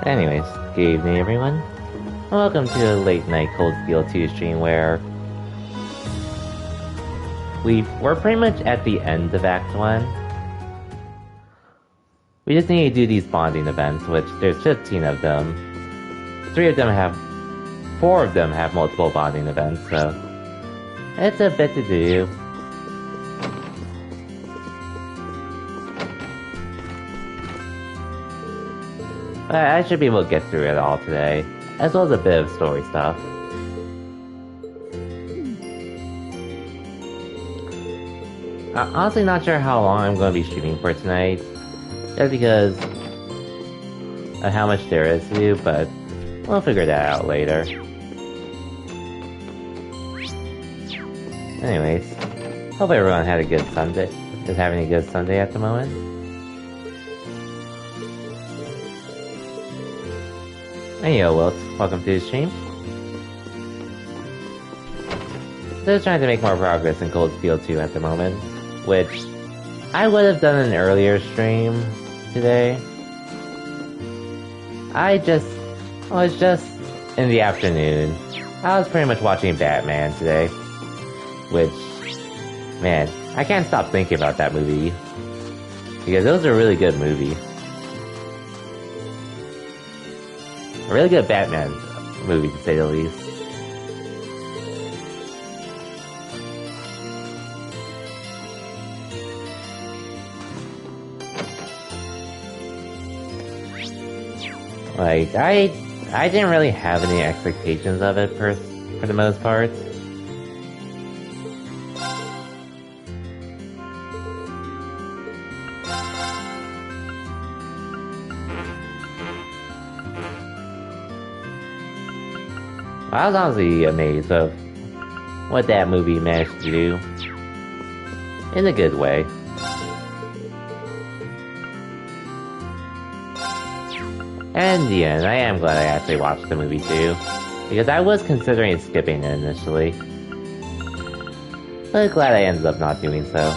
Anyways, good evening everyone. Welcome to a late night Cold Steel 2 stream where we're pretty much at the end of Act 1. We just need to do these bonding events, which there's 15 of them. 4 of them have multiple bonding events, so it's a bit to do. But I should be able to get through it all today, as well as a bit of story stuff. I'm honestly not sure how long I'm going to be streaming for tonight, just because of how much there is to do, but we'll figure that out later. Anyways, hope everyone had a good Sunday, is having a good Sunday at the moment. And yo, Wilt, welcome to the stream. Just trying to make more progress in Cold Steel 2 at the moment, which I would have done an earlier stream today. Well, it's just in the afternoon. I was pretty much watching Batman today, which, man, I can't stop thinking about that movie, because it was a really good movie. A really good Batman movie, to say the least. Like, I didn't really have any expectations of it for the most part. I was honestly amazed of what that movie managed to do. In a good way. And in the end, I am glad I actually watched the movie too, because I was considering skipping it initially. But glad I ended up not doing so.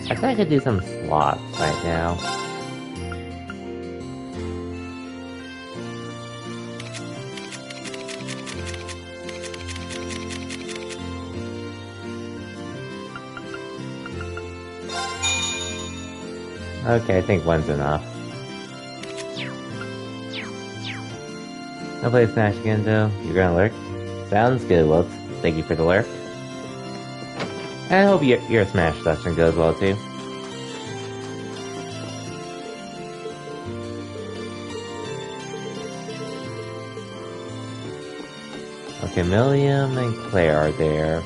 I think I could do some slots right now. Okay, I think one's enough. No play Smash again, though. You're gonna lurk? Sounds good, Wilt. Thank you for the lurk. And I hope your Smash session goes well, too. Okay, Milliam and Claire are there.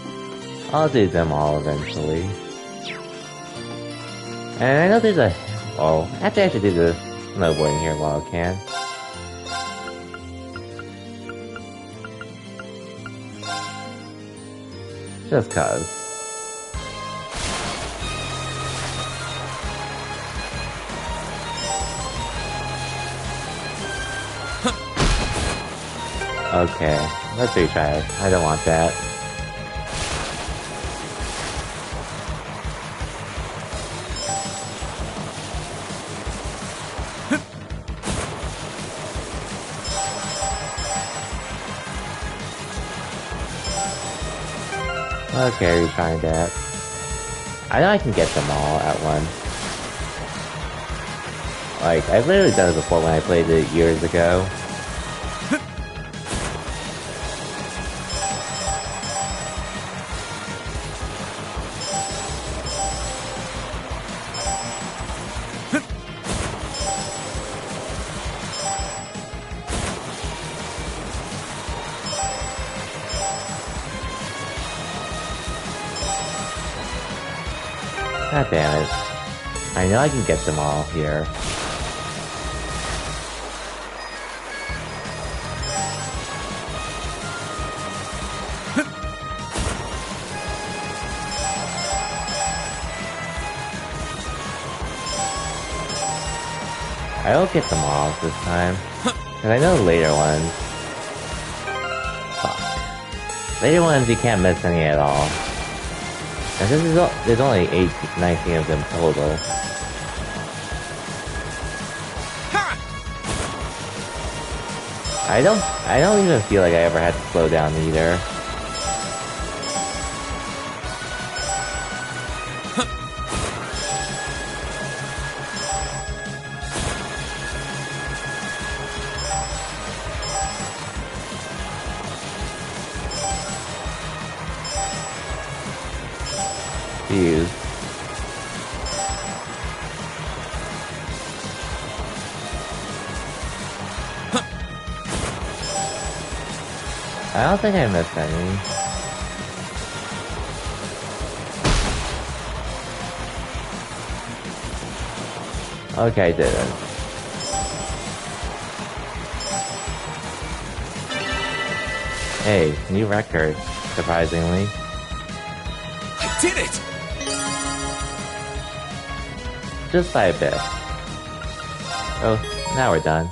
I'll do them all eventually. And I know there's a... Oh, actually I should do the snowboarding here while I can. Just cause. Okay, let's retry it. I don't want that. Okay, retrying that. I know I can get them all at once. Like, I've literally done it before when I played it years ago. God damn it. I know I can get them all here. I will get them all this time. Cause I know the later ones. Fuck. Later ones you can't miss any at all. And this is there's only 19 of them total. I don't even feel like I ever had to slow down either. Jeez. I don't think I missed any. Okay, I didn't. Hey, new record, surprisingly. I did it! Just by a bit. Oh, now we're done.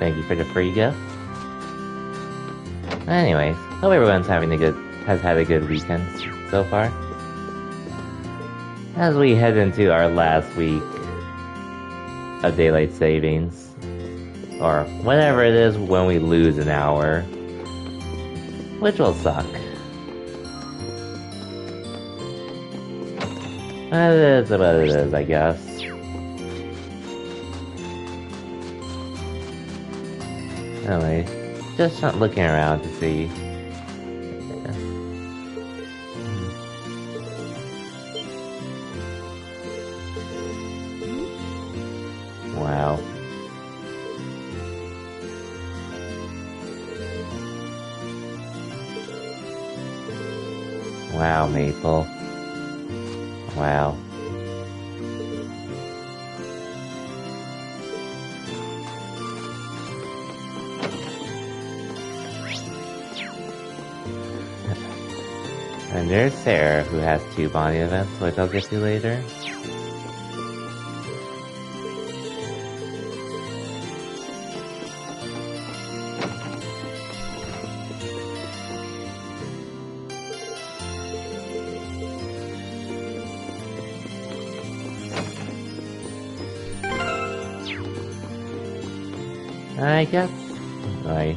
Thank you for the free gift. Anyways, hope everyone's has had a good weekend so far. As we head into our last week of daylight savings, or whatever it is when we lose an hour, which will suck. It is what it is, I guess. Anyway, just looking around to see. Wow. Wow, Maple. Wow. And there's Sarah, who has 2 Bonnie events, which I'll get to later. I guess, like,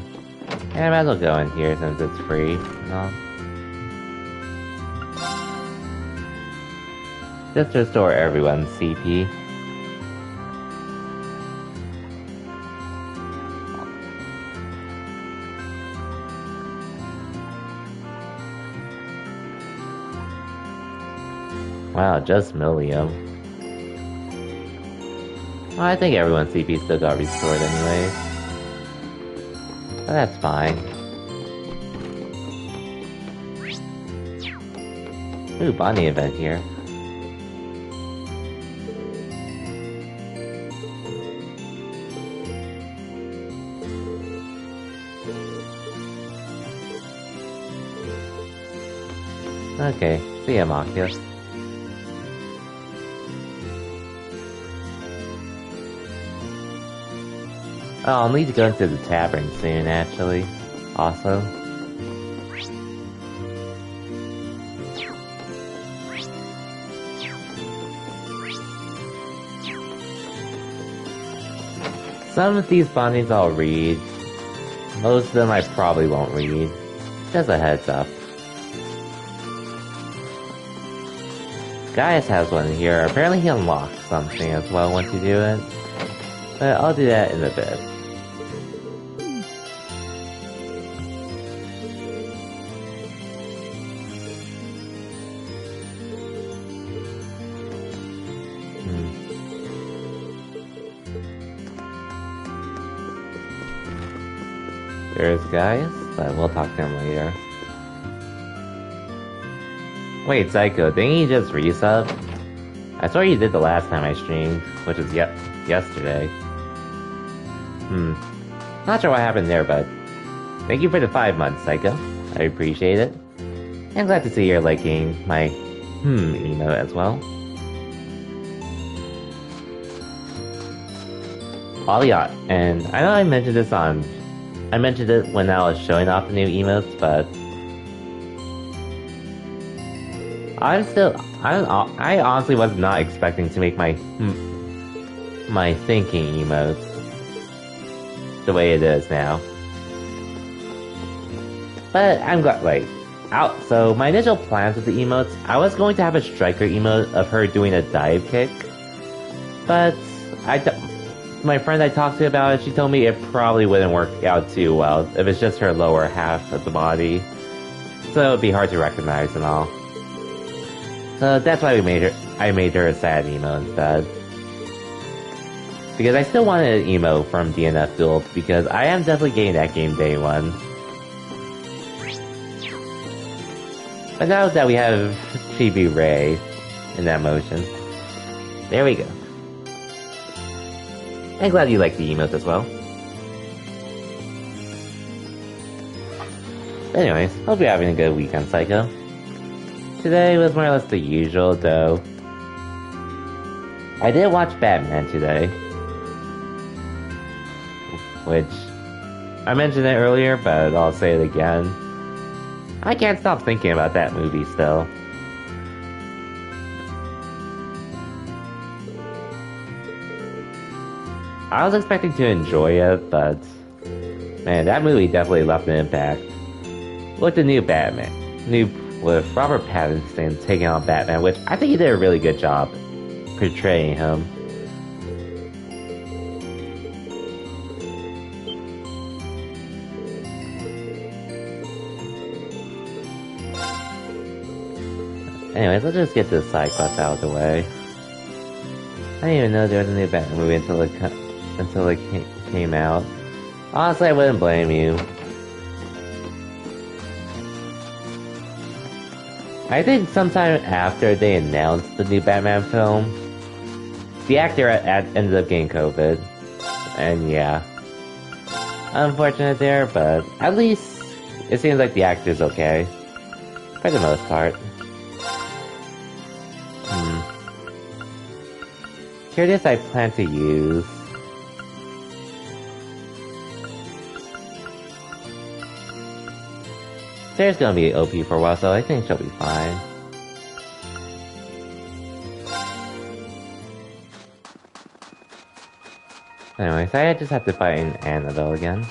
yeah, I might as well go in here since it's free and all. Just to restore everyone's CP. Wow, just Millium. Well, I think everyone's CP still got restored anyways. But that's fine. Ooh, Bonnie event here. Okay, see ya, Marcus. Oh, I'll need to go into the tavern soon, actually. Also. Some of these bindings I'll read. Most of them I probably won't read. Just a heads up. Gaius has one here. Apparently he unlocks something as well once you do it. But I'll do that in a bit. There's Gaius, but we'll talk to him later. Wait, Psycho, didn't he just resub? I saw you did the last time I streamed, which was yesterday. Not sure what happened there, but thank you for the 5 months, Psycho. I appreciate it. I'm glad to see you're liking my emote as well. and I know I mentioned this I mentioned it when I was showing off the new emotes, but I honestly was not expecting to make my thinking emotes the way it is now. But I'm glad, so my initial plans with the emotes, I was going to have a striker emote of her doing a dive kick, but my friend I talked to about it, she told me it probably wouldn't work out too well if it's just her lower half of the body, so it would be hard to recognize and all. So that's why I made her a sad emo instead. Because I still wanted an emo from DNF Duel, because I am definitely getting that game day one. But now that we have Chibi Ray in that motion, there we go. I'm glad you like the emotes as well. Anyways, hope you're having a good weekend, Psycho. Today was more or less the usual, though. I did watch Batman today. Which, I mentioned it earlier, but I'll say it again. I can't stop thinking about that movie still. I was expecting to enjoy it, but man, that movie definitely left an impact. With the new Batman, with Robert Pattinson taking on Batman, which I think he did a really good job portraying him. Anyways, let's just get this side quest out of the way. I didn't even know there was a new Batman movie until it came out. Honestly, I wouldn't blame you. I think sometime after they announced the new Batman film, the actor ended up getting COVID. And yeah. Unfortunate there, but at least it seems like the actor's okay. For the most part. Curious I plan to use. Sarah's gonna be OP for a while, so I think she'll be fine. Anyways, I just have to fight an Annabelle again.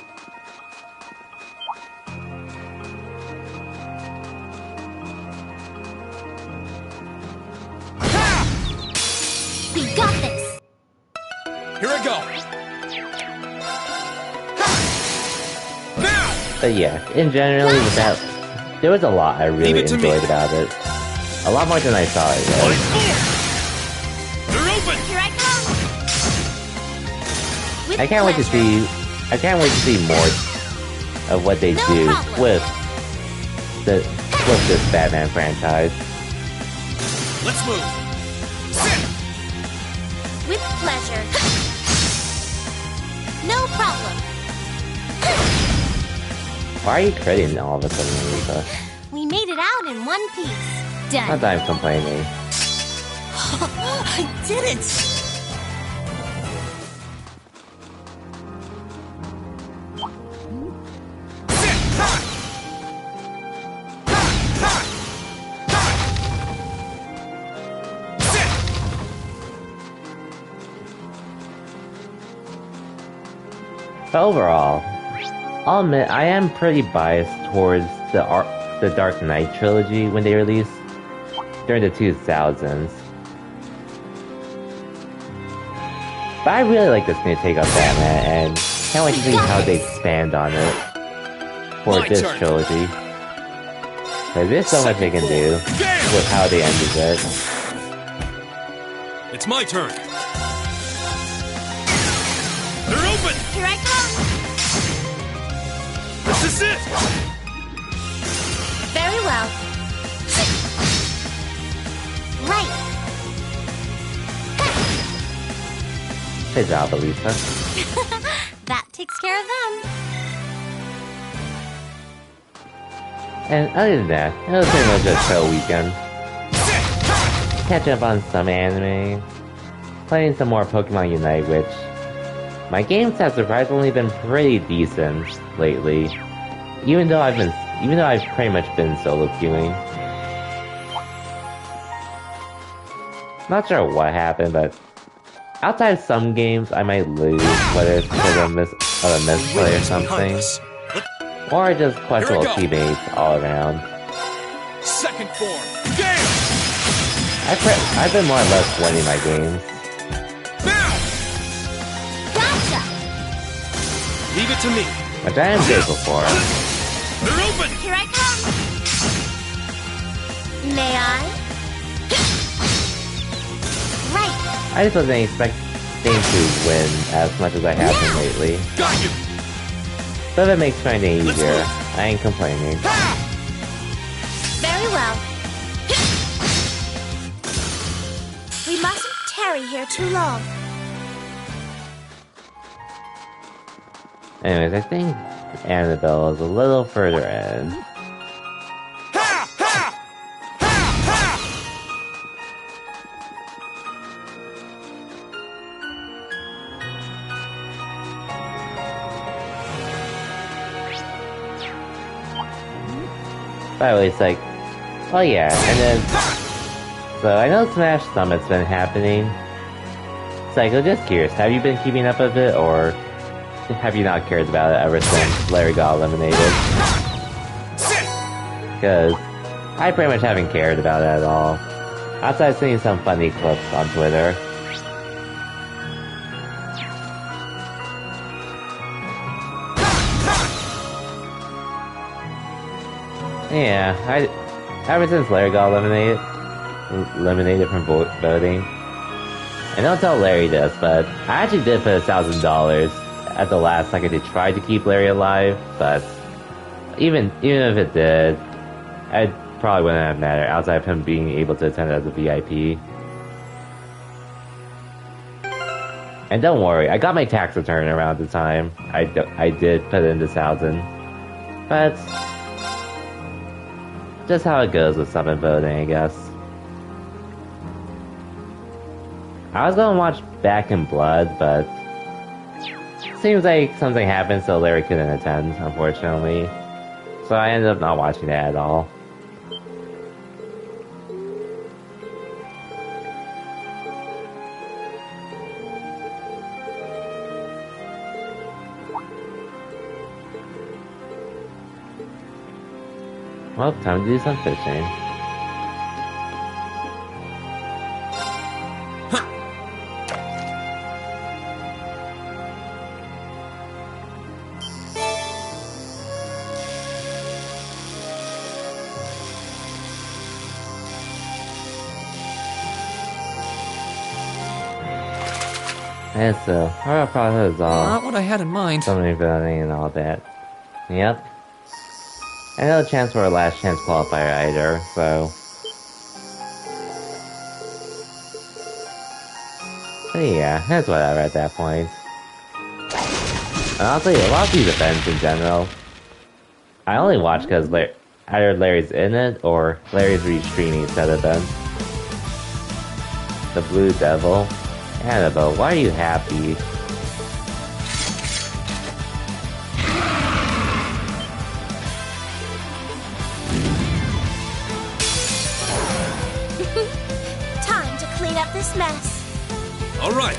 We got this! Here I go! Now! But yeah, in generally with that, there was a lot I really enjoyed about it. A lot more than I thought it was. They're open! Here I come! With I can't wait to see more of what they do with this Batman franchise. Let's move! With pleasure. No problem. Why are you critting all of a sudden, Rika? We made it out in one piece. Done. Not that I'm complaining. I did it! But overall, I'll admit I am pretty biased towards the Dark Knight trilogy when they released during the 2000s. But I really like this new take on Batman, and can't wait to see how they expand on it for this trilogy. Cause there's so much they can do with how they ended it. It's my turn. They're open! Here I come! This is it! Very well. Right. Good job, Elisa. That takes care of them. And other than that, it was pretty much a chill weekend. Catch up on some anime, playing some more Pokemon Unite, which my games have surprisingly been pretty decent lately. Even though I've pretty much been solo queuing. Not sure what happened, but outside of some games I might lose, whether it's because of a misplay or something, or just questionable teammates all around. Second form. Game. I've been more or less winning my games. Now. Gotcha! Leave it to me. Which I am grateful for. They're open. Here I come! May I? Right! I just wasn't expecting to win as much as I have been lately. Got you. But if it makes finding easier, I ain't complaining. Very well. We mustn't tarry here too long. Anyways, I think Annabelle is a little further in. Ha! Ha! Ha! Ha! By the way, it's like, oh yeah, and then, so I know Smash Summit's been happening. Psycho, just curious, have you been keeping up with it, or have you not cared about it ever since Larry got eliminated? Because I pretty much haven't cared about it at all. Outside seeing some funny clips on Twitter. Yeah, ever since Larry got eliminated from voting. And don't tell Larry this, but I actually did put $1,000 at the last second to try to keep Larry alive, but even if it did, it probably wouldn't have mattered outside of him being able to attend as a VIP. And don't worry, I got my tax return around the time I did put in the 1,000, but just how it goes with summon voting, I guess. I was gonna watch Back in Blood, but seems like something happened so Larry couldn't attend, unfortunately. So I ended up not watching that at all. Well, time to do some fishing. And so, our process is all Not what I had in mind. summoning voting and all that. Yep. And no chance for a last chance qualifier either, so. But yeah, that's whatever at that point. And honestly, a lot of these events in general, I only watch because either Larry's in it or Larry's restreaming said event. The Blue Devil. Annabelle, why are you happy? Time to clean up this mess. All right.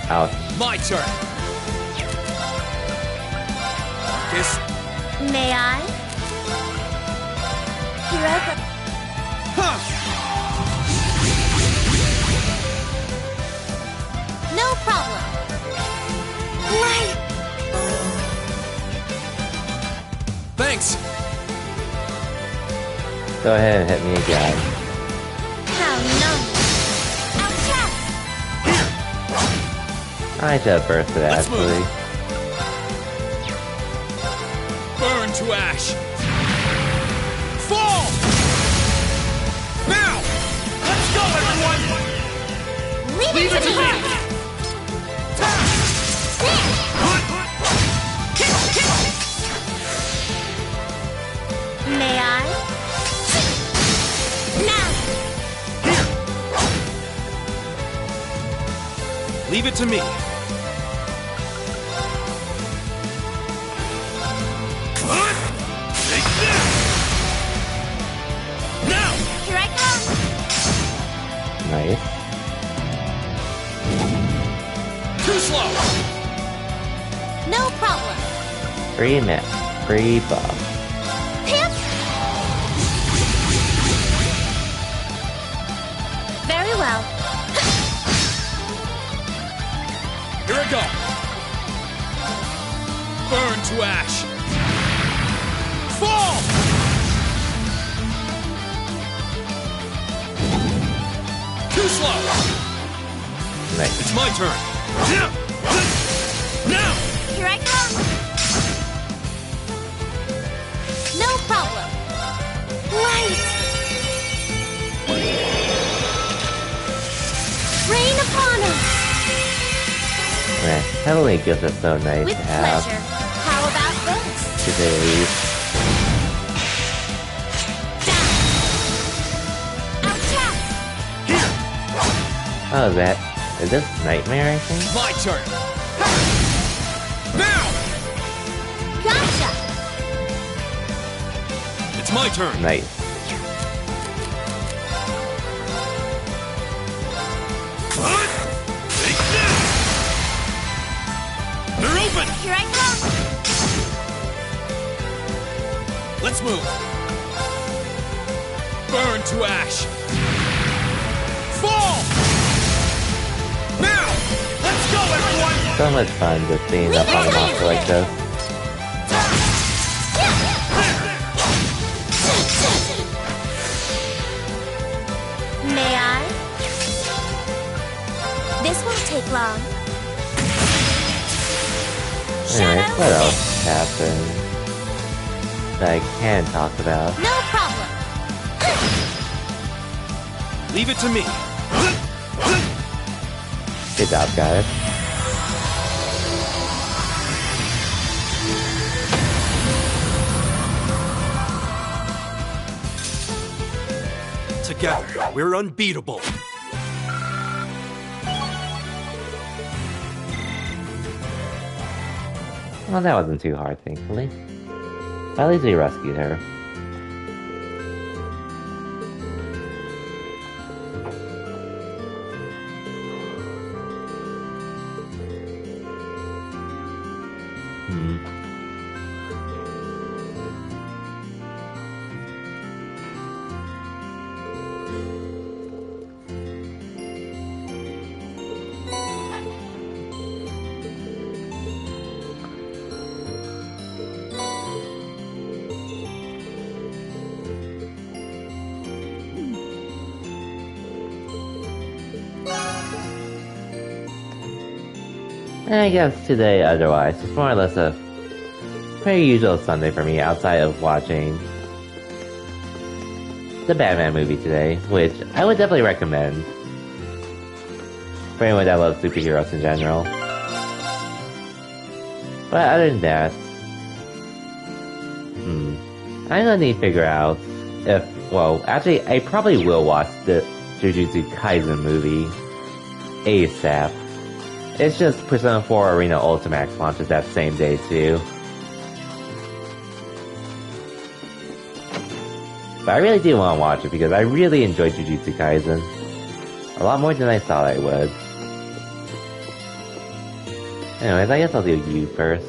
Ouch. My turn. Focus. May I? Here I go. Huh. No problem. Right. Thanks. Go ahead and hit me again. How nice. Out I should have bursted Let's actually. Burn to ash. Fall. Now. Let's go, everyone. Leave it to me. Leave it to me. Take this! Now! Here I come! Nice. Too slow! No problem. Free map. Free buff. Pip! Very well. Here I go! Burn to ash! Fall! Too slow! Nice. It's my turn! Now! Here I come. No problem. Light. Rain upon us. Man, Heavenly Gifts are so nice With to have. pleasure. How about this? To say the least. Down. Attack. Here! Oh, is this Nightmare, I think? My turn! Now! Gotcha. It's my turn! Nice. Take this! They're open! Here I come. Let's move! Burn to ash! Fall! Now! Let's go, everyone! So much fun just being up on a monster like this. May I? This won't take long. Anyways, what else happened that I can talk about? No problem. Leave it to me. Good job, guys. Together, we're unbeatable. Well, that wasn't too hard, thankfully. But at least we rescued her. And I guess today, otherwise, it's more or less a pretty usual Sunday for me outside of watching the Batman movie today, which I would definitely recommend for anyone that loves superheroes in general. But other than that, I'm gonna need to figure out if, well, actually, I probably will watch the Jujutsu Kaisen movie ASAP. It's just Persona 4 Arena Ultimax launches that same day too. But I really do want to watch it because I really enjoyed Jujutsu Kaisen. A lot more than I thought I would. Anyways, I guess I'll do you first.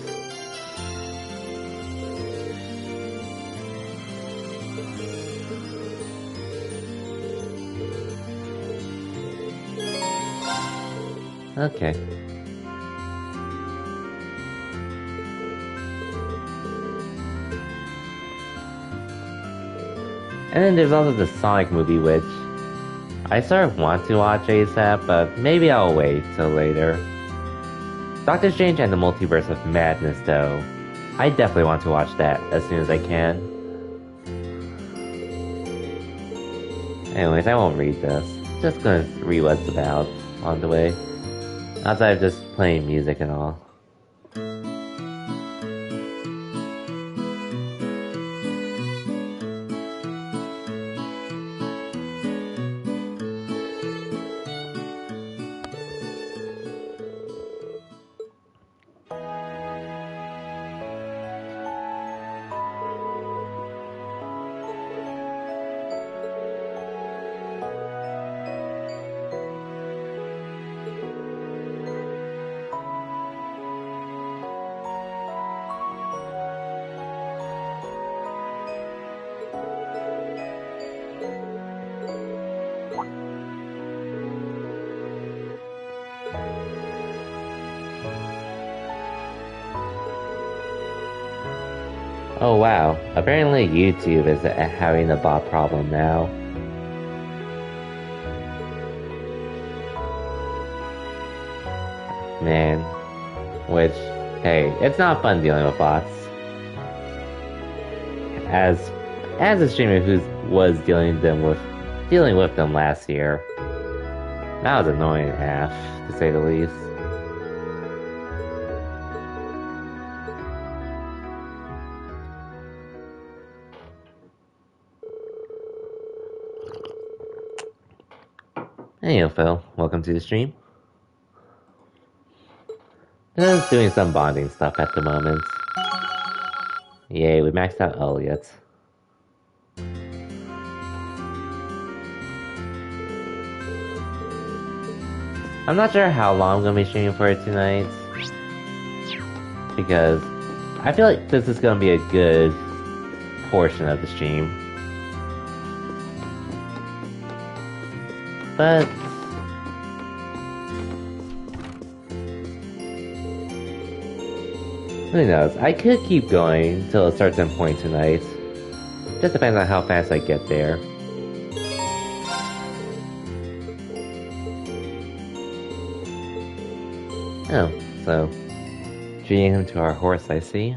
Okay. And then there's also the Sonic movie, which I sort of want to watch ASAP, but maybe I'll wait till later. Doctor Strange and the Multiverse of Madness, though, I definitely want to watch that as soon as I can. Anyways, I won't read this. Just gonna read what's about on the way. Outside of just playing music and all. Oh wow, apparently YouTube is having a bot problem now. Man. Which, hey, it's not fun dealing with bots. As a streamer who was dealing with them last year. That was annoying AF, to say the least. Hey, Phil. Welcome to the stream. Just doing some bonding stuff at the moment. Yay, we maxed out Elliot. I'm not sure how long I'm gonna be streaming for it tonight. Because I feel like this is gonna be a good portion of the stream. But who knows? I could keep going till a certain point tonight. Just depends on how fast I get there. Oh, so treating him to our horse, I see.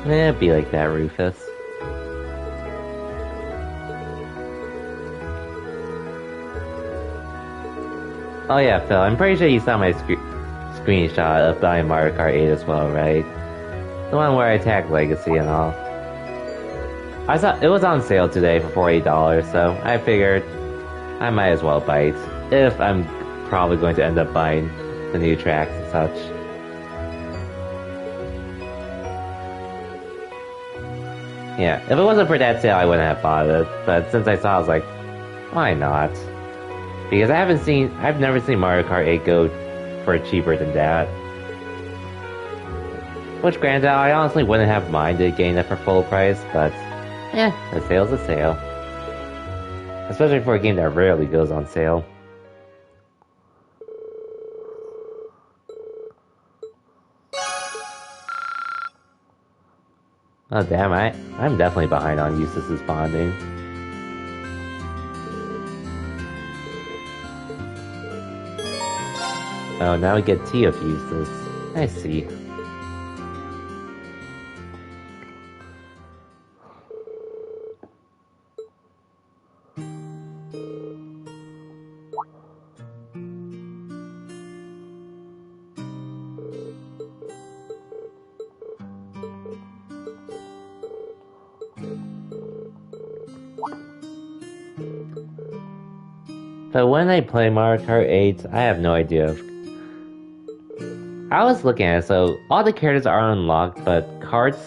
It'd be like that, Rufus. Oh yeah, Phil, I'm pretty sure you saw my screenshot of buying Mario Kart 8 as well, right? The one where I tagged Legacy and all. I saw it was on sale today for $40, so I figured I might as well bite, if I'm probably going to end up buying the new tracks and such. Yeah, if it wasn't for that sale, I wouldn't have bought it. But since I saw it, I was like, why not? Because I've never seen Mario Kart 8 go for cheaper than that. Which, granted, I honestly wouldn't have minded getting it for full price, but a sale's a sale. Especially for a game that rarely goes on sale. Oh damn, I'm definitely behind on Eustace's bonding. Oh, now we get tea of Eustace. I see. But when I play Mario Kart 8, I have no idea if... I was looking at it, so all the characters are unlocked, but carts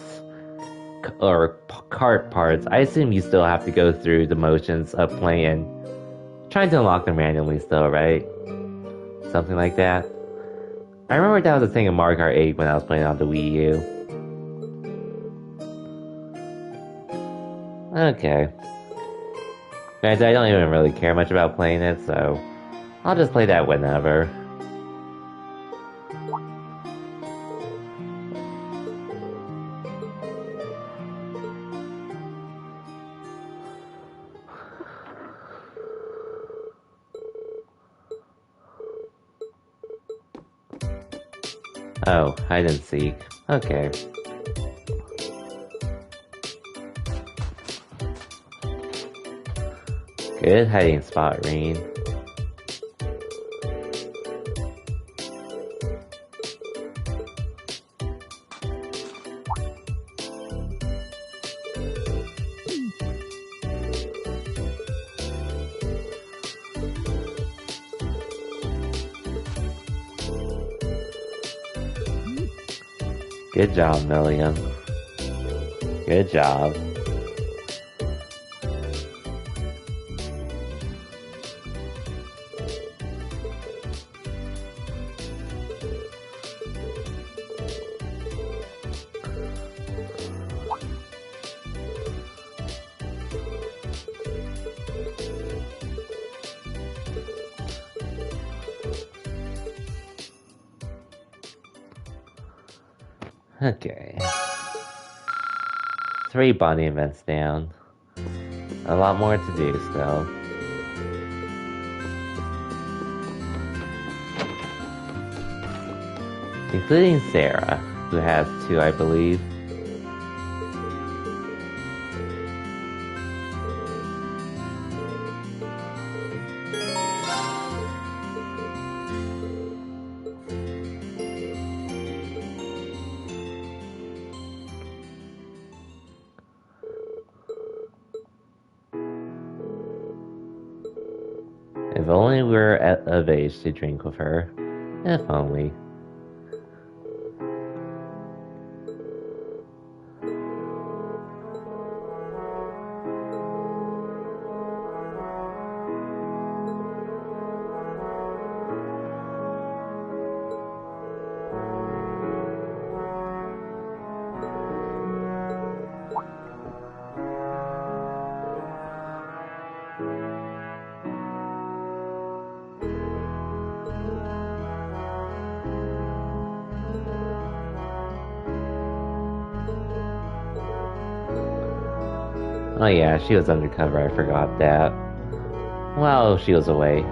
or cart parts, I assume you still have to go through the motions of playing and trying to unlock them randomly still, right? Something like that. I remember that was a thing in Mario Kart 8 when I was playing on the Wii U. Okay. Granted, I don't even really care much about playing it, so I'll just play that whenever. Oh, hide and seek. Okay. Good hiding spot, Rain. Good job, Milliam. Good job. Okay. 3 bonding events down. A lot more to do still. Including Sarah, who has 2, I believe. If only we were of age to drink with her. If only. Oh yeah, she was undercover, I forgot that. Well, she was away.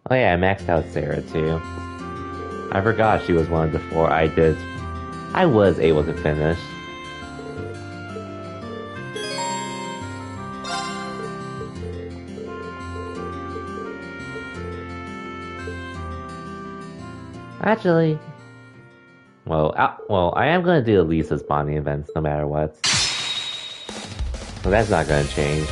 Oh yeah, I maxed out Sarah too. I forgot she was one of the 4 I was able to finish. Actually, well, I am gonna do Lisa's bonding events no matter what. So that's not gonna change.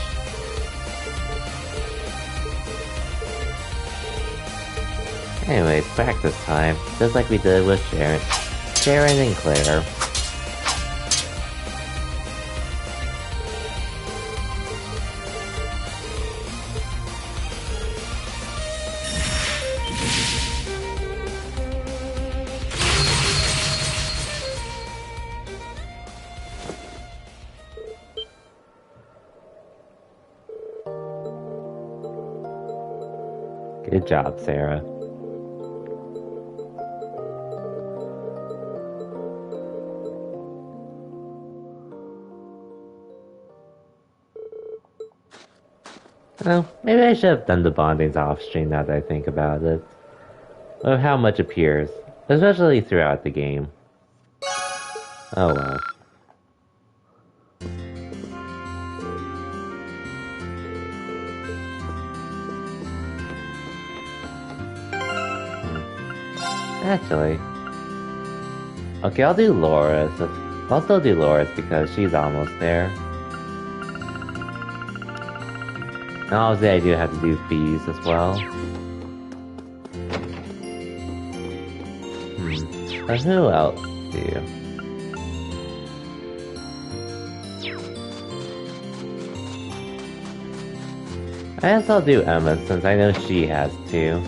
Anyways, practice time, just like we did with Sharon and Claire. Good job, Sarah. Well, maybe I should have done the bondings off stream now that I think about it. Of how much appears, especially throughout the game. Oh well. Actually. Okay, I'll do Laura's. I'll still do Laura's because she's almost there. And obviously I do have to do fees as well. But who else do? I guess I'll do Emma since I know she has to.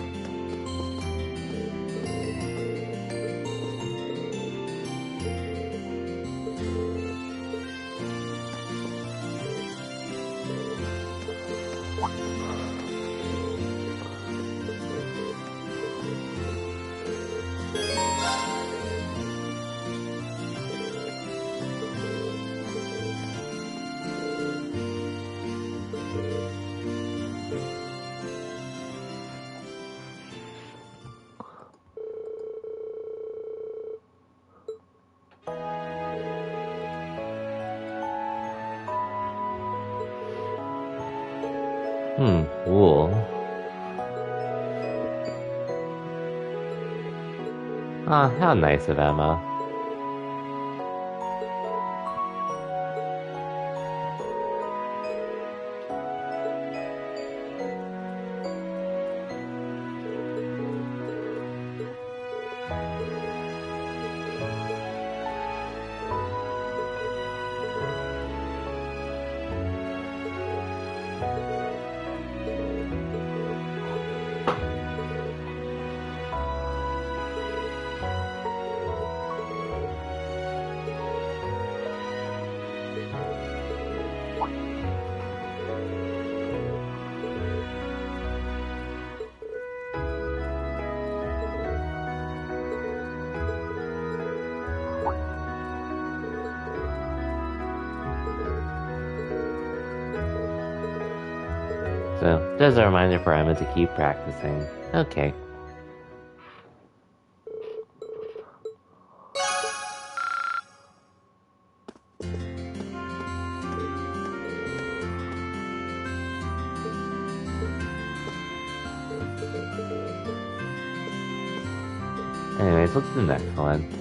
Wool. Ah, how nice of Emma. So, just a reminder for Emma to keep practicing. Okay. Anyways, what's the next one?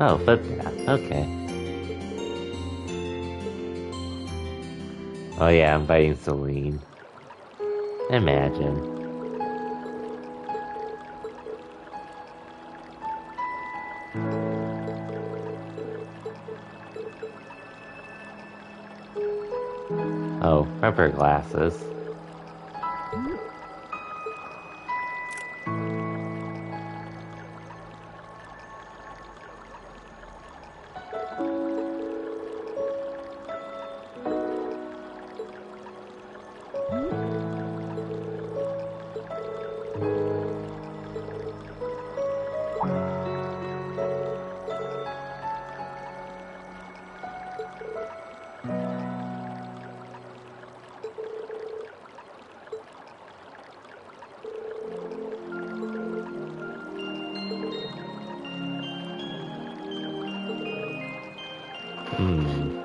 Oh, footpath. Okay. Oh yeah, I'm fighting Celine. Imagine. Oh, rubber glasses.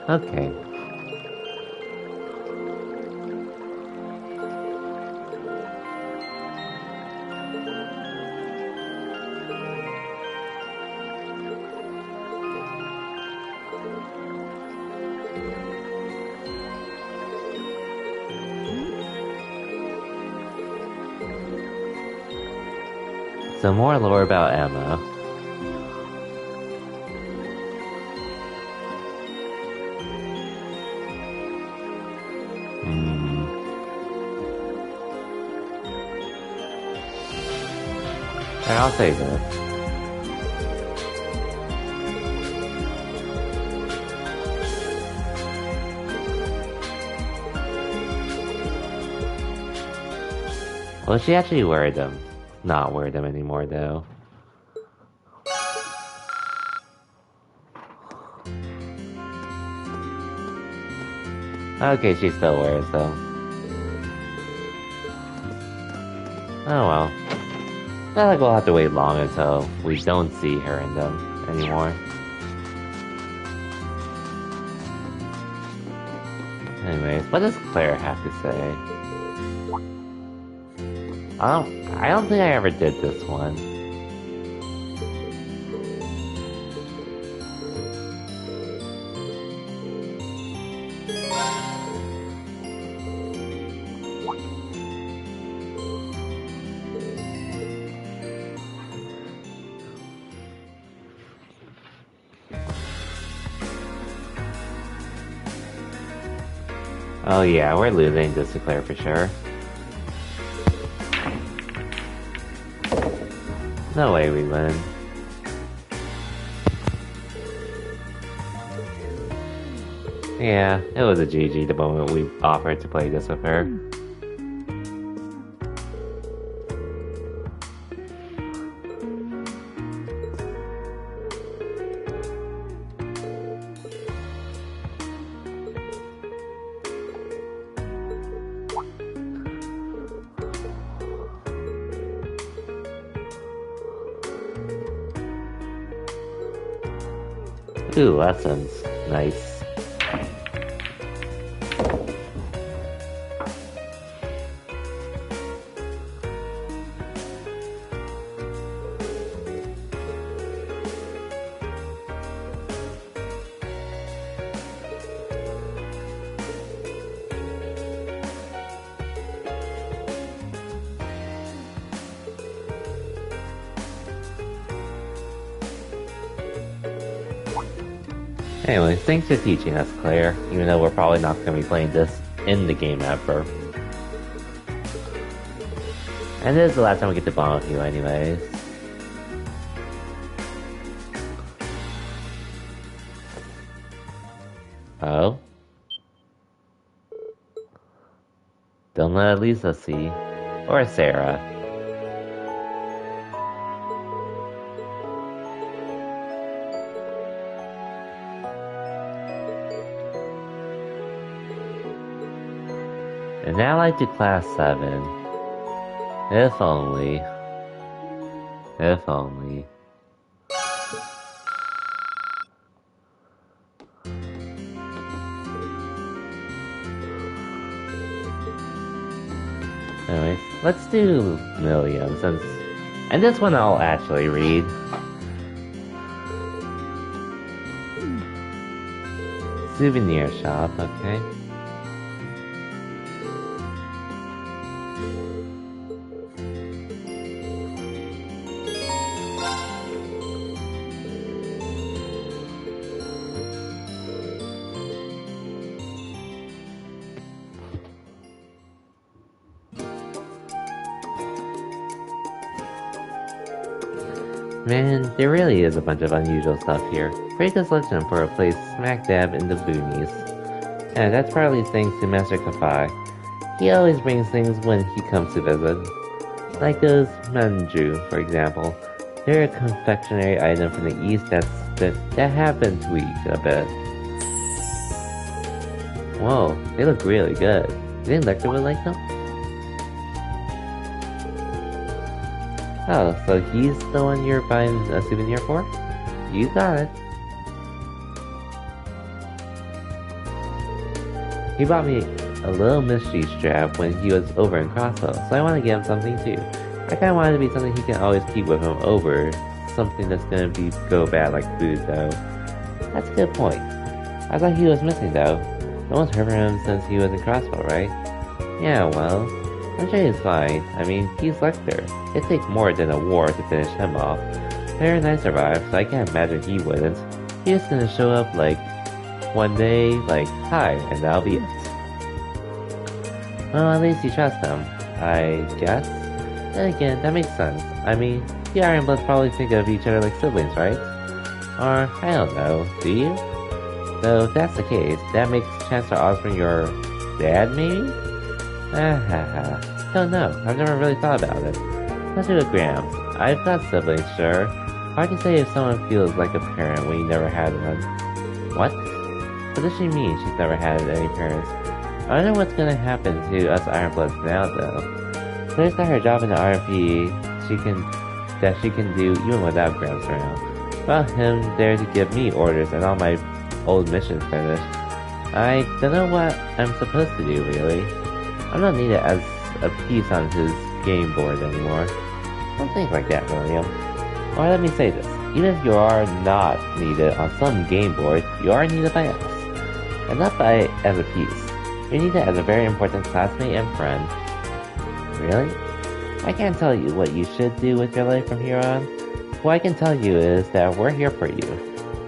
Okay. Some more lore about Emma. I'll say this. Well, she actually wear them. Not wear them anymore, though. Okay, she still wears them. Oh well. Not like we'll have to wait long until we don't see her in them anymore. Anyways, what does Claire have to say? I don't think I ever did this one. Oh yeah, we're losing this to Claire for sure. No way we win. Yeah, it was a GG the moment we offered to play this with her. Ooh, lessons. Nice. Anyways, thanks for teaching us, Claire, even though we're probably not going to be playing this in the game ever. And this is the last time we get to bond with you anyways. Oh? Don't let Lisa see. Or Sarah. And now I do class 7. If only. If only. Anyways, let's do Million since... And this one I'll actually read. Souvenir shop, okay. Man, there really is a bunch of unusual stuff here. Pretty good selection for a place smack dab in the boonies. And that's partly thanks to Master Kapai. He always brings things when he comes to visit. Like those manju, for example. They're a confectionery item from the east that have been tweaked a bit. Whoa, they look really good. Do you think Lecter would like them? Oh, so he's the one you're buying a souvenir for? You got it. He bought me a little mystery strap when he was over in Crossville, so I want to get him something too. I kind of want it to be something he can always keep with him over something that's gonna go bad like food though. That's a good point. I thought he was missing though. No one's heard from him since he was in Crossville, right? Yeah, well, I'm sure he's fine. I mean, he's Lecter. It'd take more than a war to finish him off. Claire and I survived, so I can't imagine he wouldn't. He's just gonna show up like one day, like, hi, and that'll be it. Well, at least you trust him, I guess. Then again, that makes sense. I mean, the Ironbloods probably think of each other like siblings, right? Or, I don't know, do you? So if that's the case, that makes Chancellor Osborn your dad, maybe? Don't know. I've never really thought about it. Let's do it, Grams. I've got siblings, sure. Hard to say if someone feels like a parent when you never had one. What? What does she mean she's never had any parents? I don't know what's gonna happen to us Ironbloods now, though. Claire's got her job in the RP that she can do even without Grams around. Without him there to give me orders and all my old missions finished. I don't know what I'm supposed to do, really. I'm not needed as a piece on his game board anymore. Don't think like that, William. Or let me say this. Even if you are not needed on some game board, you are needed by us. And not by as a piece. You're needed as a very important classmate and friend. Really? I can't tell you what you should do with your life from here on. What I can tell you is that we're here for you.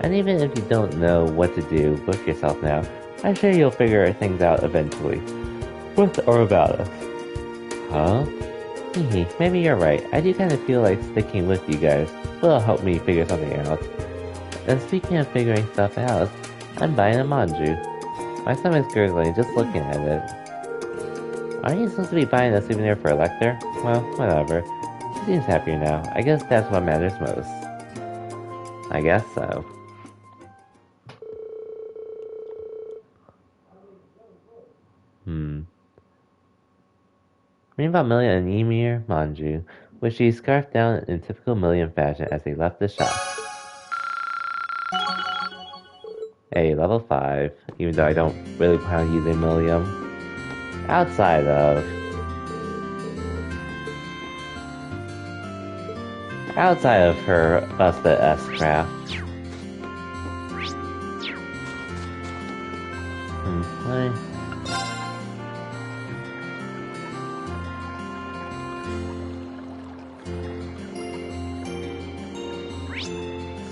And even if you don't know what to do with yourself now, I'm sure you'll figure things out eventually. With or without us. Huh? Maybe you're right. I do kind of feel like sticking with you guys will help me figure something out. And speaking of figuring stuff out, I'm buying a manju. My stomach's gurgling just looking at it. Aren't you supposed to be buying a souvenir for a Lecter? Well, whatever. She seems happier now. I guess that's what matters most. I guess so. Reading about Million and Ymir Manju, which she scarfed down in typical Million fashion as they left the shop. Hey, level 5, even though I don't really plan on using Millium. Outside of her Busta S craft. Play.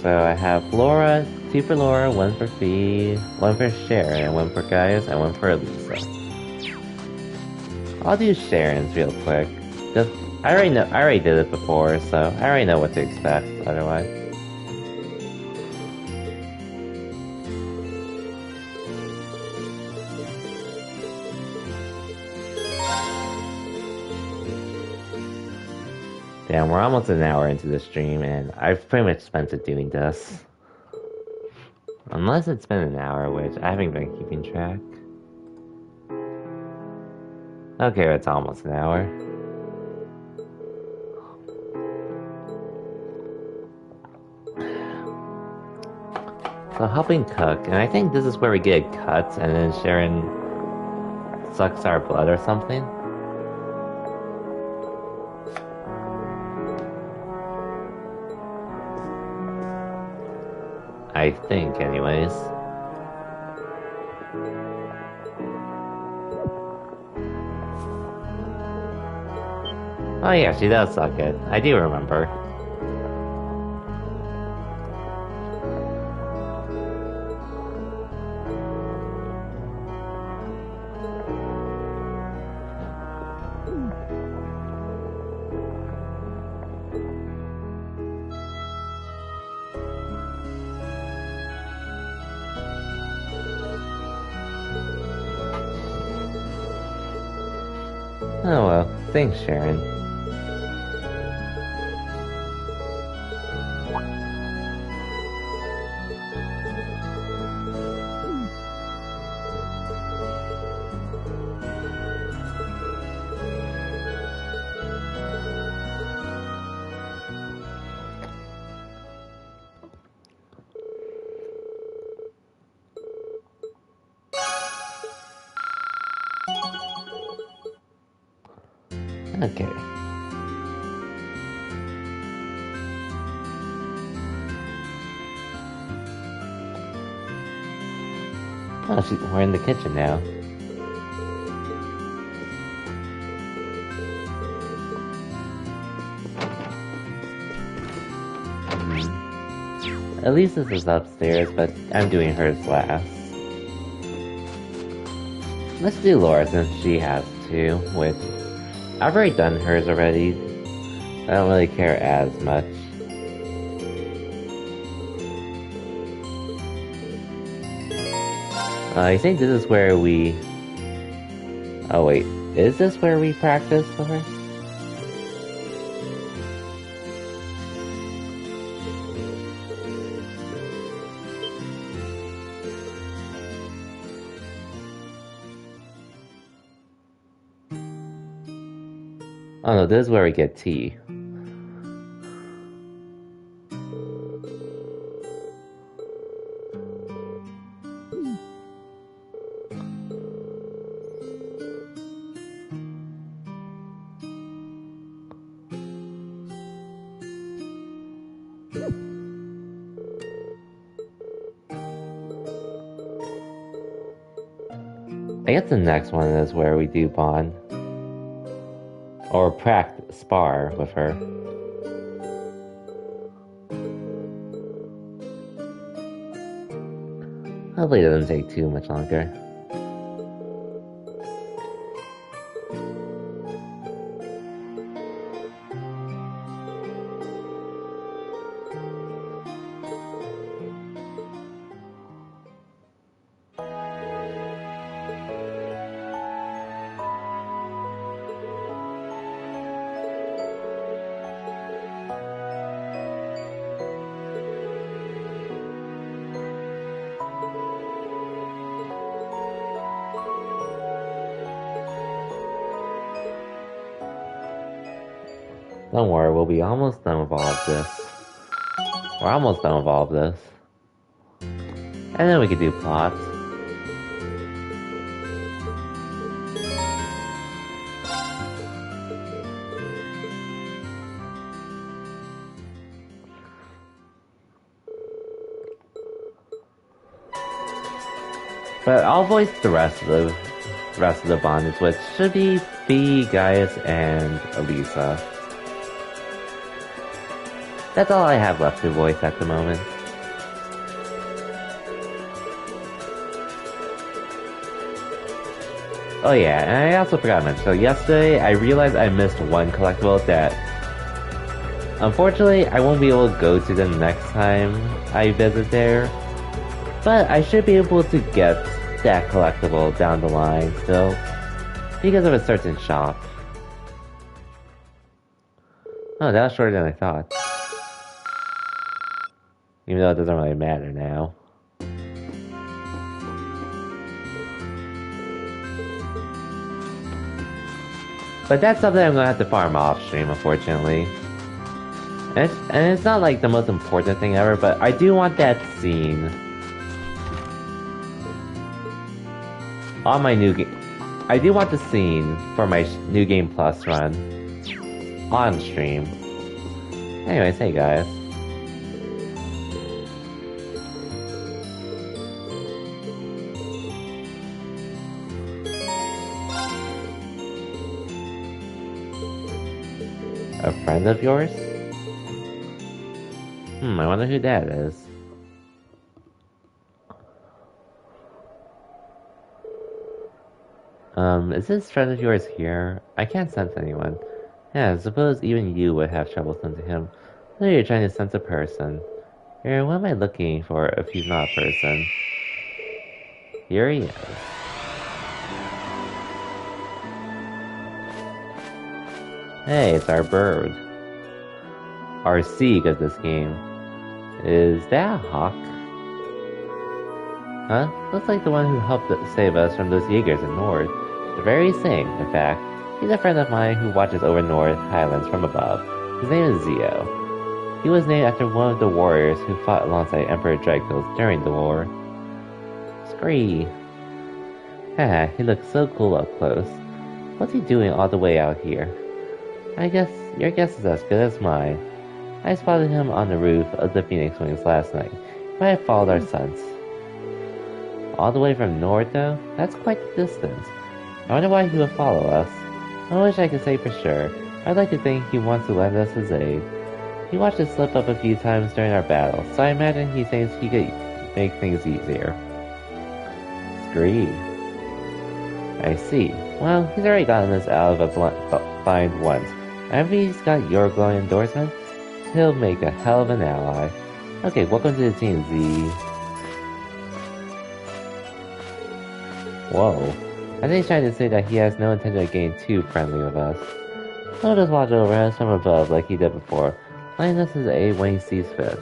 So I have Laura, 2 for Laura, 1 for Fee, 1 for Sharon, 1 for Gaius, and 1 for Elisa. I'll do Sharon's real quick. Just, I already did it before, so I already know what to expect otherwise. Damn, we're almost an hour into the stream, and I've pretty much spent it doing this. Unless it's been an hour, which I haven't been keeping track. Okay, it's almost an hour. So helping cook, and I think this is where we get cuts, and then Sharon sucks our blood or something. I think, anyways. Oh yeah, she does suck it. I do remember. Oh well, thanks, Sharon. Okay. Oh, we're in the kitchen now. At least this is upstairs, but I'm doing hers last. Let's do Laura since she has to, which I've already done hers already. I don't really care as much. I think this is where we... Oh wait, is this where we practice for her? Oh no, this is where we get tea. I guess the next one is where we do bond. Or spar with her. Hopefully it doesn't take too much longer. Don't worry, we'll be almost done with all of this. We're almost done with all of this. And then we could do plots. But I'll voice the rest of the bondage, which should be Fi, Gaius, and Elisa. That's all I have left to voice at the moment. Oh yeah, and I also forgot to mention, so yesterday I realized I missed one collectible that unfortunately I won't be able to go to the next time I visit there. But I should be able to get that collectible down the line still, because of a certain shop. Oh, that was shorter than I thought. Even though it doesn't really matter now. But that's something I'm gonna have to farm off stream, unfortunately. And it's not like the most important thing ever, but I do want that scene on my new game. I do want the scene for my New Game Plus run on stream. Anyways, hey guys. A friend of yours? I wonder who that is. Is this friend of yours here? I can't sense anyone. Yeah, I suppose even you would have trouble sensing him. I know you're trying to sense a person. Here, what am I looking for if he's not a person? Here he is. Hey, it's our bird. Our seek of this game. Is that a hawk? Huh? Looks like the one who helped save us from those Jaegers in Nord. The very same, in fact. He's a friend of mine who watches over Nord Highlands from above. His name is Zio. He was named after one of the warriors who fought alongside Emperor Dragos during the war. Scree. Haha, he looks so cool up close. What's he doing all the way out here? I guess your guess is as good as mine. I spotted him on the roof of the Phoenix Wings last night, but I followed our scents. All the way from Nord, though? That's quite the distance. I wonder why he would follow us. I wish I could say for sure. I'd like to think he wants to lend us his aid. He watched us slip up a few times during our battle, so I imagine he thinks he could make things easier. Scree. I see. Well, he's already gotten us out of a bind once. And if he's got your glowing endorsement, he'll make a hell of an ally. Okay, welcome to the team, Z. Whoa. I think he's trying to say that he has no intention of getting too friendly with us. He'll just watch over us from above like he did before, letting us his aid when he sees fit.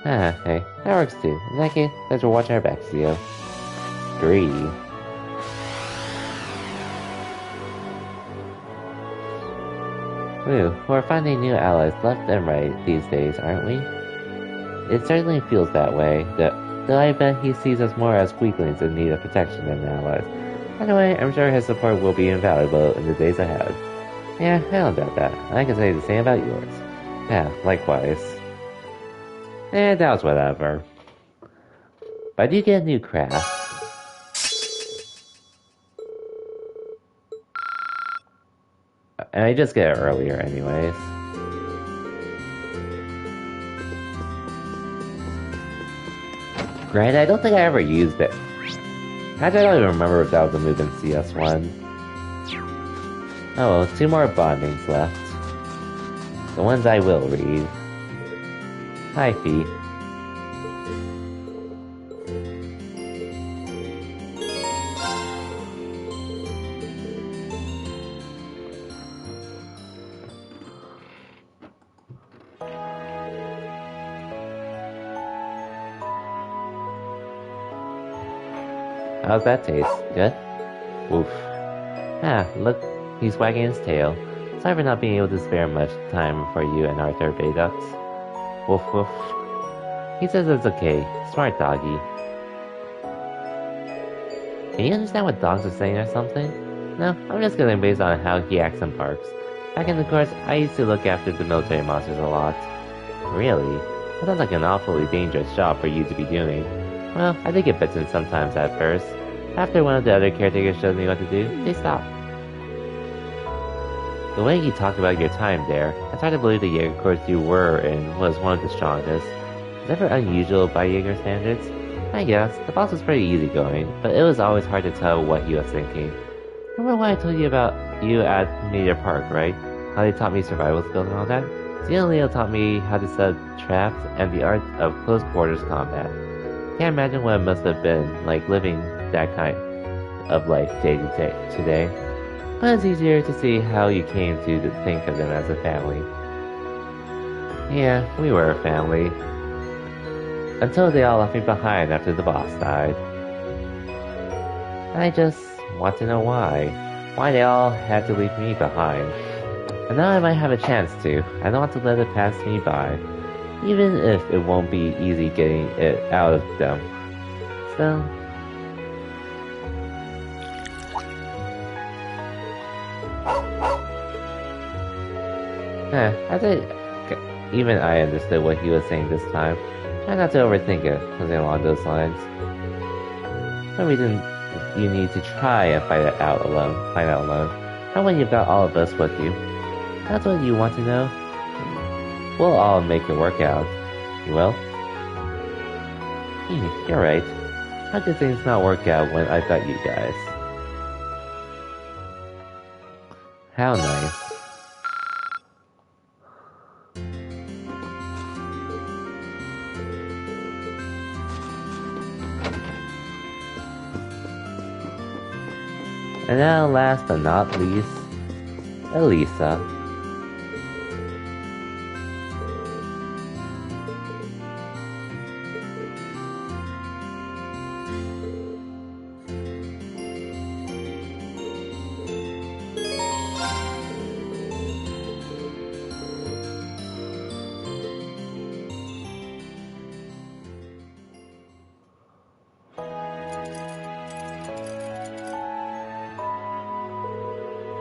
Ah, hey, that works too. In that case, thanks for watching our backs, Zio. 3. Woo, we're finding new allies left and right these days, aren't we? It certainly feels that way, though I bet he sees us more as weaklings in need of protection than allies. Anyway, I'm sure his support will be invaluable in the days ahead. Yeah, I don't doubt that. I can say the same about yours. Yeah, likewise. And that was whatever. But I do get a new craft. And I just get it earlier anyways. Granted, I don't think I ever used it. Actually, I don't even remember if that was a move in CS1. Oh well, 2 more bondings left. The ones I will read. Hi, Fi. How's that taste? Good? Oof. Ah, look, he's wagging his tail. Sorry for not being able to spare much time for you and Arthur Baydux. Woof woof. He says it's okay. Smart doggy. Can you understand what dogs are saying or something? No, I'm just going based on how he acts in parks. Back in the course, I used to look after the military monsters a lot. Really? That sounds like an awfully dangerous job for you to be doing. Well, I did get bitten sometimes at first. After one of the other caretakers showed me what to do, they stopped. The way you talk about your time there, it's hard to believe the Jaeger course you were in was one of the strongest. Is that ever unusual by Jaeger standards? I guess. The boss was pretty easygoing, but it was always hard to tell what he was thinking. Remember what I told you about you at Meteor Park, right? How they taught me survival skills and all that? Zia and Leo taught me how to set traps and the art of close quarters combat. Can't imagine what it must have been like living that kind of life day to day. But it's easier to see how you came to think of them as a family. Yeah, we were a family. Until they all left me behind after the boss died. I just want to know why. Why they all had to leave me behind. And now I might have a chance to. I don't want to let it pass me by. Even if it won't be easy getting it out of them. So... I think even I understood what he was saying this time. Try not to overthink it, something along those lines. No reason you need to try and find out alone. Not when you've got all of us with you. That's what you want to know? We'll all make it work out. You will? You're right. How could things not work out when I've got you guys? How nice. And now, last but not least, Elisa.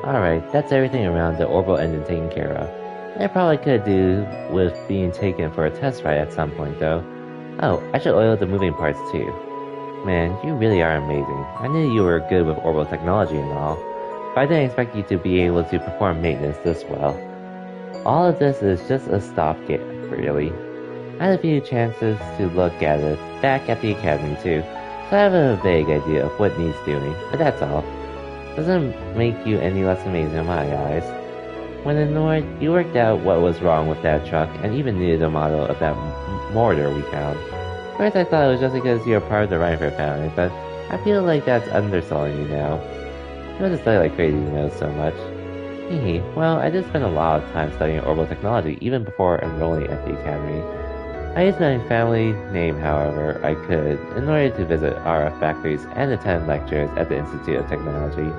Alright, that's everything around the orbital engine taken care of. I probably could do with being taken for a test ride at some point though. Oh, I should oil the moving parts too. Man, you really are amazing. I knew you were good with orbital technology and all, but I didn't expect you to be able to perform maintenance this well. All of this is just a stopgap, really. I had a few chances to look at it back at the academy too, so I have a vague idea of what needs doing, but that's all. Doesn't make you any less amazing in my eyes. When annoyed, you worked out what was wrong with that truck and even knew the model of that mortar we found. First I thought it was just because you're part of the Reinhardt family, but I feel like that's underselling you now. You must have studied like crazy to know so much. Hehe, well, I did spend a lot of time studying orbital technology even before enrolling at the academy. I used my family name however I could in order to visit RF factories and attend lectures at the Institute of Technology.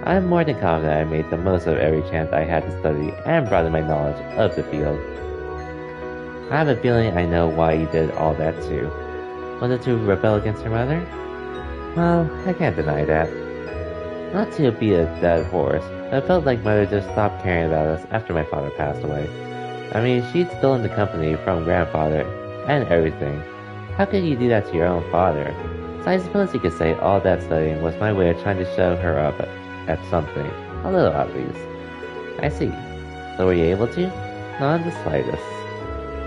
I'm more than confident I made the most of every chance I had to study and broaden my knowledge of the field. I have a feeling I know why you did all that too. Was it to rebel against your mother? Well, I can't deny that. Not to beat a dead horse, but it felt like Mother just stopped caring about us after my father passed away. I mean, she'd stolen the company from Grandfather and everything. How could you do that to your own father? So I suppose you could say all that studying was my way of trying to show her up at something. A little at least. I see. So were you able to? Not the slightest.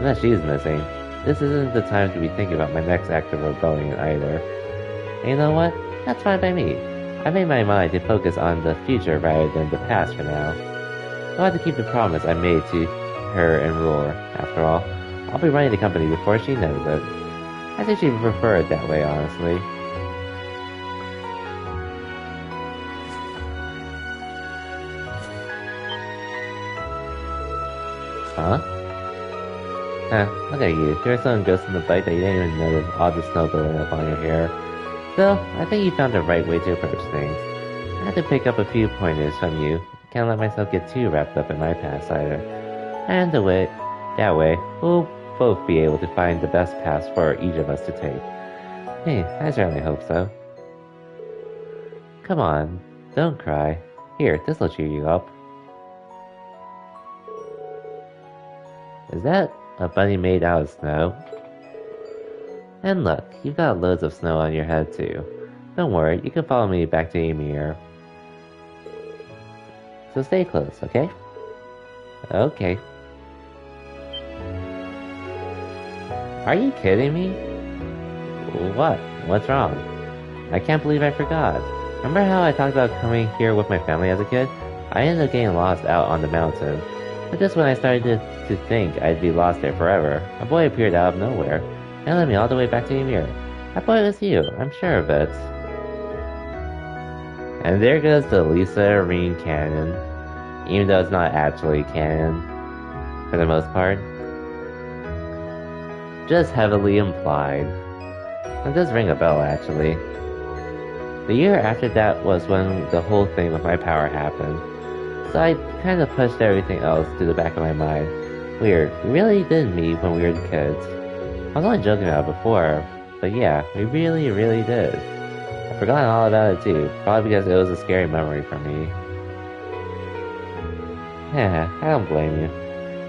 Unless she's missing. This isn't the time to be thinking about my next act of rebellion either. And you know what? That's fine by me. I made my mind to focus on the future rather than the past for now. I'll have to keep the promise I made to her and Roar. After all, I'll be running the company before she knows it. I think she'd prefer it that way, honestly. Huh? Look at you. You're so engrossed in the bite that you didn't even notice all the snow building up on your hair. Still, I think you found the right way to approach things. I had to pick up a few pointers from you. Can't let myself get too wrapped up in my past either. And that way, we'll both be able to find the best path for each of us to take. Hey, I certainly hope so. Come on, don't cry. Here, this'll cheer you up. Is that a bunny made out of snow? And look, you've got loads of snow on your head too. Don't worry, you can follow me back to Ymir. So stay close, okay? Okay. Are you kidding me? What? What's wrong? I can't believe I forgot. Remember how I talked about coming here with my family as a kid? I ended up getting lost out on the mountain. But just when I started to think I'd be lost there forever, a boy appeared out of nowhere and led me all the way back to Ymir. I thought it was you, I'm sure of it. And there goes the Lisa Arene canon, even though it's not actually canon, for the most part. Just heavily implied. It does ring a bell, actually. The year after that was when the whole thing with my power happened, so I kind of pushed everything else to the back of my mind. Weird, we really did meet when we were kids. I was only joking about it before, but yeah, we really did. I've forgotten all about it too, probably because it was a scary memory for me. Yeah, I don't blame you.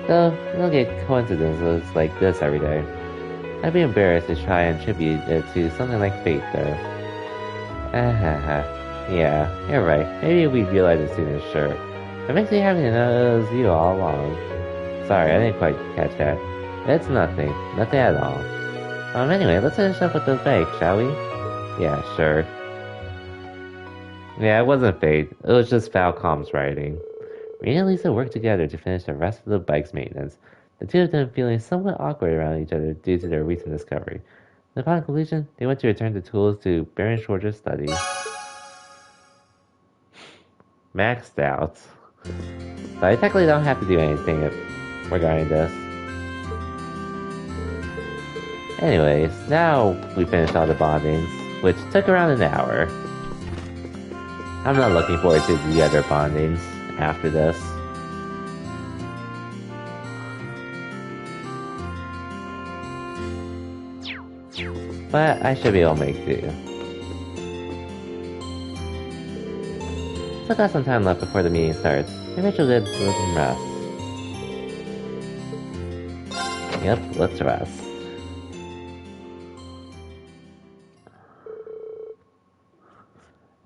Though, you don't get coincidences like this every day. I'd be embarrassed to try and attribute it to something like fate, though. Yeah, you're right. Maybe we'd realize it sooner, sure. It makes me happy to know it was you all along. Sorry, I didn't quite catch that. It's nothing. Nothing at all. Anyway, let's finish up with those bikes, shall we? Yeah, sure. Yeah, it wasn't fate. It was just Falcom's writing. Rena and Lisa worked together to finish the rest of the bike's maintenance, the two of them feeling somewhat awkward around each other due to their recent discovery. Upon conclusion, they went to return the tools to Baron Schwartz's study. Maxed out. So I technically don't have to do anything regarding this. Anyways, now we finished all the bondings, which took around an hour. I'm not looking forward to the other bondings after this. But I should be able to make do. Still got some time left before the meeting starts. Maybe I should get some rest. Yep, let's rest.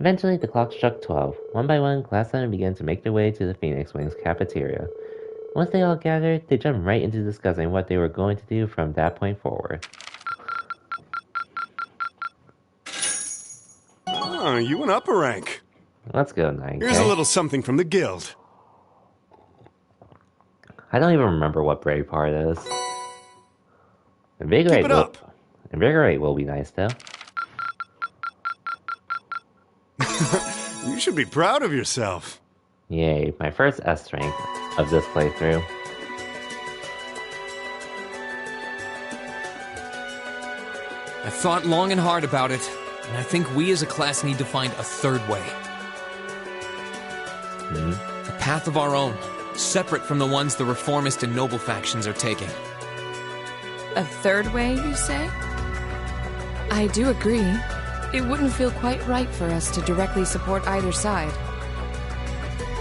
Eventually, the clock struck 12. One by one, class 7 began to make their way to the Phoenix Wings cafeteria. Once they all gathered, they jumped right into discussing what they were going to do from that point forward. Oh, you an upper rank. Let's go, 9K. Here's a little something from the guild. I don't even remember what Brave Part is. Invigorate. Keep it up. Invigorate will be nice, though. You should be proud of yourself. Yay, my first S rank of this playthrough. I've thought long and hard about it, and I think we as a class need to find a third way. A path of our own, separate from the ones the reformist and noble factions are taking. A third way, you say? I do agree. It wouldn't feel quite right for us to directly support either side.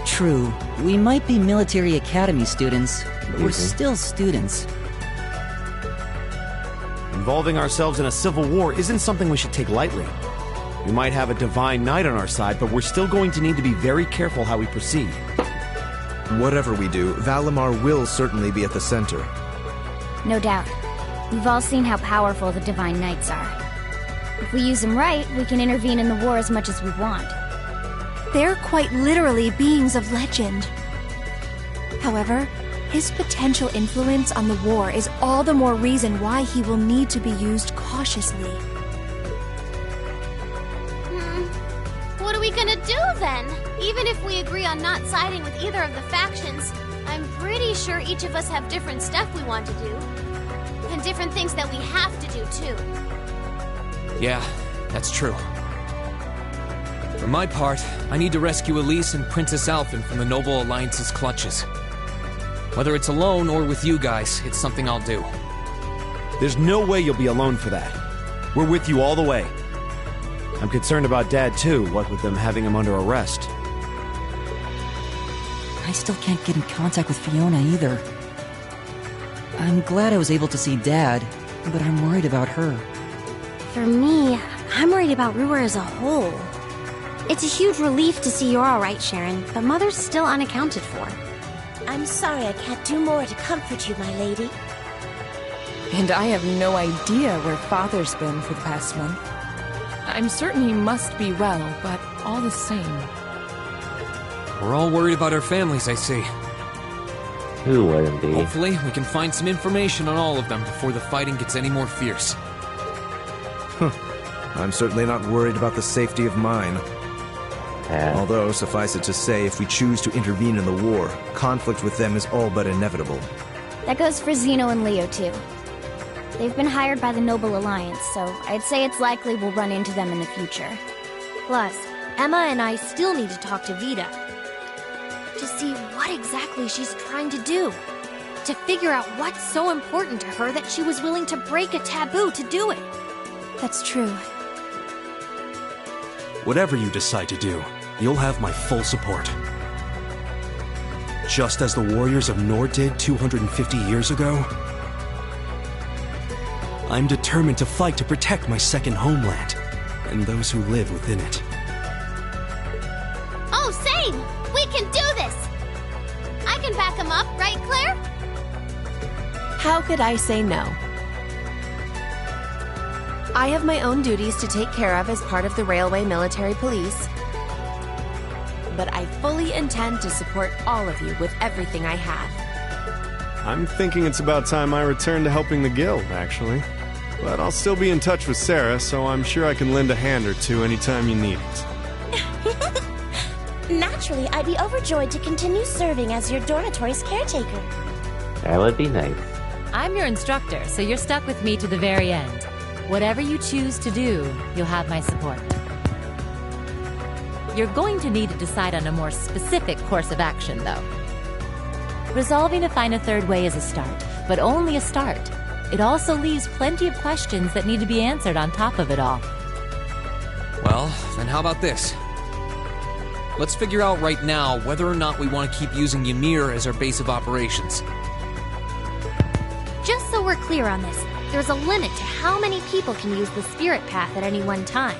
True. We might be military academy students, but we're still students. Involving ourselves in a civil war isn't something we should take lightly. We might have a divine knight on our side, but we're still going to need to be very careful how we proceed. Whatever we do, Valimar will certainly be at the center. No doubt. We've all seen how powerful the Divine Knights are. If we use them right, we can intervene in the war as much as we want. They're quite literally beings of legend. However, his potential influence on the war is all the more reason why he will need to be used cautiously. What are we gonna do then? Even if we agree on not siding with either of the factions, I'm pretty sure each of us have different stuff we want to do. And different things that we have to do too. Yeah, that's true. For my part, I need to rescue Elise and Princess Alphen from the Noble Alliance's clutches. Whether it's alone or with you guys, it's something I'll do. There's no way you'll be alone for that. We're with you all the way. I'm concerned about Dad too, what with them having him under arrest. I still can't get in contact with Fiona either. I'm glad I was able to see Dad, but I'm worried about her. For me, I'm worried about Ruhr as a whole. It's a huge relief to see you're alright, Sharon, but Mother's still unaccounted for. I'm sorry I can't do more to comfort you, my lady. And I have no idea where Father's been for the past month. I'm certain he must be well, but all the same. We're all worried about our families, I see. Who wouldn't be? Hopefully, we can find some information on all of them before the fighting gets any more fierce. I'm certainly not worried about the safety of mine. Although, suffice it to say, if we choose to intervene in the war, conflict with them is all but inevitable. That goes for Zeno and Leo, too. They've been hired by the Noble Alliance, so I'd say it's likely we'll run into them in the future. Plus, Emma and I still need to talk to Vita. To see what exactly she's trying to do. To figure out what's so important to her that she was willing to break a taboo to do it. That's true. Whatever you decide to do, you'll have my full support. Just as the warriors of Nord did 250 years ago, I'm determined to fight to protect my second homeland, and those who live within it. Oh, same! We can do this! I can back him up, right, Claire? How could I say no? I have my own duties to take care of as part of the Railway Military Police. But I fully intend to support all of you with everything I have. I'm thinking it's about time I return to helping the guild, actually. But I'll still be in touch with Sarah, so I'm sure I can lend a hand or two anytime you need it. Naturally, I'd be overjoyed to continue serving as your dormitory's caretaker. That would be nice. I'm your instructor, so you're stuck with me to the very end. Whatever you choose to do, you'll have my support. You're going to need to decide on a more specific course of action, though. Resolving to find a third way is a start, but only a start. It also leaves plenty of questions that need to be answered on top of it all. Well, then how about this? Let's figure out right now whether or not we want to keep using Ymir as our base of operations. Just so we're clear on this, there's a limit to how many people can use the Spirit Path at any one time.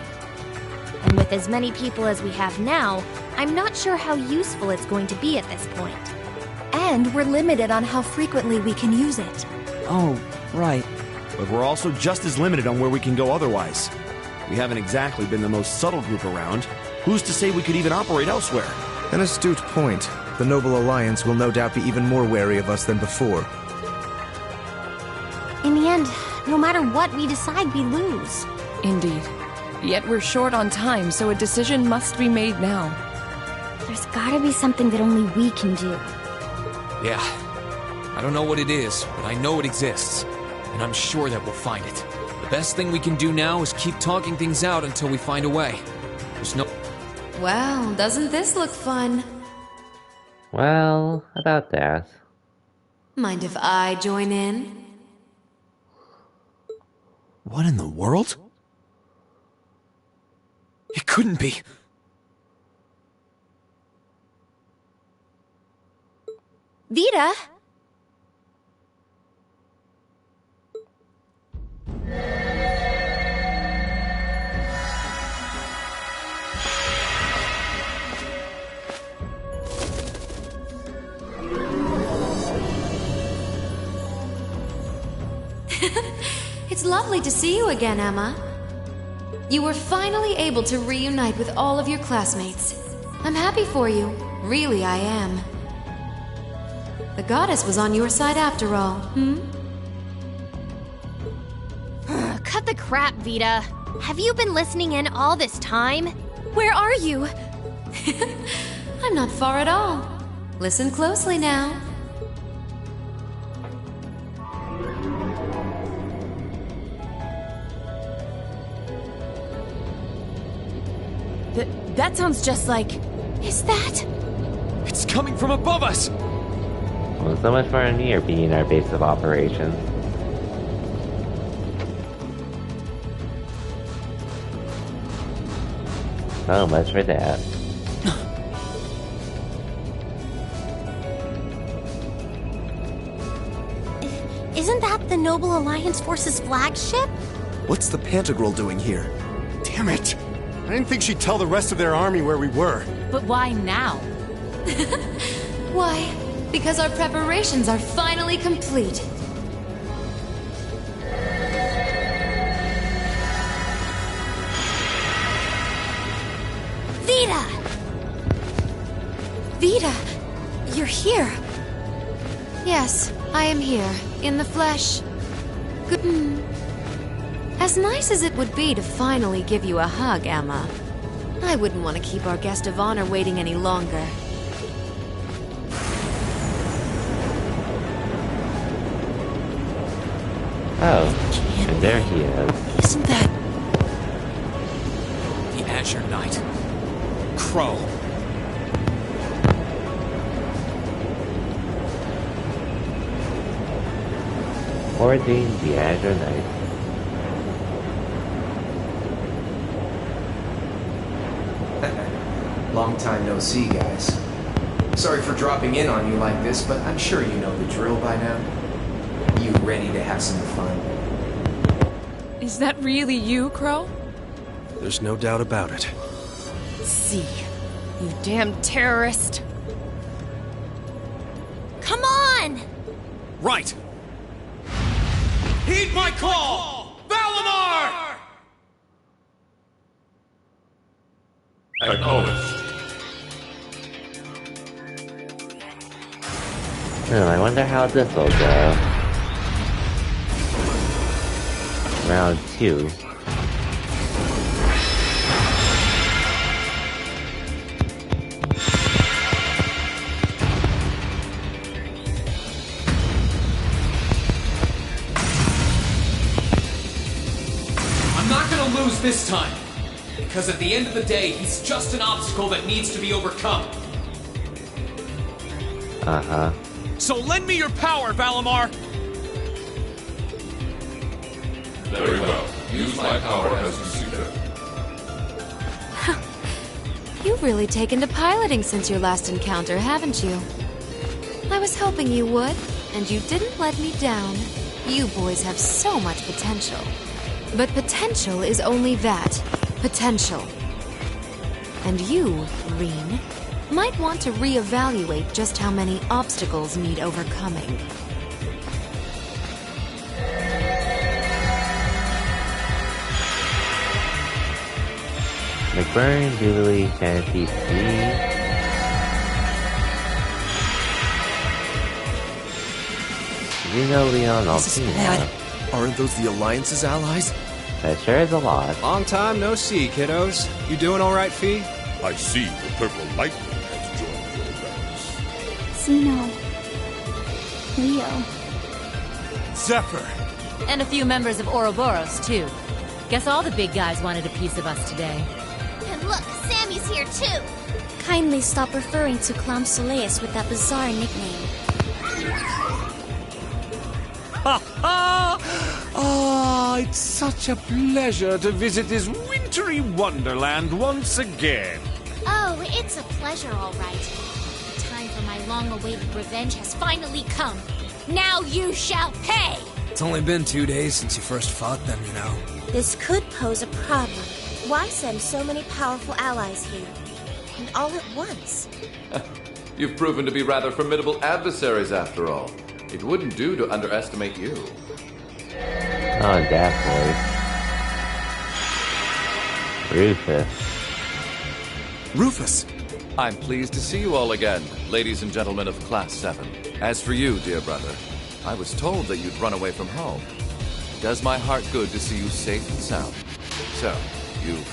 And with as many people as we have now, I'm not sure how useful it's going to be at this point. And we're limited on how frequently we can use it. Oh, right. But we're also just as limited on where we can go otherwise. We haven't exactly been the most subtle group around. Who's to say we could even operate elsewhere? An astute point. The Noble Alliance will no doubt be even more wary of us than before. In the end, no matter what we decide, we lose. Indeed. Yet we're short on time, so a decision must be made now. There's gotta be something that only we can do. Yeah. I don't know what it is, but I know it exists. And I'm sure that we'll find it. The best thing we can do now is keep talking things out until we find a way. There's no... Well, doesn't this look fun? Well, about that. Mind if I join in? What in the world? It couldn't be. Vita! It's lovely to see you again, Emma. You were finally able to reunite with all of your classmates. I'm happy for you. Really, I am. The goddess was on your side after all, Cut the crap, Vita. Have you been listening in all this time? Where are you? I'm not far at all. Listen closely now. That sounds just like... Is that... It's coming from above us! Well, so much for Ymir being our base of operations. So much for that. Isn't that the Noble Alliance Force's flagship? What's the Pantagruel doing here? Damn it! I didn't think she'd tell the rest of their army where we were. But why now? Why? Because our preparations are finally complete. Vita! Vita, you're here. Yes, I am here, in the flesh. Good. As nice as it would be to finally give you a hug, Emma, I wouldn't want to keep our guest of honor waiting any longer. Oh, and there he is. Isn't that... The Azure Knight. Crow. Ordine the Azure Knight. Long time no see, guys. Sorry for dropping in on you like this, but I'm sure you know the drill by now. You ready to have some fun? Is that really you, Crow? There's no doubt about it. See, you damn terrorist. Come on! Right! Heed my call! Valimar! Acknowledged. I wonder how this will go. Round 2. I'm not gonna lose this time. Because at the end of the day, he's just an obstacle that needs to be overcome. Uh-huh. So lend me your power, Valimar! Very well. Use my power as you see fit. You've really taken to piloting since your last encounter, haven't you? I was hoping you would, and you didn't let me down. You boys have so much potential. But potential is only that. Potential. And you, Rean, might want to reevaluate just how many obstacles need overcoming. McBurn, Jubilee, Fantasy C. Zeno, Leon, Alcina. Aren't those the Alliance's allies? That sure is a lot. Long time no see, kiddos. You doing all right, Fee? I see the purple lightning has joined your ranks. Zeno. Leo. Zephyr! And a few members of Ouroboros, too. Guess all the big guys wanted a piece of us today. And look, Sammy's here too. Kindly stop referring to Clam Soleus with that bizarre nickname. Ha ha! Ah, it's such a pleasure to visit this wintry wonderland once again. Oh, it's a pleasure, all right. The time for my long-awaited revenge has finally come. Now you shall pay! It's only been 2 days since you first fought them, you know. This could pose a problem. Why send so many powerful allies here? And all at once? You've proven to be rather formidable adversaries after all. It wouldn't do to underestimate you. Oh, that voice. Rufus. Rufus! I'm pleased to see you all again, ladies and gentlemen of Class 7. As for you, dear brother, I was told that you'd run away from home. It does my heart good to see you safe and sound. So, you've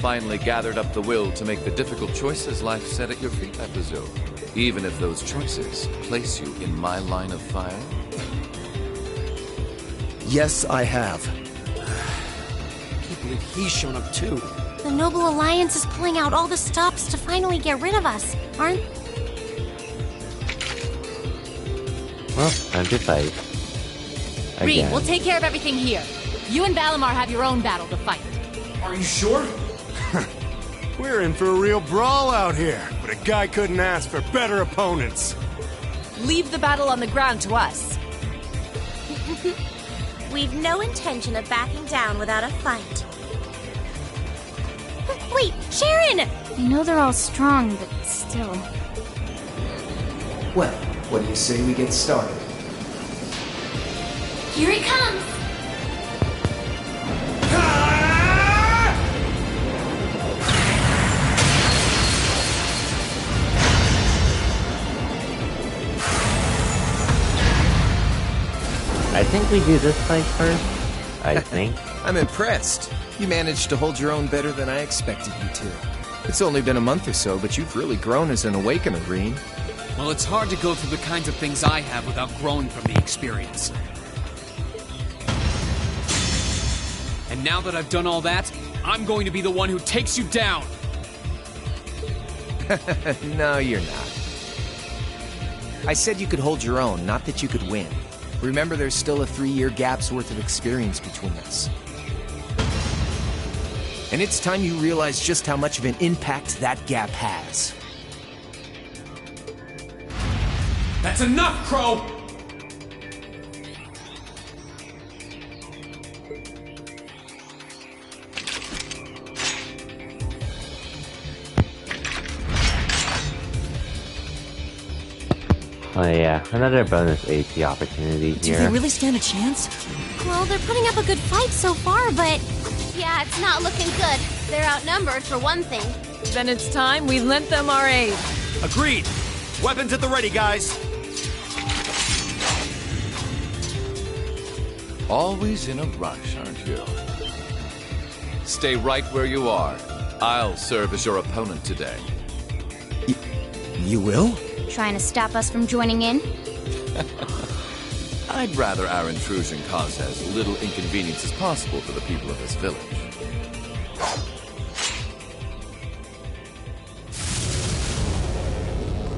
finally gathered up the will to make the difficult choices life set at your feet, I presume. Even if those choices place you in my line of fire? Yes, I have. Can't believe he's shown up too. The Noble Alliance is pulling out all the stops to finally get rid of us, aren't... Well, time to fight. Reed, Again. we'll take care of everything here. You and Valimar have your own battle to fight. Are you sure? We're in for a real brawl out here, but a guy couldn't ask for better opponents. Leave the battle on the ground to us. We've no intention of backing down without a fight. Wait, Sharon! I know they're all strong, but still. Well, what do you say we get started? Here he comes! I think we do this fight first. I think. I'm impressed. You managed to hold your own better than I expected you to. It's only been a month or so, but you've really grown as an Awakener, Green. Well, it's hard to go through the kinds of things I have without growing from the experience. And now that I've done all that, I'm going to be the one who takes you down! No, you're not. I said you could hold your own, not that you could win. Remember, there's still a 3-year gap's worth of experience between us. And it's time you realize just how much of an impact that gap has. That's enough, Crow! Oh yeah, another bonus AP opportunity Do here. they really stand a chance? Well, they're putting up a good fight so far, but... Yeah, it's not looking good. They're outnumbered, for one thing. Then it's time we lent them our aid. Agreed. Weapons at the ready, guys. Always in a rush, aren't you? Stay right where you are. I'll serve as your opponent today. You will? Trying to stop us from joining in? I'd rather our intrusion cause as little inconvenience as possible for the people of this village.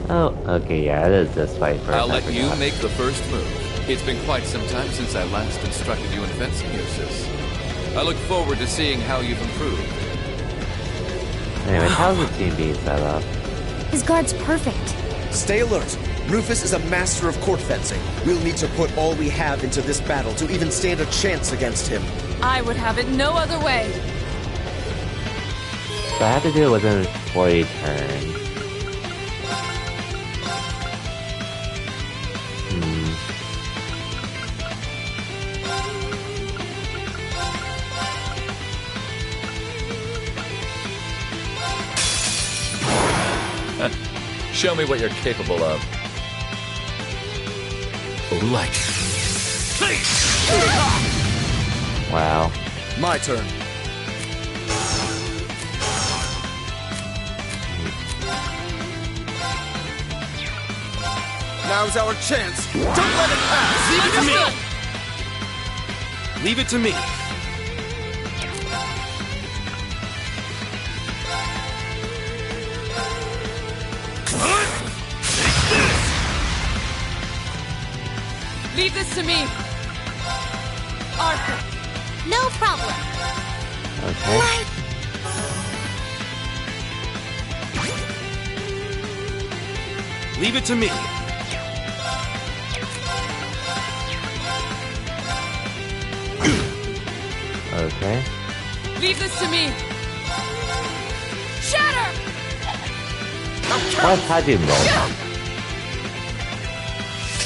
Oh, okay, yeah, it is this fight first. I'll I let you forgot. make the first move. It's been quite some time since I last instructed you in fencing, Eustace. I look forward to seeing how you've improved. Anyway, how's the team being set up? His guard's perfect. Stay alert. Rufus is a master of court fencing. We'll need to put all we have into this battle to even stand a chance against him. I would have it no other way. So I have to do it within 40 turns. Show me what you're capable of. Light. Wow. My turn. Now's our chance. Don't let it pass. Leave it to me. Leave it to me. Leave this to me. Arthur. No problem. Okay. What? Leave it to me. Okay. Leave this to me. Shatter! What's how do you roll?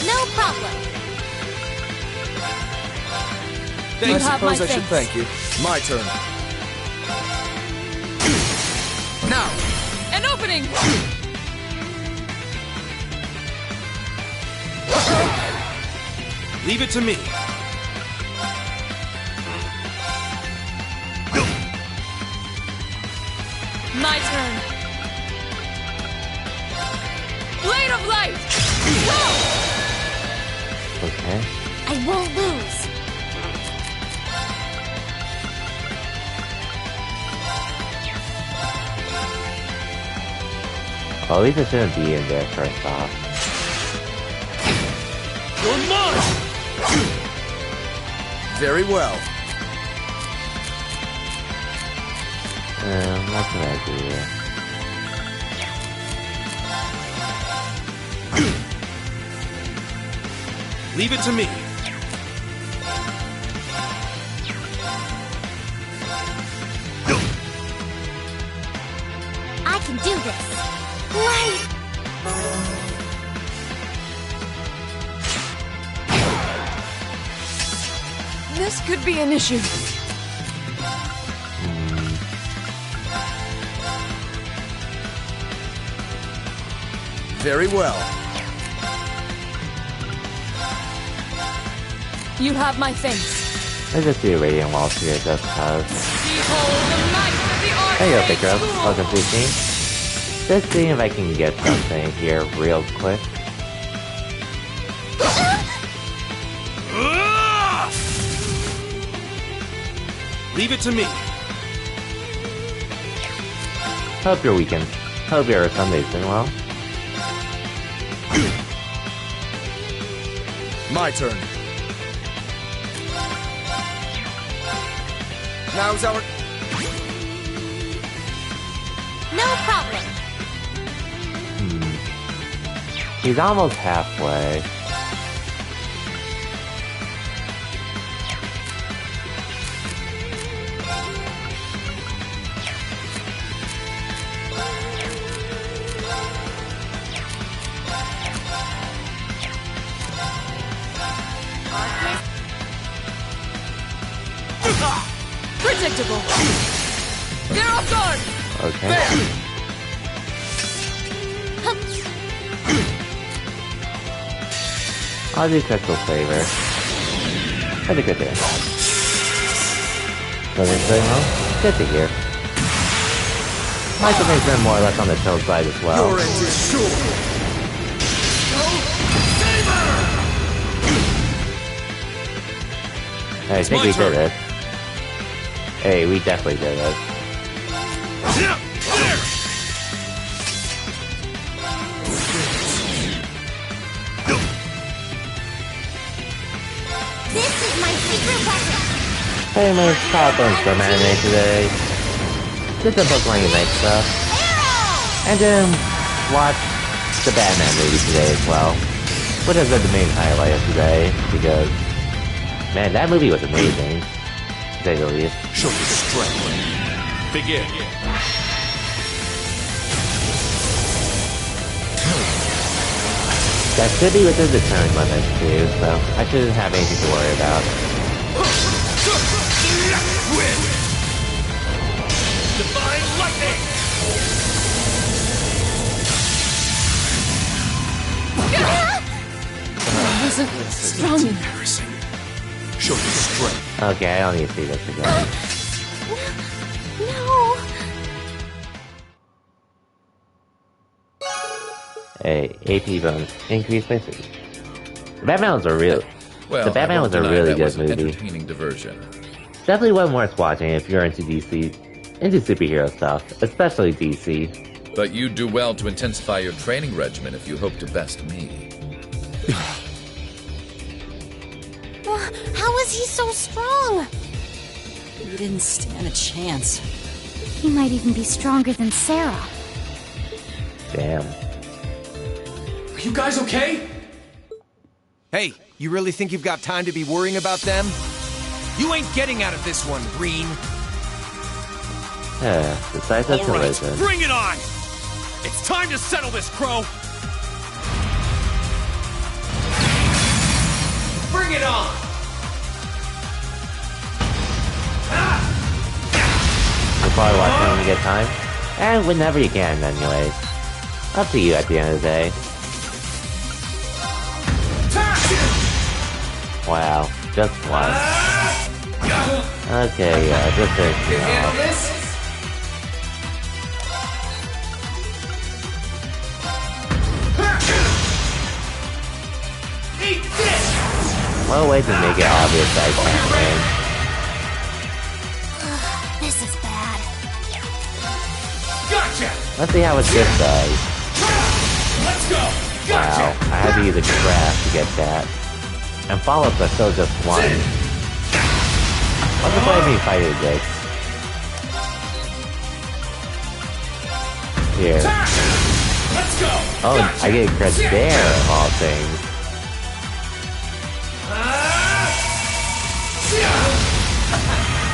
No problem. You I have my suppose I should thanks. thank you. My turn. Now. An opening! Leave it to me. My turn. Blade of light! Okay. I won't lose. Well, at least it shouldn't be in there first off. You're mine! Very well. What can I do? Leave it to me. I can do this. Light! This could be an issue. Very well. You have my thanks. Let's just do a radiant walls here just cause. Behold the might of the There you go, Arcade Pickro. School! Welcome to the team. Just seeing if I can get something here real quick. Leave it to me. Hope your weekend. Hope your Sunday's been well. My turn. Now's our... No problem. He's almost halfway. Predictable. They're off guard. Okay. I'll do Crystal Flavor. That's a good day. So they're doing well? Good to hear. Michael makes them more or less on the chill side as well. Your end is sure. Hey, I think we did it. Hey, we definitely did it. This is my secret weapon. Hey, my top on some anime today. Did some Pokemon Unite stuff. And then watch the Batman movie today as well. Which has been the main highlight of today, because man, that movie was amazing. To say the least. Show your strength. Begin. That should be within the turn limit too, so I shouldn't have anything to worry about. Divine lightning. I wasn't strong enough. Embarrassing. Show your strength. Okay, I don't need to see this again. No. Hey, AP bonus increased by 3. The Batman was a real. Well, the Batman I was won't a deny really that good was an movie. entertaining diversion. Definitely one worth watching if you're into DC, into superhero stuff, especially DC. But you'd do well to intensify your training regimen if you hope to best me. How is he so strong? We didn't stand a chance. He might even be stronger than Sarah. Damn. Are you guys okay? Hey, you really think you've got time to be worrying about them? You ain't getting out of this one, Green. Decisive All right, collision. bring it on! It's time to settle this, Crow! Bring it on! You'll probably watch it when you get time. And whenever you can, anyways. Up to you at the end of the day. Wow, just one. Okay, yeah, just finishing off. What a way to make it obvious that I can't win. This is bad. Gotcha! Let's see how much this does. Let's go! Wow, I had to use a craft to get that. And follow-ups are still just one. What's the point of me fighting this? Here. Let's go! Oh, I get credit there, of all things.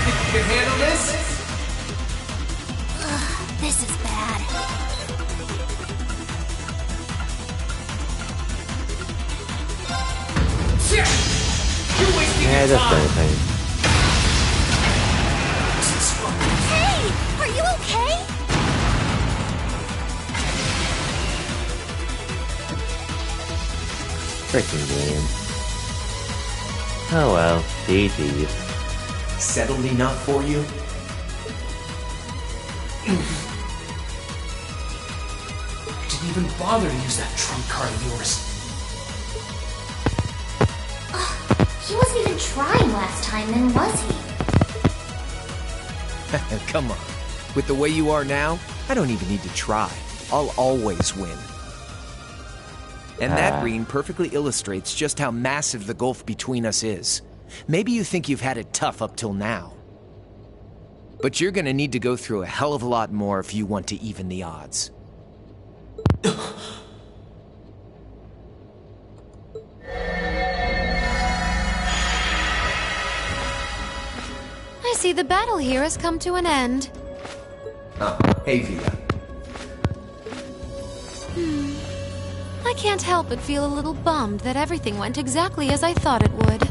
You can handle this? This is bad. Yeah, that's anything. Hey! Are you okay? Freaking game. Oh well, GG. Settled enough for you? Didn't even bother to use that trump card of yours. He wasn't even trying last time, then was he? Come on. With the way you are now, I don't even need to try. I'll always win. And that green perfectly illustrates just how massive the gulf between us is. Maybe you think you've had it tough up till now. But you're gonna need to go through a hell of a lot more if you want to even the odds. I see the battle here has come to an end. Oh, hey, Vita. I can't help but feel a little bummed that everything went exactly as I thought it would.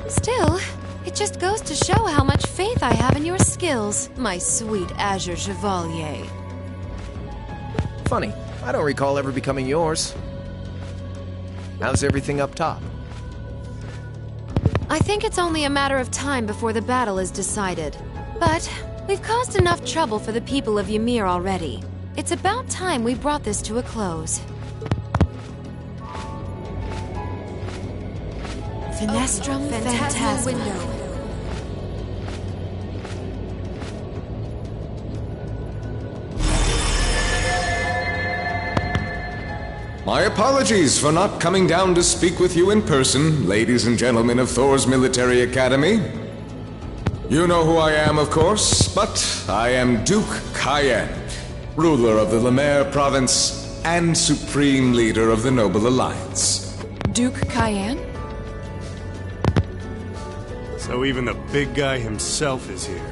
Still, it just goes to show how much faith I have in your skills, my sweet Azure Chevalier. Funny, I don't recall ever becoming yours. How's everything up top? I think it's only a matter of time before the battle is decided. But we've caused enough trouble for the people of Ymir already. It's about time we brought this to a close. Finestrum Phantasma window. My apologies for not coming down to speak with you in person, ladies and gentlemen of Thor's Military Academy. You know who I am, of course, but I am Duke Cayenne, ruler of the Lemaire province and supreme leader of the Noble Alliance. Duke Cayenne? So even the big guy himself is here.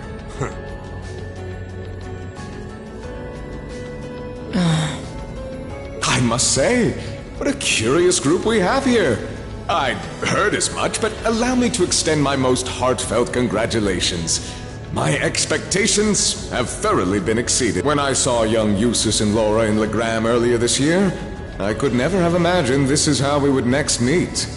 I must say, what a curious group we have here. I'd heard as much, but allow me to extend my most heartfelt congratulations. My expectations have thoroughly been exceeded. When I saw young Eustace and Laura in Legram earlier this year, I could never have imagined this is how we would next meet.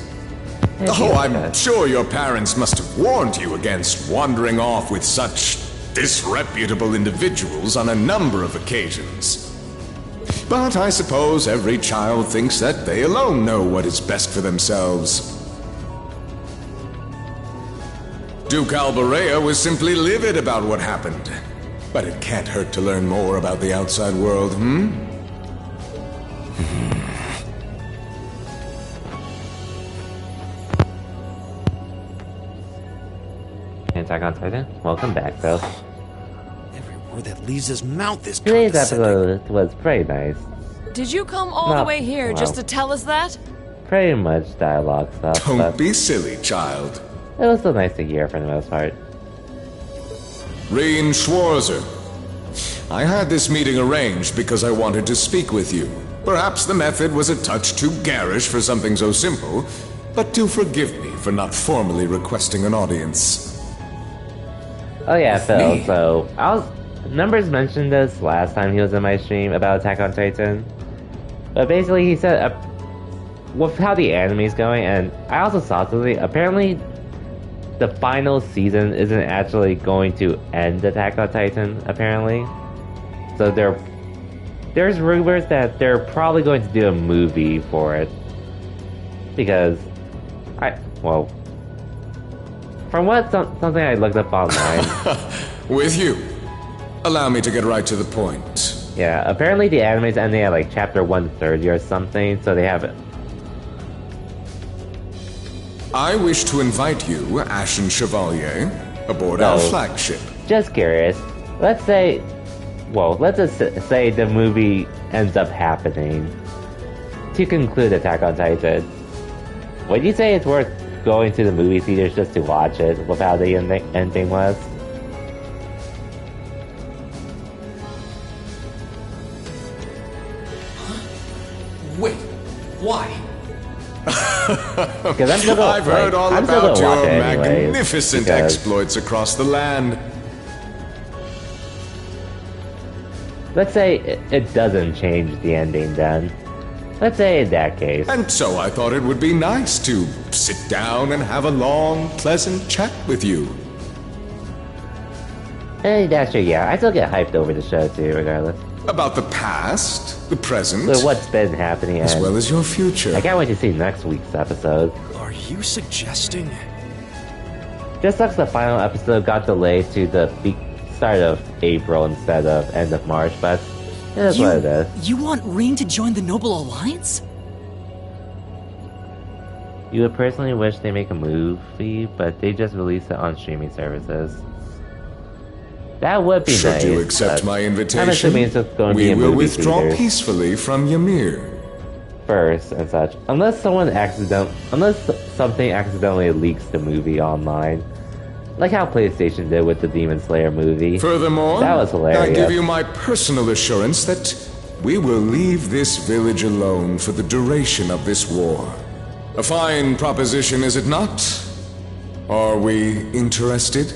Oh, I'm sure your parents must have warned you against wandering off with such disreputable individuals on a number of occasions. But I suppose every child thinks that they alone know what is best for themselves. Duke Alborea was simply livid about what happened. But it can't hurt to learn more about the outside world, Attack on Titan? Welcome back, though. Every word that leaves his mouth is Today's episode was pretty nice. Did you come all the way here just to tell us that? Pretty much dialogue stuff. Don't be silly, child. It was still nice to hear for the most part. Reen Schwarzer. I had this meeting arranged because I wanted to speak with you. Perhaps the method was a touch too garish for something so simple, but do forgive me for not formally requesting an audience. Oh yeah, Phil, so Numbers mentioned this last time he was in my stream about Attack on Titan. But basically he said, with how the anime's going, and I also saw something, apparently the final season isn't actually going to end Attack on Titan, apparently. So there's rumors that they're probably going to do a movie for it. Because, from what something I looked up online. With you. Allow me to get right to the point. Yeah, apparently the anime's ending at like chapter 130 or something, so they have it. I wish to invite you, Ashen Chevalier, aboard our flagship. Just curious. Let's say well, let's just say the movie ends up happening. To conclude Attack on Titan, would you say it's worth going to the movie theaters just to watch it with how the ending was? Wait, why? I've heard all about your magnificent exploits across the land. Let's say it doesn't change the ending then. Let's say in that case. And so I thought it would be nice to sit down and have a long, pleasant chat with you. Hey, that's true, yeah. I still get hyped over the show too, regardless. About the past, the present, so what's been happening, as well as your future. I can't wait to see next week's episode. Are you suggesting? Just sucks the final episode got delayed to the start of April instead of end of March, but it is what it is. You want Rean to join the Noble Alliance? You would personally wish they make a movie, but they just released it on streaming services. That would be nice. Should you accept my invitation, I'm assuming it's just going to be a we will movie withdraw theater peacefully from Ymir. First and such, unless something accidentally leaks the movie online, like how PlayStation did with the Demon Slayer movie. Furthermore, that was hilarious. I give you my personal assurance that we will leave this village alone for the duration of this war. A fine proposition, is it not? Are we interested?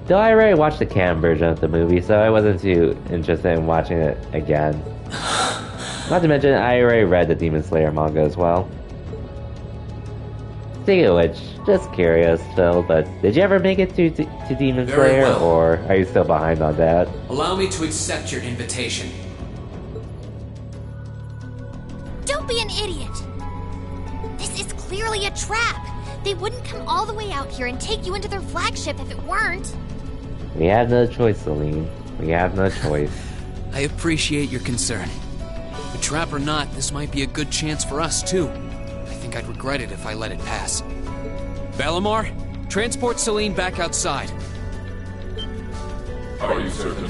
Though I already watched the cam version of the movie, so I wasn't too interested in watching it again. Not to mention, I already read the Demon Slayer manga as well. Speaking of which, just curious, Phil, but did you ever make it to Demon Slayer, well. or are you still behind on that? Allow me to accept your invitation. Don't be an idiot! This is clearly a trap! They wouldn't come all the way out here and take you into their flagship if it weren't. We have no choice, Celine. We have no choice. I appreciate your concern. But trap or not, this might be a good chance for us, too. I think I'd regret it if I let it pass. Valimar, transport Celine back outside. Are you certain?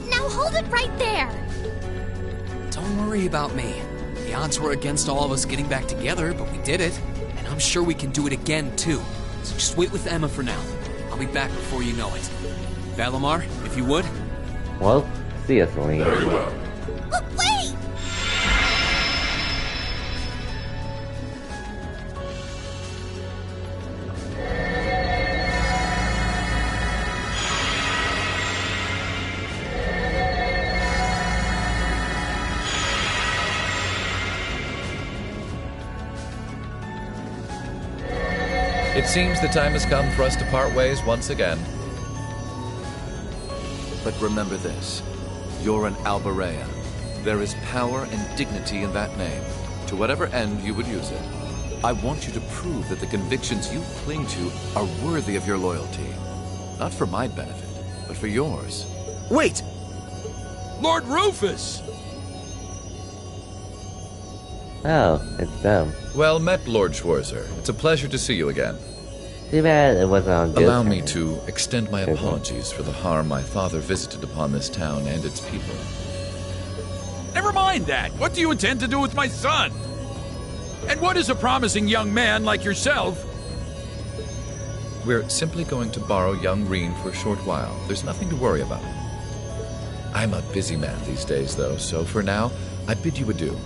Now hold it right there! Don't worry about me. The odds were against all of us getting back together, but we did it. And I'm sure we can do it again, too. So just wait with Emma for now. I'll be back before you know it. Valimar, if you would. Well, see ya, Celine. Very well. Wait! It seems the time has come for us to part ways once again. But remember this. You're an Alberea. There is power and dignity in that name, to whatever end you would use it. I want you to prove that the convictions you cling to are worthy of your loyalty. Not for my benefit, but for yours. Wait! Lord Rufus! Oh, it's them. Well met, Lord Schwarzer. It's a pleasure to see you again. Too bad it wasn't on good Allow me terms. to extend my apologies for the harm my father visited upon this town and its people. Never mind that. What do you intend to do with my son? And what is a promising young man like yourself? We're simply going to borrow young Rean for a short while. There's nothing to worry about. I'm a busy man these days, though, so for now, I bid you adieu.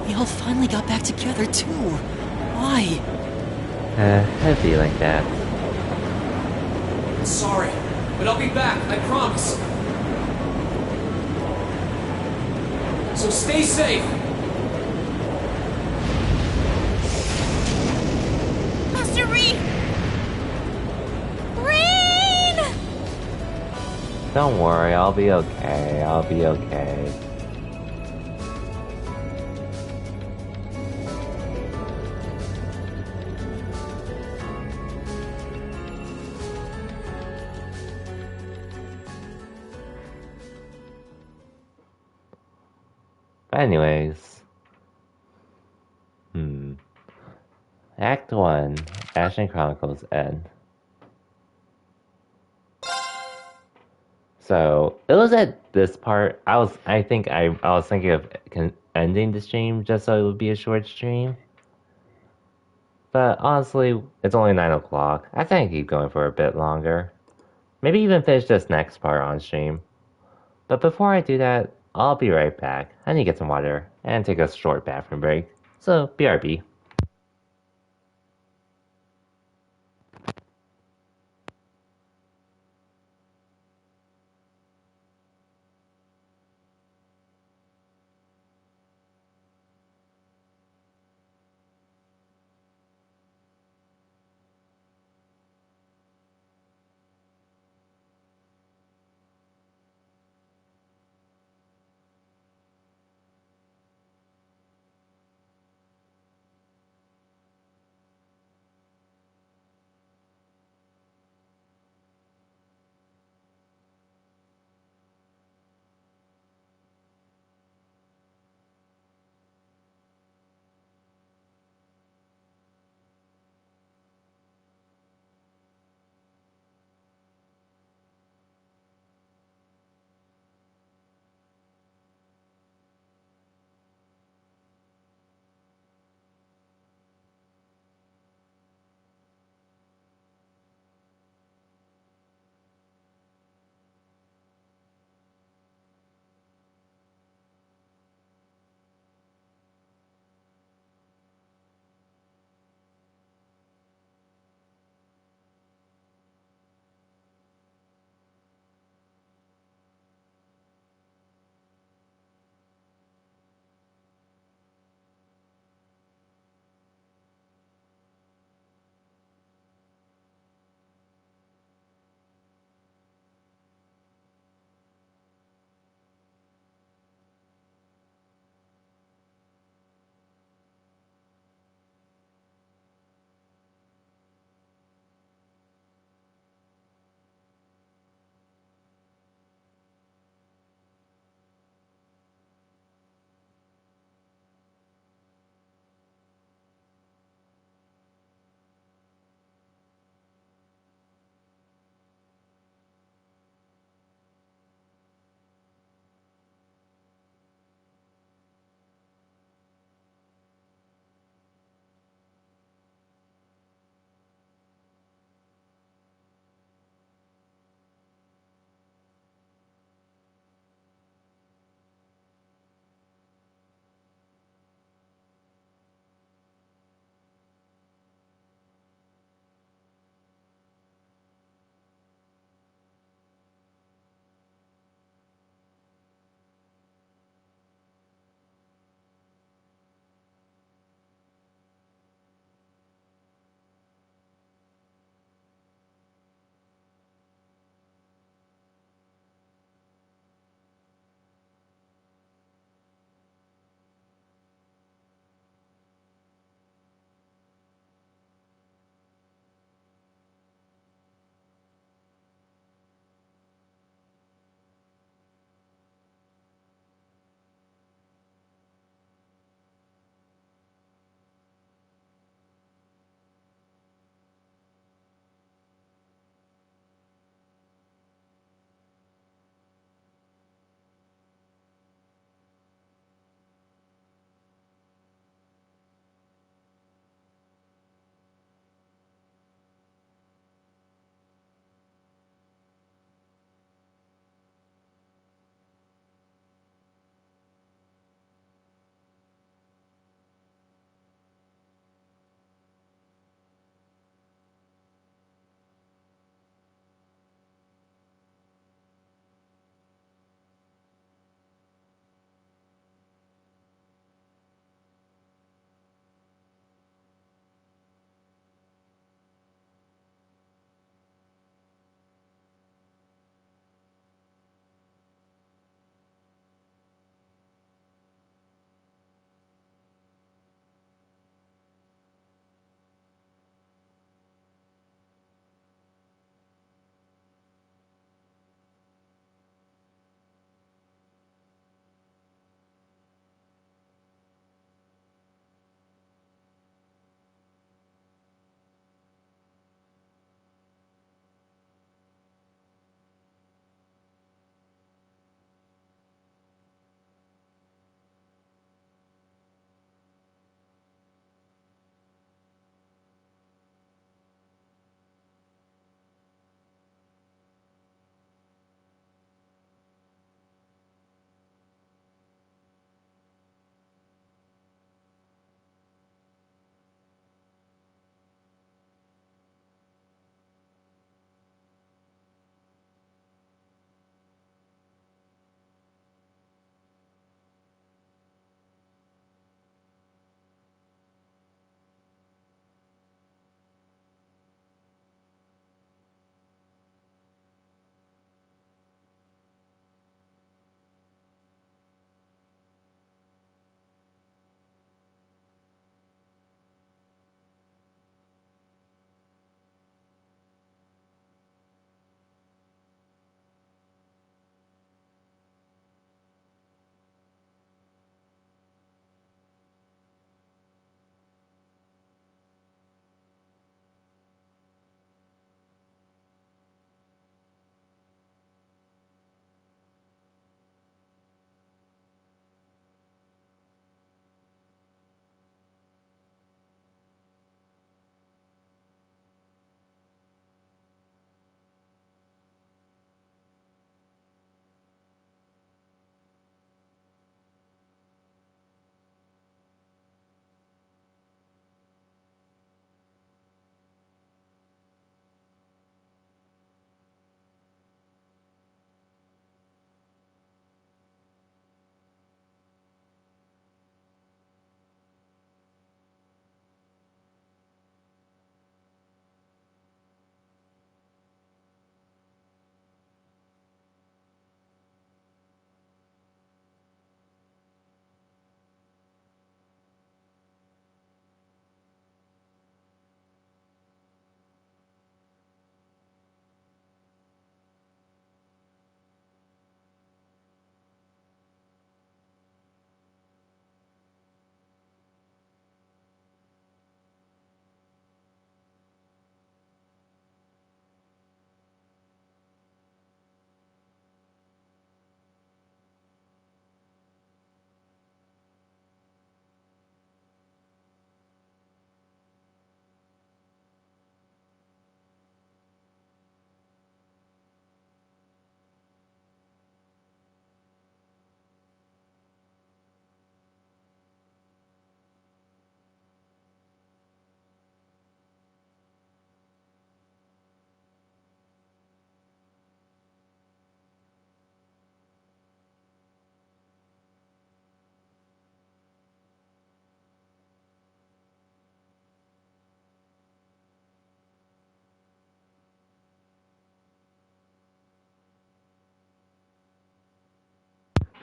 Y'all finally got back together, too. Why? I feel like that. Sorry, but I'll be back, I promise. So stay safe. Master Rean! Rean! Don't worry, I'll be okay. I'll be okay. But anyways. Act 1, Ashen Chronicles end. So, it was at this part, I was thinking of ending the stream just so it would be a short stream. But honestly, it's only 9 o'clock. I think I keep going for a bit longer. Maybe even finish this next part on stream. But before I do that, I'll be right back. I need to get some water and take a short bathroom break. So, BRB.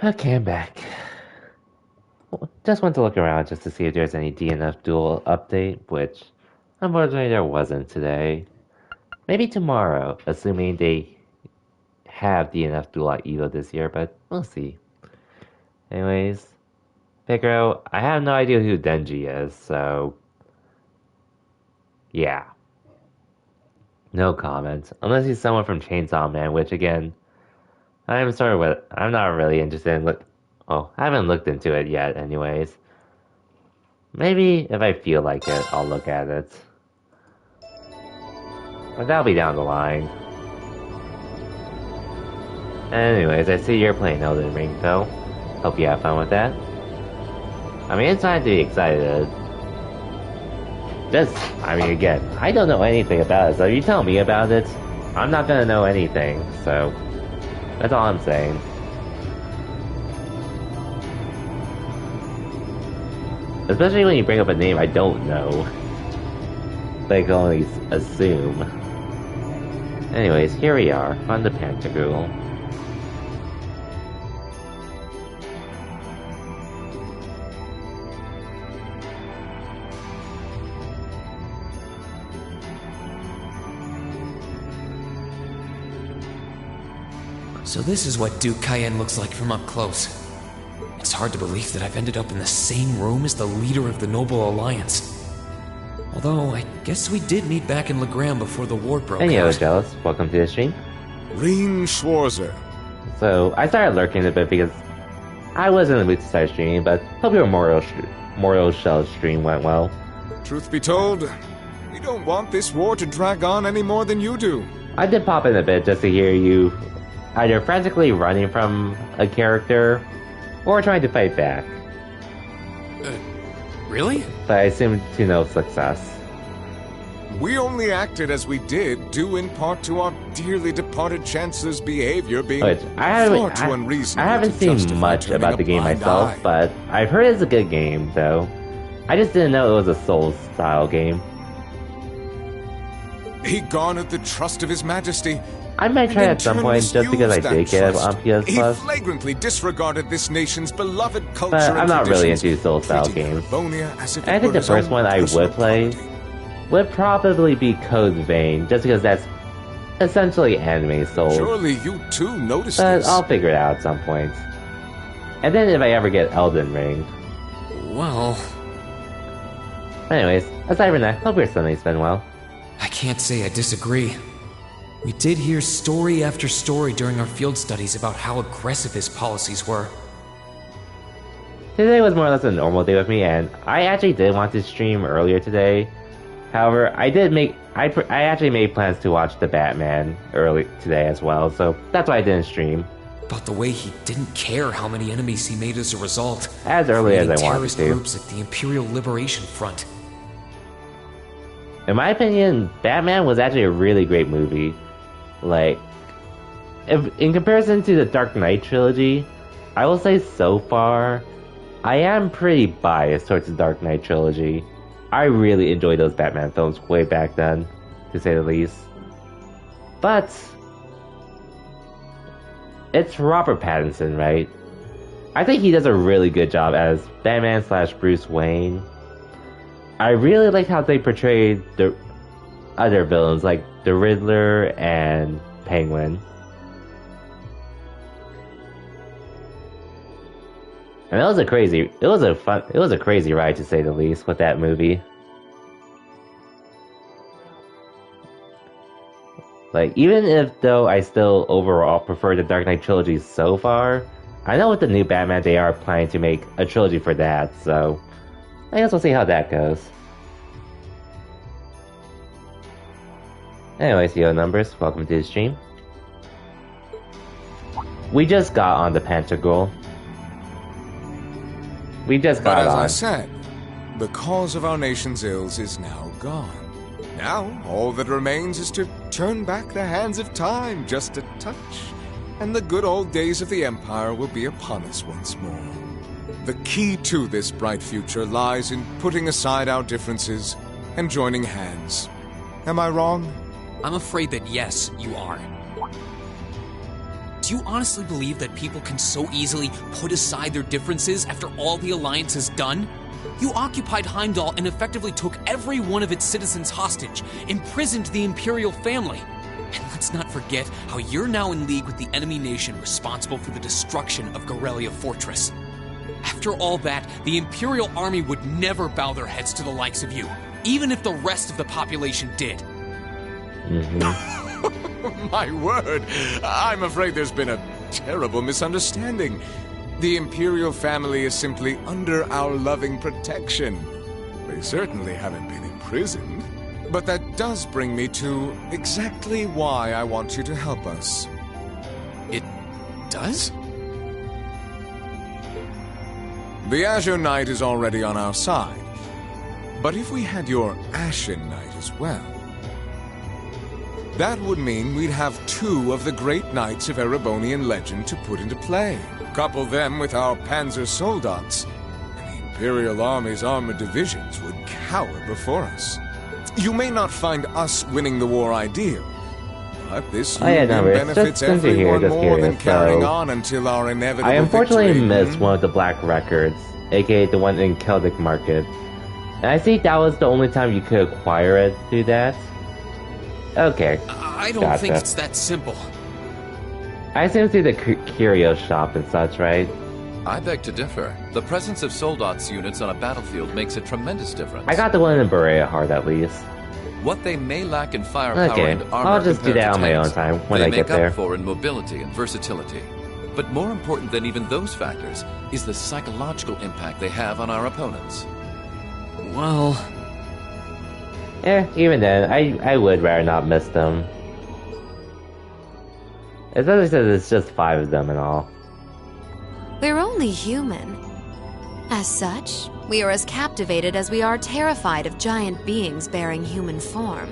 Okay, I'm back. Just went to look around just to see if there's any DNF Duel update, which unfortunately there wasn't today. Maybe tomorrow, assuming they have DNF Duel at EVO this year, but we'll see. Anyways, Picaro, I have no idea who Denji is, so yeah. No comment. Unless he's someone from Chainsaw Man, which again, I'm not really interested in I haven't looked into it yet anyways. Maybe if I feel like it, I'll look at it. But that'll be down the line. Anyways, I see you're playing Elden Ring though. Hope you have fun with that. I mean, it's time to be excited. Again, I don't know anything about it, so if you tell me about it, I'm not gonna know anything, so that's all I'm saying. Especially when you bring up a name I don't know. They can only assume. Anyways, here we are, on the Pantagruel. So this is what Duke Cayenne looks like from up close. It's hard to believe that I've ended up in the same room as the leader of the Noble Alliance. Although, I guess we did meet back in Legram before the war broke out. Hey, Jealous. Welcome to the stream. Rean Schwarzer. So, I started lurking a bit because I was in the mood to start streaming, but hope your Mortal Shell stream went well. Truth be told, we don't want this war to drag on any more than you do. I did pop in a bit just to hear you either frantically running from a character or trying to fight back. Really? But I assume to no success. We only acted as we did, due in part to our dearly departed Chancellor's behavior being far too unreasonable. I haven't seen much about the game myself, but I've heard it's a good game, though. I just didn't know it was a Souls-style game. He garnered the trust of His Majesty. I might try at some point just because I did get it on PS Plus. He flagrantly disregarded this nation's beloved culture but I'm not really into traditions, Souls-style games. as if And I think the first one I would play would probably be Code Vein, just because that's essentially anime Souls. Surely you too noticed But this. I'll figure it out at some point. And then if I ever get Elden Ring. Well... Anyways, aside from that, hope your Sunday's been well. I can't say I disagree. We did hear story after story during our field studies about how aggressive his policies were. Today was more or less a normal day with me, and I actually did want to stream earlier today. However, I actually made plans to watch The Batman early today as well, so that's why I didn't stream. About the way he didn't care how many enemies he made as a result. As early as I wanted terrorist to. groups like the Imperial Liberation Front. In my opinion, Batman was actually a really great movie. Like, in comparison to the Dark Knight trilogy, I will say so far, I am pretty biased towards the Dark Knight trilogy. I really enjoyed those Batman films way back then, to say the least. But it's Robert Pattinson, right? I think he does a really good job as Batman / Bruce Wayne. I really like how they portrayed the other villains, like the Riddler and Penguin. And it was a crazy ride to say the least with that movie. Like, even if though I still overall prefer the Dark Knight trilogy so far, I know with the new Batman they are planning to make a trilogy for that, so I guess we'll see how that goes. Anyways, yo numbers, welcome to the stream. We just got on the Pantagruel. We just got on. But as I said, the cause of our nation's ills is now gone. Now, all that remains is to turn back the hands of time just a touch, and the good old days of the Empire will be upon us once more. The key to this bright future lies in putting aside our differences and joining hands. Am I wrong? I'm afraid that yes, you are. Do you honestly believe that people can so easily put aside their differences after all the Alliance has done? You occupied Heimdall and effectively took every one of its citizens hostage, imprisoned the Imperial family. And let's not forget how you're now in league with the enemy nation responsible for the destruction of Garrelia Fortress. After all that, the Imperial army would never bow their heads to the likes of you, even if the rest of the population did. My word, I'm afraid there's been a terrible misunderstanding. The Imperial family is simply under our loving protection. They certainly haven't been imprisoned. But that does bring me to exactly why I want you to help us. It does? The Azure Knight is already on our side. But if we had your Ashen Knight as well, that would mean we'd have two of the great knights of Erebonian legend to put into play. Couple them with our Panzer Soldats, and the Imperial Army's armored divisions would cower before us. You may not find us winning the war ideal, but this union benefits everyone more than carrying on until our inevitable I unfortunately victory. missed one of the Black Records, aka the one in Celtic Market. And I think that was the only time you could acquire it through that. Okay. I don't think it's that simple. I assume through the curio shop and such, right? I beg to differ. The presence of Soldats units on a battlefield makes a tremendous difference. I got the one in Berea Heart at least. What they may lack in firepower Okay, and armor I'll just do compared that to on my own tanks, time when they I get make there. up for in mobility and versatility. But more important than even those factors is the psychological impact they have on our opponents. Well... even then, I would rather not miss them. Especially since it's just 5 of them and all. We're only human. As such, we are as captivated as we are terrified of giant beings bearing human form.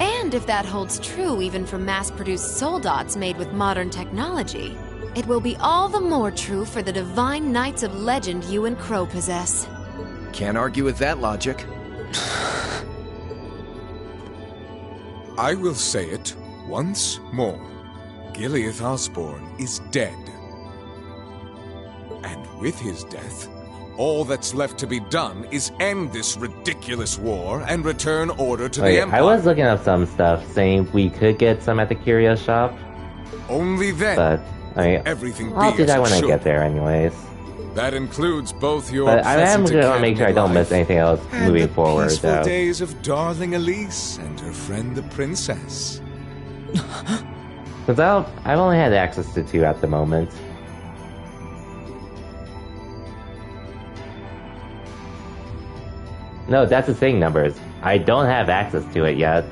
And if that holds true even for mass-produced soldats made with modern technology, it will be all the more true for the divine knights of legend you and Crow possess. Can't argue with that logic. I will say it once more. Gileath Osborne is dead. And with his death, all that's left to be done is end this ridiculous war and return order to the Empire. I was looking up some stuff saying we could get some at the curio shop. Only then But, everything I'll be do as that it when I should. get there anyways. That includes both your But I am pleasant gonna make sure I don't miss anything else and moving the forward, peaceful though. days of darling Elise and her friend the princess. Because I've only had access to 2 at the moment. No, that's the thing, Numbers. I don't have access to it yet.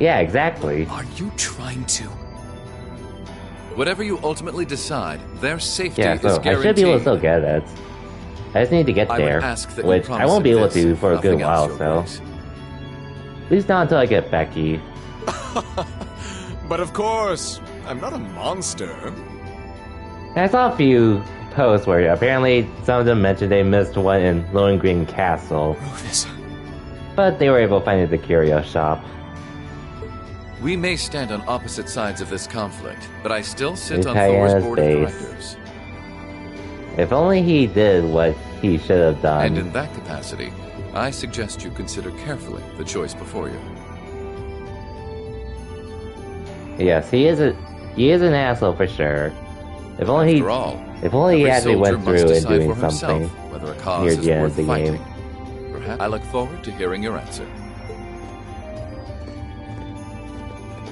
Yeah, exactly. Are you trying to? Whatever you ultimately decide, their safety Yeah, is so guaranteed. I should be able to still get it. I just need to get I would there, ask that you which I promise won't be him able this, to for a good nothing else, while, Your so... Grace. At least not until I get Becky. But of course, I'm not a monster. And I saw a few posts where apparently some of them mentioned they missed one in Lohengrin Castle. Rufus. But they were able to find it at the curio shop. We may stand on opposite sides of this conflict, but I still sit on Diana's Thor's board of base. directors. If only he did what he should have done. And in that capacity, I suggest you consider carefully the choice before you. Yes, he is an asshole for sure. If only After all, if only he every actually soldier went must through and decide doing for himself something whether a cause near is the end worth of the fighting. game. Perhaps I look forward to hearing your answer.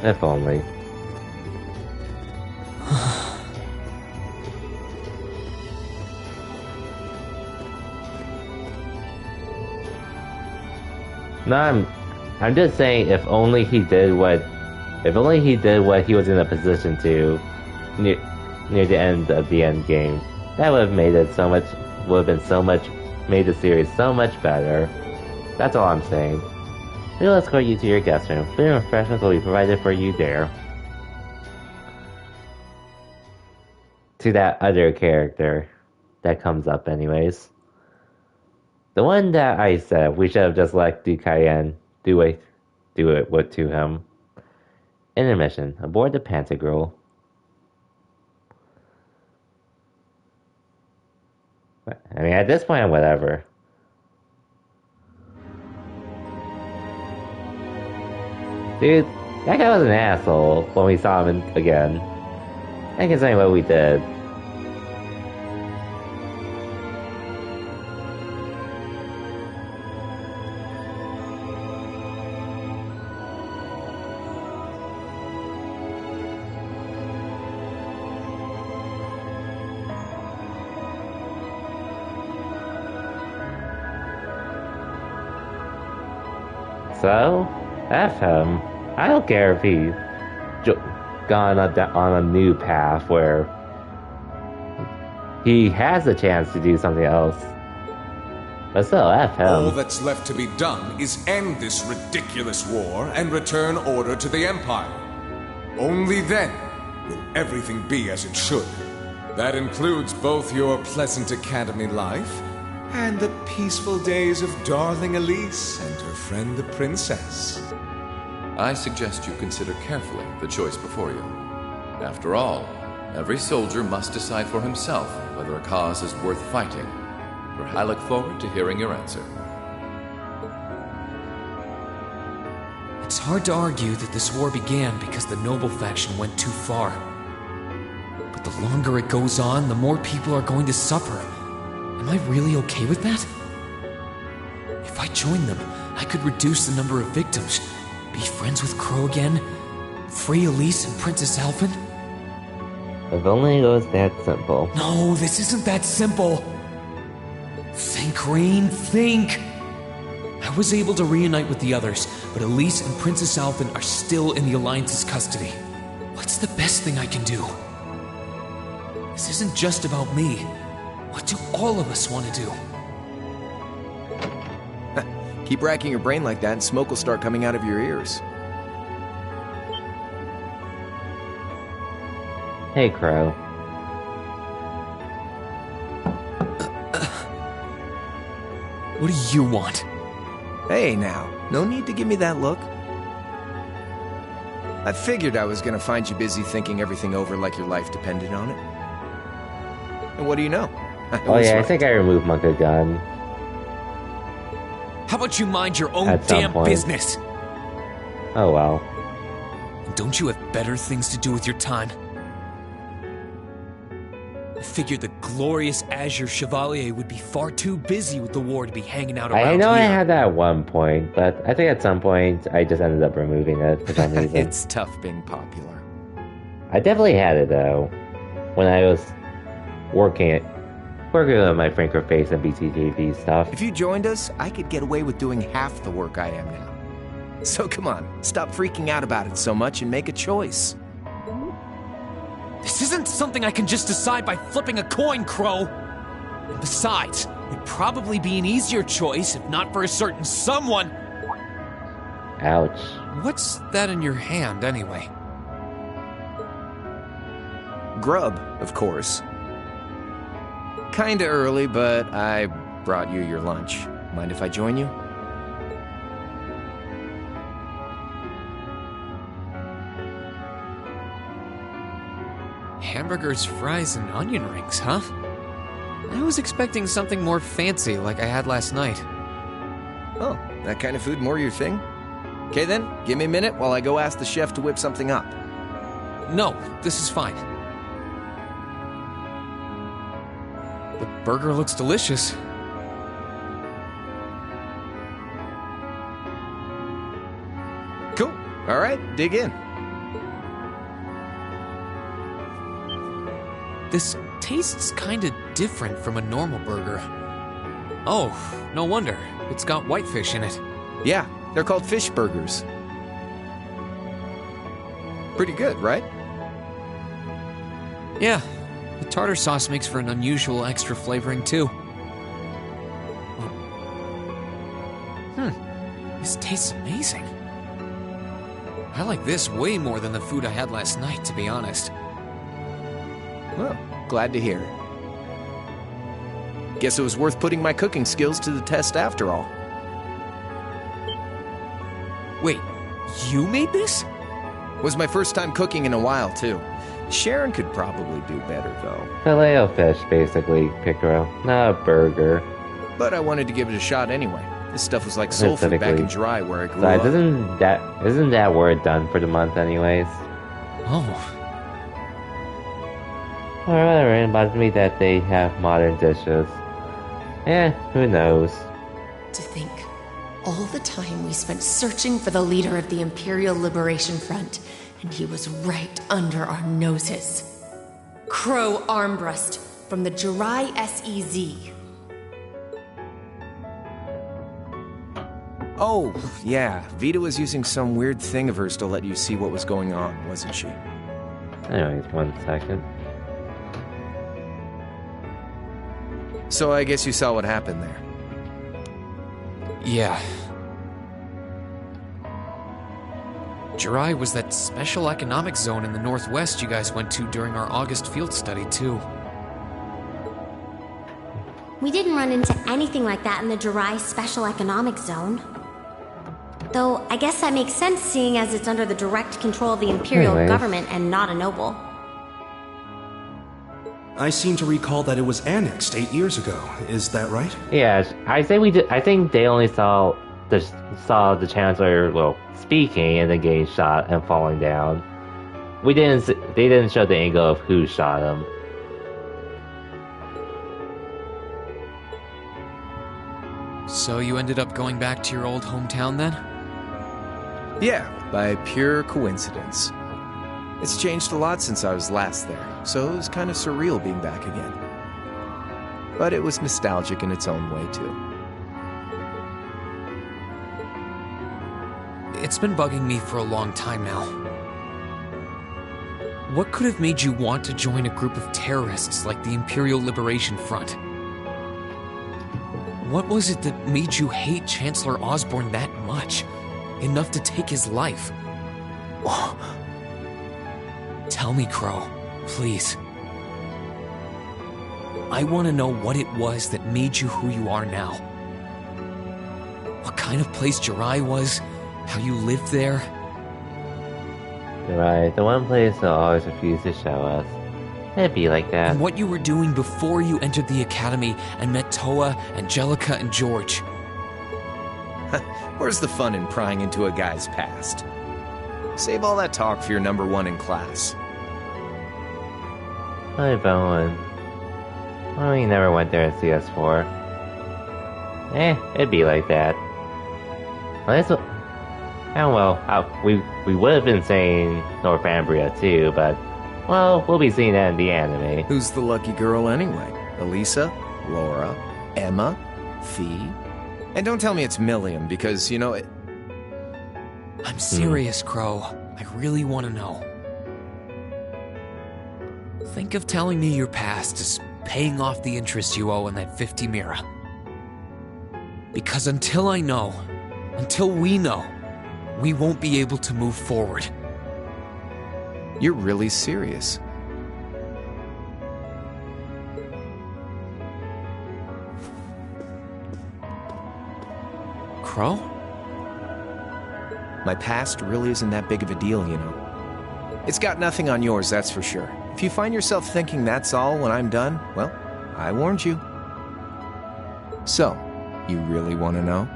If only. No, I'm just saying if only he did what he was in a position to near the end of the end game. That would have made made the series so much better. That's all I'm saying. We'll escort you to your guest room. Food and refreshments will be provided for you there. To that other character that comes up anyways. The one that I said we should have just let Dukayan do it to him. Intermission. Aboard the Pantagruel. I mean, at this point, whatever. Dude, that guy was an asshole when we saw him again. I can say what we did. So, F him. I don't care if he's gone on a new path where he has a chance to do something else. But still, F him. All that's left to be done is end this ridiculous war and return order to the Empire. Only then will everything be as it should. That includes both your pleasant academy life and the peaceful days of darling Elise and her friend the princess. I suggest you consider carefully the choice before you. After all, every soldier must decide for himself whether a cause is worth fighting. For I look forward to hearing your answer. It's hard to argue that this war began because the noble faction went too far. But the longer it goes on, the more people are going to suffer. Am I really okay with that? If I joined them, I could reduce the number of victims, be friends with Crow again, free Elise and Princess Alphen. If only it was that simple. No, this isn't that simple. Think, Rain, think. I was able to reunite with the others, but Elise and Princess Alphen are still in the Alliance's custody. What's the best thing I can do? This isn't just about me. What do all of us want to do? Keep racking your brain like that and smoke will start coming out of your ears. Hey, Crow. What do you want? Hey now, no need to give me that look. I figured I was gonna find you busy thinking everything over like your life depended on it. And what do you know? Oh yeah, I think I removed Monka Gun. How about you mind your own damn business? Oh well. Don't you have better things to do with your time? I figured the glorious Azure Chevalier would be far too busy with the war to be hanging out around I know here. I had that at one point, but I think at some point I just ended up removing it for some reason. It's tough being popular. I definitely had it though, when I was working with my Franker Face and BTTV stuff. If you joined us, I could get away with doing half the work I am now. So come on, stop freaking out about it so much and make a choice. This isn't something I can just decide by flipping a coin, Crow. And besides, it'd probably be an easier choice if not for a certain someone. Ouch. What's that in your hand, anyway? Grub, of course. Kinda early, but I brought you your lunch. Mind if I join you? Hamburgers, fries, and onion rings, huh? I was expecting something more fancy like I had last night. Oh, that kind of food more your thing? Okay then, give me a minute while I go ask the chef to whip something up. No, this is fine. The burger looks delicious. Cool. All right, dig in. This tastes kinda different from a normal burger. Oh, no wonder. It's got whitefish in it. Yeah, they're called fish burgers. Pretty good, right? Yeah, the tartar sauce makes for an unusual extra flavoring too. This tastes amazing. I like this way more than the food I had last night, to be honest. Well, glad to hear. Guess it was worth putting my cooking skills to the test after all. Wait, you made this? Was my first time cooking in a while, too. Sharon could probably do better, though. Filet-O-fish, basically, Picaro. Not a burger. But I wanted to give it a shot anyway. This stuff was like soul food back in Dry, where I grew Sorry, up. Isn't that where it's done for the month anyways? Oh. Or whatever, it bothers me that they have modern dishes. Who knows? To think, all the time we spent searching for the leader of the Imperial Liberation Front, and he was right under our noses. Crow Armbrust from the Jirai SEZ. Oh, yeah. Vita was using some weird thing of hers to let you see what was going on, wasn't she? Anyways, 1 second. So I guess you saw what happened there. Yeah. Jirai was that special economic zone in the northwest you guys went to during our August field study, too. We didn't run into anything like that in the Jirai Special Economic Zone. Though, I guess that makes sense seeing as it's under the direct control of the Imperial government and not a noble. I seem to recall that it was annexed 8 years ago. Is that right? Yeah, I think they only saw the Chancellor, speaking and then getting shot and falling down. They didn't show the angle of who shot him. So you ended up going back to your old hometown then? Yeah, by pure coincidence. It's changed a lot since I was last there, so it was kind of surreal being back again. But it was nostalgic in its own way, too. It's been bugging me for a long time now. What could have made you want to join a group of terrorists like the Imperial Liberation Front? What was it that made you hate Chancellor Osborn that much? Enough to take his life? Tell me, Crow, please. I want to know what it was that made you who you are now. What kind of place Jirai was, how you lived there. You're right, the one place they'll always refuse to show us. It'd be like that. And what you were doing before you entered the academy and met Toa, Angelica, and George. Where's the fun in prying into a guy's past? Save all that talk for your number one in class. Hi, Bowen. Well, you never went there in CS4. It'd be like that. We would have been saying Northumbria too, but, well, we'll be seeing that in the anime. Who's the lucky girl anyway? Elisa? Laura? Emma? Fee? And don't tell me it's Milliam, because, you know, I'm serious, Crow. I really want to know. Think of telling me your past as paying off the interest you owe on that 50 Mira. Because until I know, until we know, we won't be able to move forward. You're really serious. Crow? My past really isn't that big of a deal, you know. It's got nothing on yours, that's for sure. If you find yourself thinking that's all when I'm done, well, I warned you. So, you really want to know?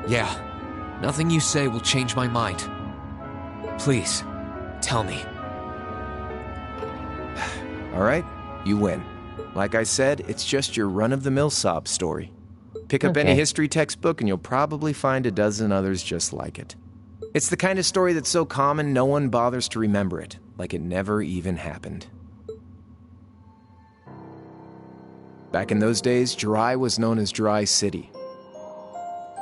Yeah. Nothing you say will change my mind. Please, tell me. All right, you win. Like I said, it's just your run-of-the-mill sob story. Pick up any history textbook and you'll probably find a dozen others just like it. It's the kind of story that's so common no one bothers to remember it, like it never even happened. Back in those days, Jirai was known as Jirai City.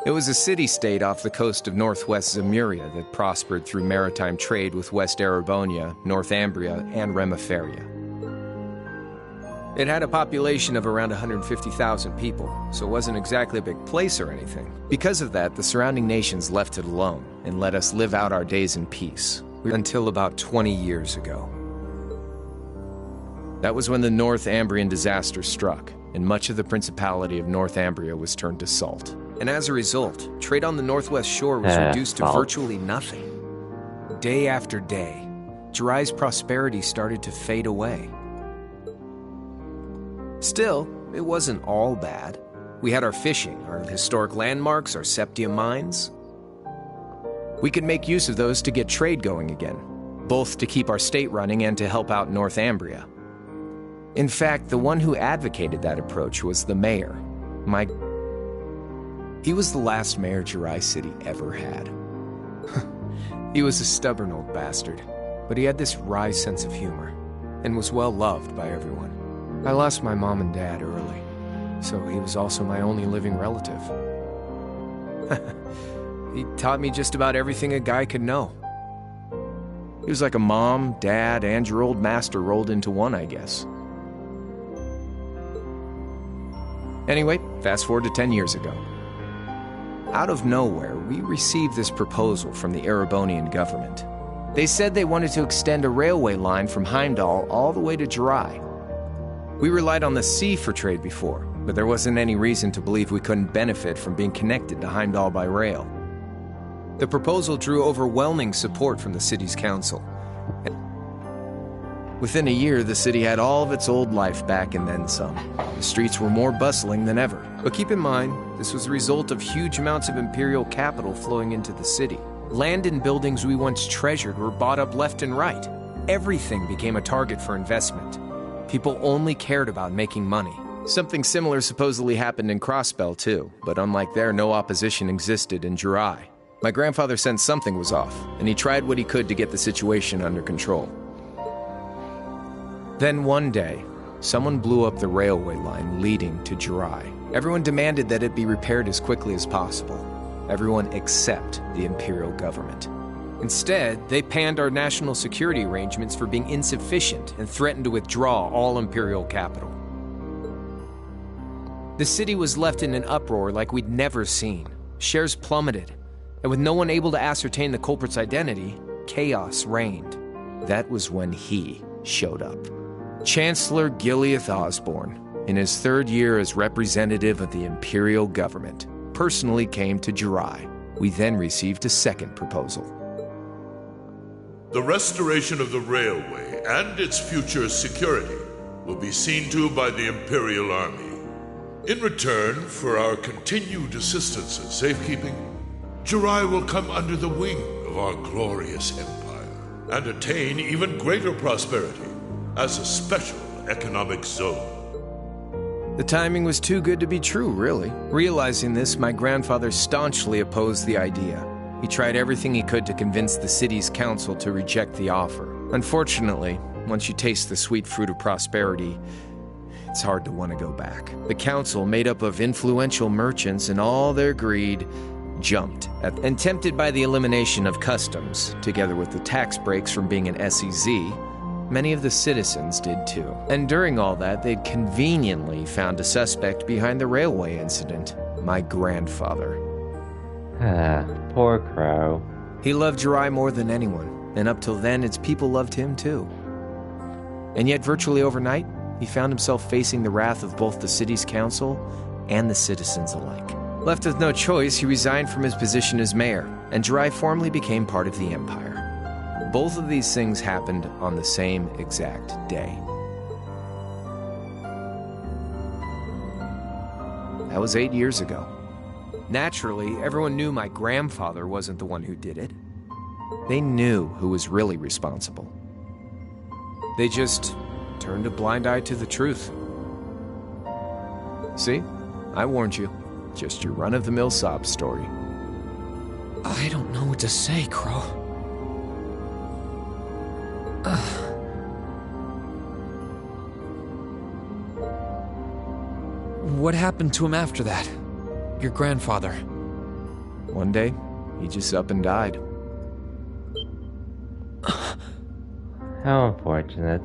It was a city-state off the coast of northwest Zemuria that prospered through maritime trade with West Erebonia, Northumbria, and Remiferia. It had a population of around 150,000 people, so it wasn't exactly a big place or anything. Because of that, the surrounding nations left it alone and let us live out our days in peace, until about 20 years ago. That was when the Northumbrian disaster struck, and much of the Principality of Northumbria was turned to salt. And as a result, trade on the northwest shore was reduced to virtually nothing. day after day, Jiraiya's prosperity started to fade away. Still, it wasn't all bad. We had our fishing, our historic landmarks, our septium mines. We could make use of those to get trade going again, both to keep our state running and to help out Northumbria. In fact, the one who advocated that approach was the mayor. He was the last mayor Jirai City ever had. He was a stubborn old bastard, but he had this wry sense of humor, and was well loved by everyone. I lost my mom and dad early, so he was also my only living relative. He taught me just about everything a guy could know. He was like a mom, dad, and your old master rolled into one, I guess. Anyway, fast forward to 10 years ago. Out of nowhere, we received this proposal from the Erebonian government. They said they wanted to extend a railway line from Heimdall all the way to Jirai. We relied on the sea for trade before, but there wasn't any reason to believe we couldn't benefit from being connected to Heimdall by rail. The proposal drew overwhelming support from the city's council. Within a year, the city had all of its old life back and then some. The streets were more bustling than ever. But keep in mind, this was the result of huge amounts of imperial capital flowing into the city. Land and buildings we once treasured were bought up left and right. Everything became a target for investment. People only cared about making money. Something similar supposedly happened in Crossbell too, but unlike there, no opposition existed in Jirai. My grandfather sensed something was off, and he tried what he could to get the situation under control. Then one day, someone blew up the railway line leading to Jirai. Everyone demanded that it be repaired as quickly as possible. Everyone except the imperial government. Instead, they panned our national security arrangements for being insufficient and threatened to withdraw all imperial capital. The city was left in an uproar like we'd never seen. Shares plummeted, and with no one able to ascertain the culprit's identity, chaos reigned. That was when he showed up. Chancellor Gileath Osborne, in his third year as representative of the imperial government, personally came to Jirai. We then received a second proposal. The restoration of the railway and its future security will be seen to by the Imperial Army. In return for our continued assistance in safekeeping, Jirai will come under the wing of our glorious empire and attain even greater prosperity as a special economic zone. The timing was too good to be true, really. Realizing this, my grandfather staunchly opposed the idea. He tried everything he could to convince the city's council to reject the offer. Unfortunately, once you taste the sweet fruit of prosperity, it's hard to want to go back. The council, made up of influential merchants and all their greed, jumped and tempted by the elimination of customs, together with the tax breaks from being an SEZ, many of the citizens did too. And during all that, they'd conveniently found a suspect behind the railway incident, my grandfather. Poor Crow. He loved Jirai more than anyone, and up till then, its people loved him too. And yet, virtually overnight, he found himself facing the wrath of both the city's council and the citizens alike. Left with no choice, he resigned from his position as mayor, and Jirai formally became part of the empire. Both of these things happened on the same exact day. That was 8 years ago. Naturally, everyone knew my grandfather wasn't the one who did it. They knew who was really responsible. They just turned a blind eye to the truth. See? I warned you. Just your run-of-the-mill sob story. I don't know what to say, Crow. What happened to him after that? Your grandfather. One day, he just up and died. How unfortunate.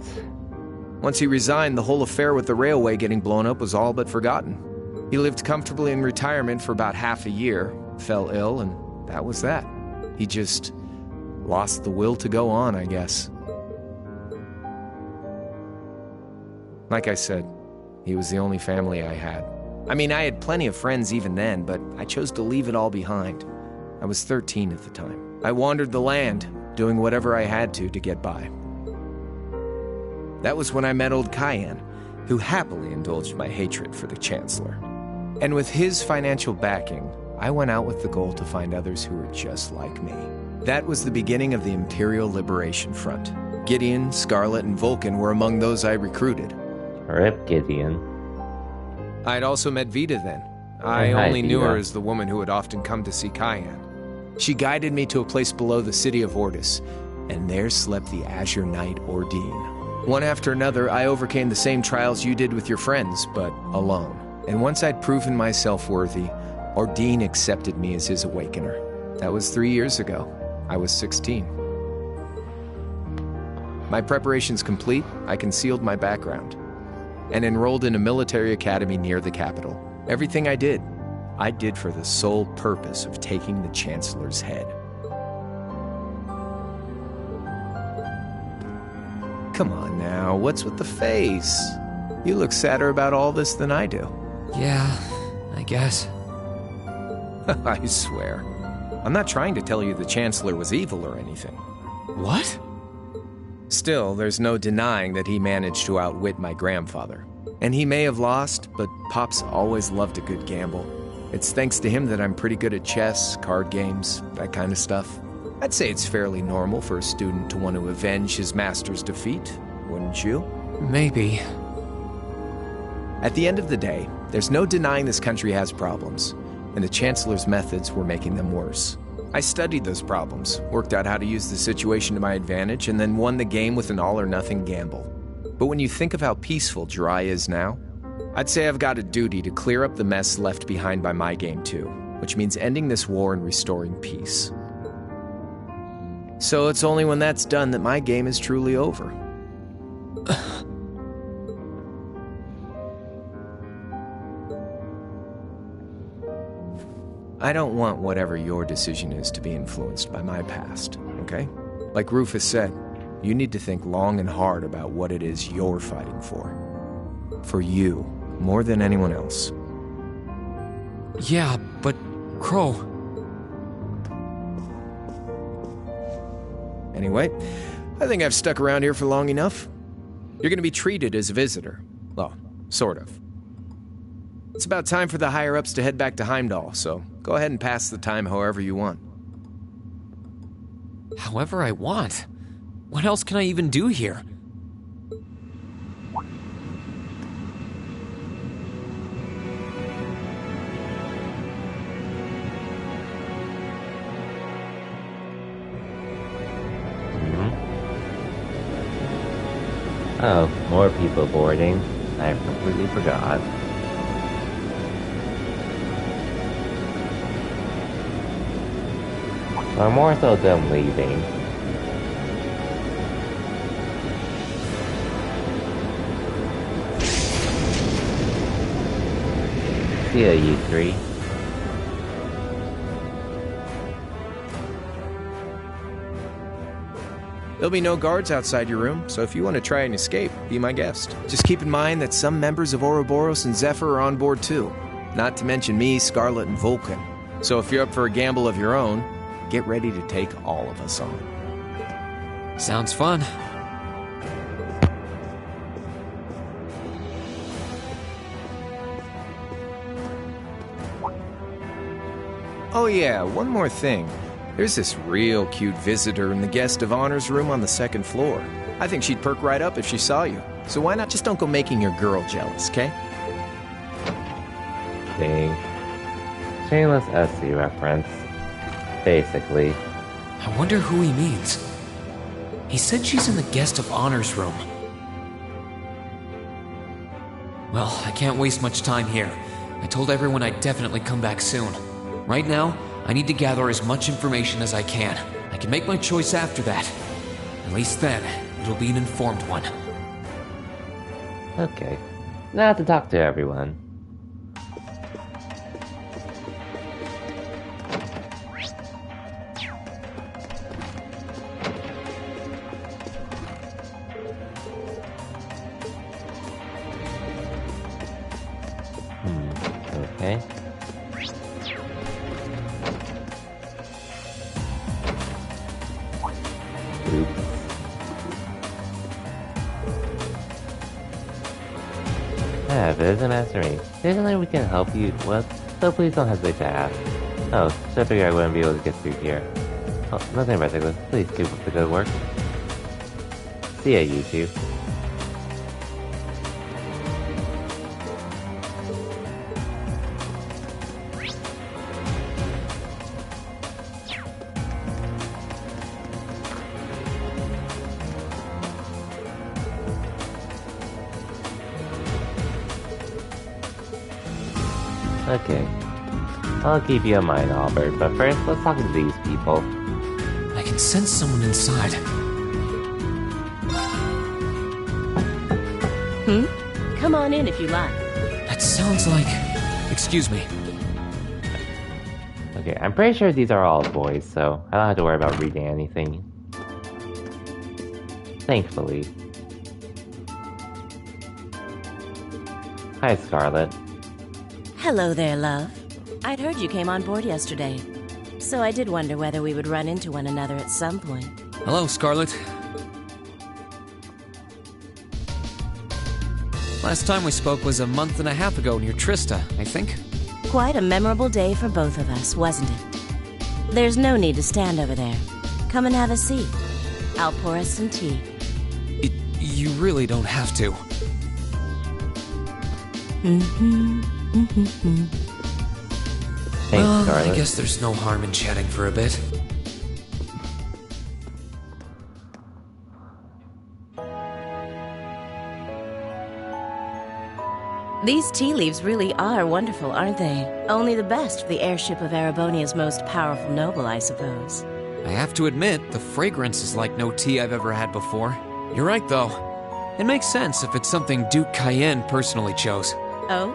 Once he resigned, the whole affair with the railway getting blown up was all but forgotten. He lived comfortably in retirement for about half a year, fell ill, and that was that. He just lost the will to go on, I guess. Like I said, he was the only family I had. I mean, I had plenty of friends even then, but I chose to leave it all behind. I was 13 at the time. I wandered the land, doing whatever I had to get by. That was when I met old Cayenne, who happily indulged my hatred for the Chancellor. And with his financial backing, I went out with the goal to find others who were just like me. That was the beginning of the Imperial Liberation Front. Gideon, Scarlet, and Vulcan were among those I recruited. Rip Gideon. I'd also met Vita then. I only knew her as the woman who would often come to see Cayenne. She guided me to a place below the city of Ordis, and there slept the Azure Knight Ordine. One after another, I overcame the same trials you did with your friends, but alone. And once I'd proven myself worthy, Ordine accepted me as his awakener. That was 3 years ago. I was 16. My preparations complete, I concealed my background and enrolled in a military academy near the capital. Everything I did for the sole purpose of taking the Chancellor's head. Come on now, what's with the face? You look sadder about all this than I do. Yeah, I guess. I swear. I'm not trying to tell you the Chancellor was evil or anything. What? Still, there's no denying that he managed to outwit my grandfather. And he may have lost, but Pop's always loved a good gamble. It's thanks to him that I'm pretty good at chess, card games, that kind of stuff. I'd say it's fairly normal for a student to want to avenge his master's defeat, wouldn't you? Maybe. At the end of the day, there's no denying this country has problems, and the Chancellor's methods were making them worse. I studied those problems, worked out how to use the situation to my advantage, and then won the game with an all-or-nothing gamble. But when you think of how peaceful Jirai is now, I'd say I've got a duty to clear up the mess left behind by my game too, which means ending this war and restoring peace. So it's only when that's done that my game is truly over. I don't want whatever your decision is to be influenced by my past, okay? Like Rufus said, you need to think long and hard about what it is you're fighting for. For you, more than anyone else. Yeah, but Crow... Anyway, I think I've stuck around here for long enough. You're gonna be treated as a visitor. Well, sort of. It's about time for the higher-ups to head back to Heimdall, so go ahead and pass the time however you want. However I want? What else can I even do here? Oh, more people boarding. I completely forgot. Or more so them leaving. See ya, you three. There'll be no guards outside your room, so if you want to try and escape, be my guest. Just keep in mind that some members of Ouroboros and Zephyr are on board too. Not to mention me, Scarlet, and Vulcan. So if you're up for a gamble of your own, get ready to take all of us on. Sounds fun. Oh yeah, one more thing. There's this real cute visitor in the guest of honor's room on the second floor. I think she'd perk right up if she saw you. So why not just don't go making your girl jealous, okay? Dang. Shameless SC reference. Basically. I wonder who he means. He said she's in the guest of honor's room. Well, I can't waste much time here. I told everyone I'd definitely come back soon. Right now, I need to gather as much information as I can. I can make my choice after that. At least then, it'll be an informed one. Okay. Now I have to talk to everyone. Okay. doesn't matter to me. If there's something we can help you with, so please don't hesitate to ask. Oh, so I figured I wouldn't be able to get through here. Oh, nothing in particular. Please keep up the good work. See ya, you two. Okay. I'll keep you in mind, Albert, but first, let's talk to these people. I can sense someone inside. Come on in if you like. That sounds like... Excuse me. Okay, I'm pretty sure these are all boys, so I don't have to worry about reading anything. Thankfully. Hi, Scarlet. Hello there, love. I'd heard you came on board yesterday, so I did wonder whether we would run into one another at some point. Hello, Scarlet. Last time we spoke was a month and a half ago near Trista, I think. Quite a memorable day for both of us, wasn't it? There's no need to stand over there. Come and have a seat. I'll pour us some tea. You really don't have to. Thanks, Scarlet. I guess there's no harm in chatting for a bit. These tea leaves really are wonderful, aren't they? Only the best for the airship of Erebonia's most powerful noble, I suppose. I have to admit, the fragrance is like no tea I've ever had before. You're right, though. It makes sense if it's something Duke Cayenne personally chose. Oh?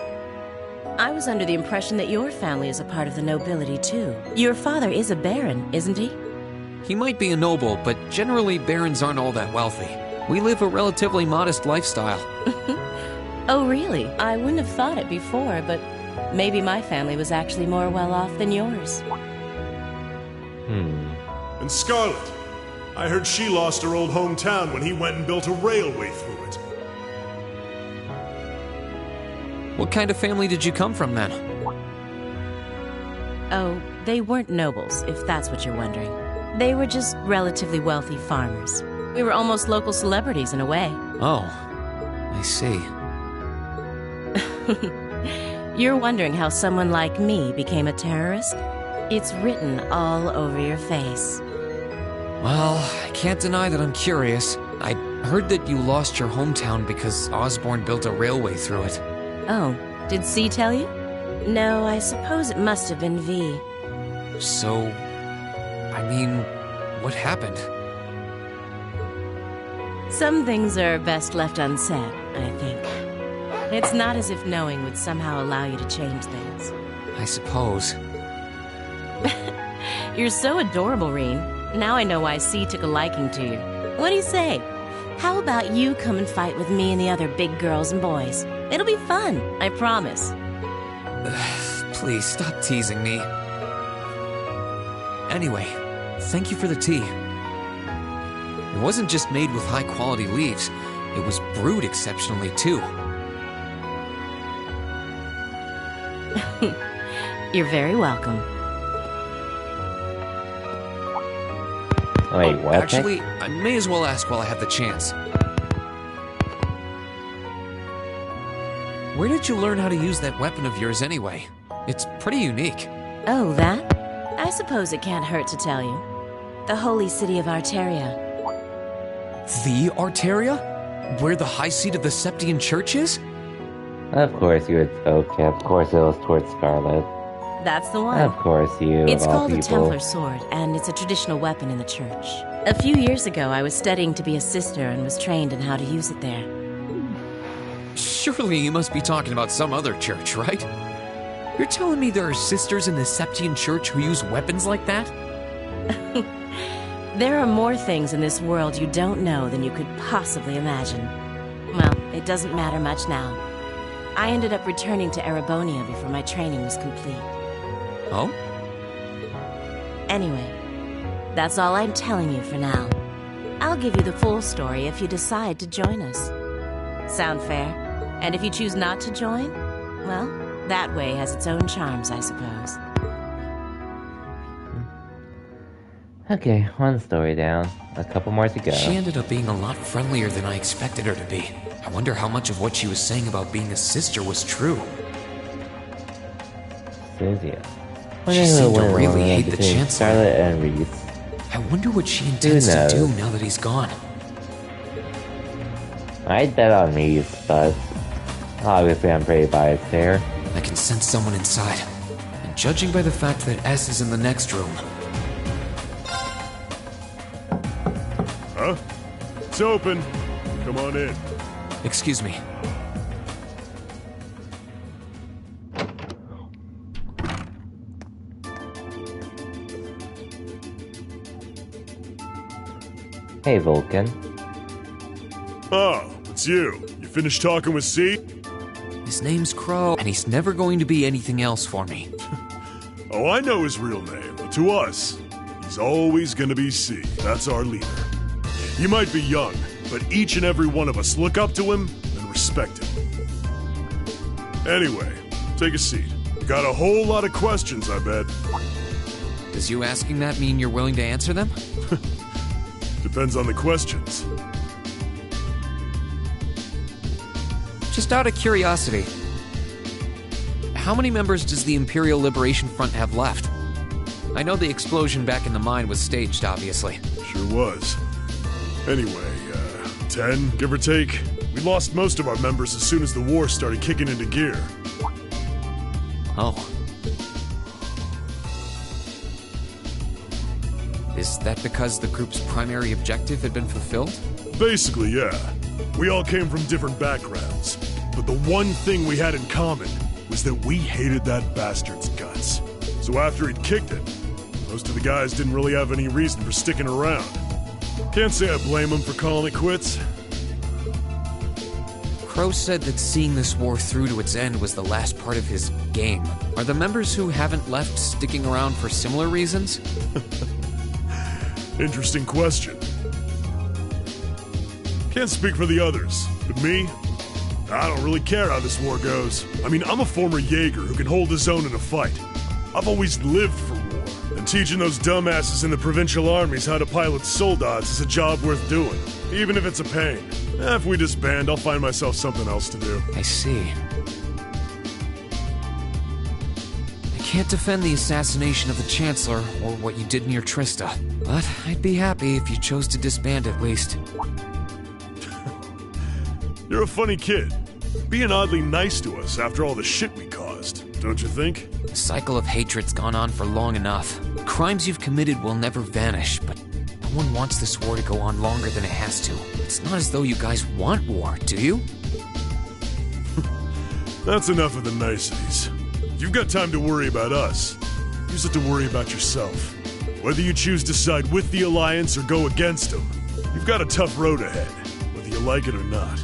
I was under the impression that your family is a part of the nobility, too. Your father is a baron, isn't he? He might be a noble, but generally barons aren't all that wealthy. We live a relatively modest lifestyle. Oh, really? I wouldn't have thought it before, but maybe my family was actually more well-off than yours. And Scarlet, I heard she lost her old hometown when he went and built a railway through it. What kind of family did you come from, then? Oh, they weren't nobles, if that's what you're wondering. They were just relatively wealthy farmers. We were almost local celebrities in a way. Oh, I see. You're wondering how someone like me became a terrorist? It's written all over your face. Well, I can't deny that I'm curious. I heard that you lost your hometown because Osborn built a railway through it. Oh, did C tell you? No, I suppose it must have been V. So, I mean, what happened? Some things are best left unsaid, I think. It's not as if knowing would somehow allow you to change things. I suppose. You're so adorable, Reen. Now I know why C took a liking to you. What do you say? How about you come and fight with me and the other big girls and boys? It'll be fun, I promise. Please, stop teasing me. Anyway, thank you for the tea. It wasn't just made with high-quality leaves. It was brewed exceptionally, too. You're very welcome. Wait, what? Actually, I may as well ask while I have the chance. Where did you learn how to use that weapon of yours anyway? It's pretty unique. Oh, that? I suppose it can't hurt to tell you. The holy city of Arteria. The Arteria? Where the high seat of the Septian Church is? Of course you would spoke. Of course it was towards Scarlet. That's the one. Of course you, It's of all called a people. Templar sword, and it's a traditional weapon in the church. A few years ago, I was studying to be a sister and was trained in how to use it there. Surely you must be talking about some other church, right? You're telling me there are sisters in the Septian Church who use weapons like that? There are more things in this world you don't know than you could possibly imagine. Well, it doesn't matter much now. I ended up returning to Erebonia before my training was complete. Oh? Anyway, that's all I'm telling you for now. I'll give you the full story if you decide to join us. Sound fair? And if you choose not to join, well, that way has its own charms, I suppose. Okay, one story down. A couple more to go. She ended up being a lot friendlier than I expected her to be. I wonder how much of what she was saying about being a sister was true. Cynthia. She seemed to really hate the Chancellor. Scarlet and Reese. I wonder what she intends to do now that he's gone. I'd bet on Reese, but obviously I'm pretty biased here. I can sense someone inside. And judging by the fact that S is in the next room... Huh? It's open. Come on in. Excuse me. Hey, Vulcan. Oh, it's you. You finished talking with C? His name's Crow, and he's never going to be anything else for me. Oh, I know his real name, but to us, he's always gonna be C. That's our leader. He might be young, but each and every one of us look up to him and respect him. Anyway, take a seat. Got a whole lot of questions, I bet. Does you asking that mean you're willing to answer them? Depends on the questions. Just out of curiosity, how many members does the Imperial Liberation Front have left? I know the explosion back in the mine was staged, obviously. Sure was. Anyway, 10, give or take. We lost most of our members as soon as the war started kicking into gear. Oh. Is that because the group's primary objective had been fulfilled? Basically, yeah. We all came from different backgrounds, but the one thing we had in common was that we hated that bastard's guts. So after he'd kicked it, most of the guys didn't really have any reason for sticking around. Can't say I blame him for calling it quits. Crow said that seeing this war through to its end was the last part of his game. Are the members who haven't left sticking around for similar reasons? Interesting question. Can't speak for the others, but me? I don't really care how this war goes. I mean, I'm a former Jaeger who can hold his own in a fight. I've always lived for war, and teaching those dumbasses in the provincial armies how to pilot soldats is a job worth doing, even if it's a pain. If we disband, I'll find myself something else to do. I see. I can't defend the assassination of the Chancellor or what you did near Trista, but I'd be happy if you chose to disband at least. You're a funny kid. Being oddly nice to us after all the shit we caused, don't you think? The cycle of hatred's gone on for long enough. The crimes you've committed will never vanish, but no one wants this war to go on longer than it has to. It's not as though you guys want war, do you? That's enough of the niceties. You've got time to worry about us. Use it to worry about yourself. Whether you choose to side with the Alliance or go against them, you've got a tough road ahead, whether you like it or not.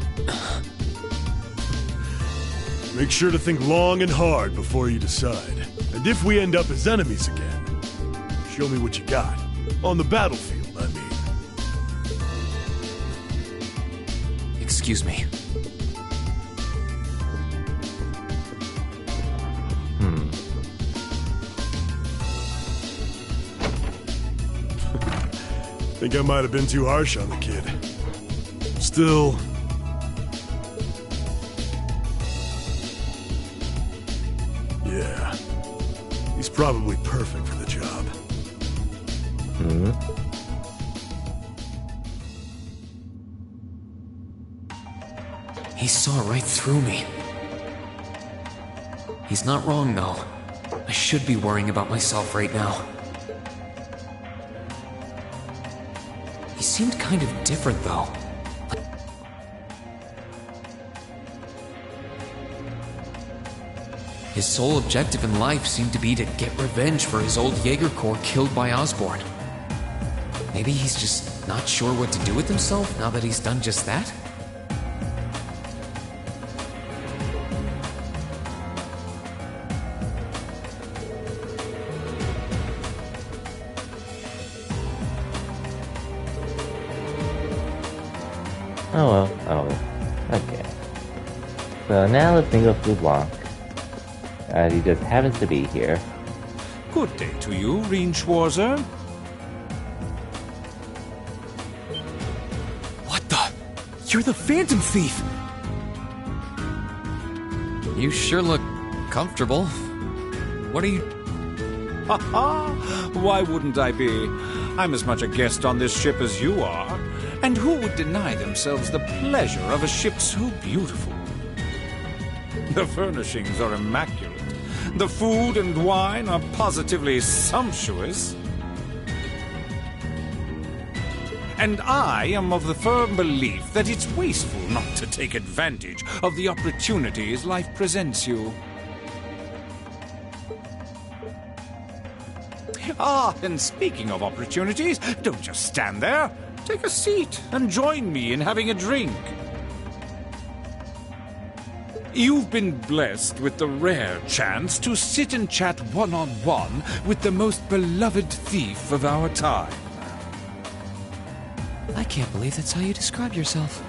Make sure to think long and hard before you decide. And if we end up as enemies again, show me what you got. On the battlefield, I mean. Excuse me. Think I might have been too harsh on the kid. Still... yeah. He's probably perfect for the job. He saw right through me. He's not wrong, though. I should be worrying about myself right now. He seemed kind of different, though. His sole objective in life seemed to be to get revenge for his old Jaeger Corps killed by Osborn. Maybe he's just not sure what to do with himself now that he's done just that? Oh well, oh, okay. So now let's go through Blanc. He just happens to be here. Good day to you, Reen Schwarzer. What the? You're the Phantom Thief! You sure look comfortable. What are you... Ha ha! Why wouldn't I be? I'm as much a guest on this ship as you are. And who would deny themselves the pleasure of a ship so beautiful? The furnishings are immaculate. The food and wine are positively sumptuous. And I am of the firm belief that it's wasteful not to take advantage of the opportunities life presents you. Ah, and speaking of opportunities, don't just stand there. Take a seat and join me in having a drink. You've been blessed with the rare chance to sit and chat one-on-one with the most beloved thief of our time. I can't believe that's how you describe yourself.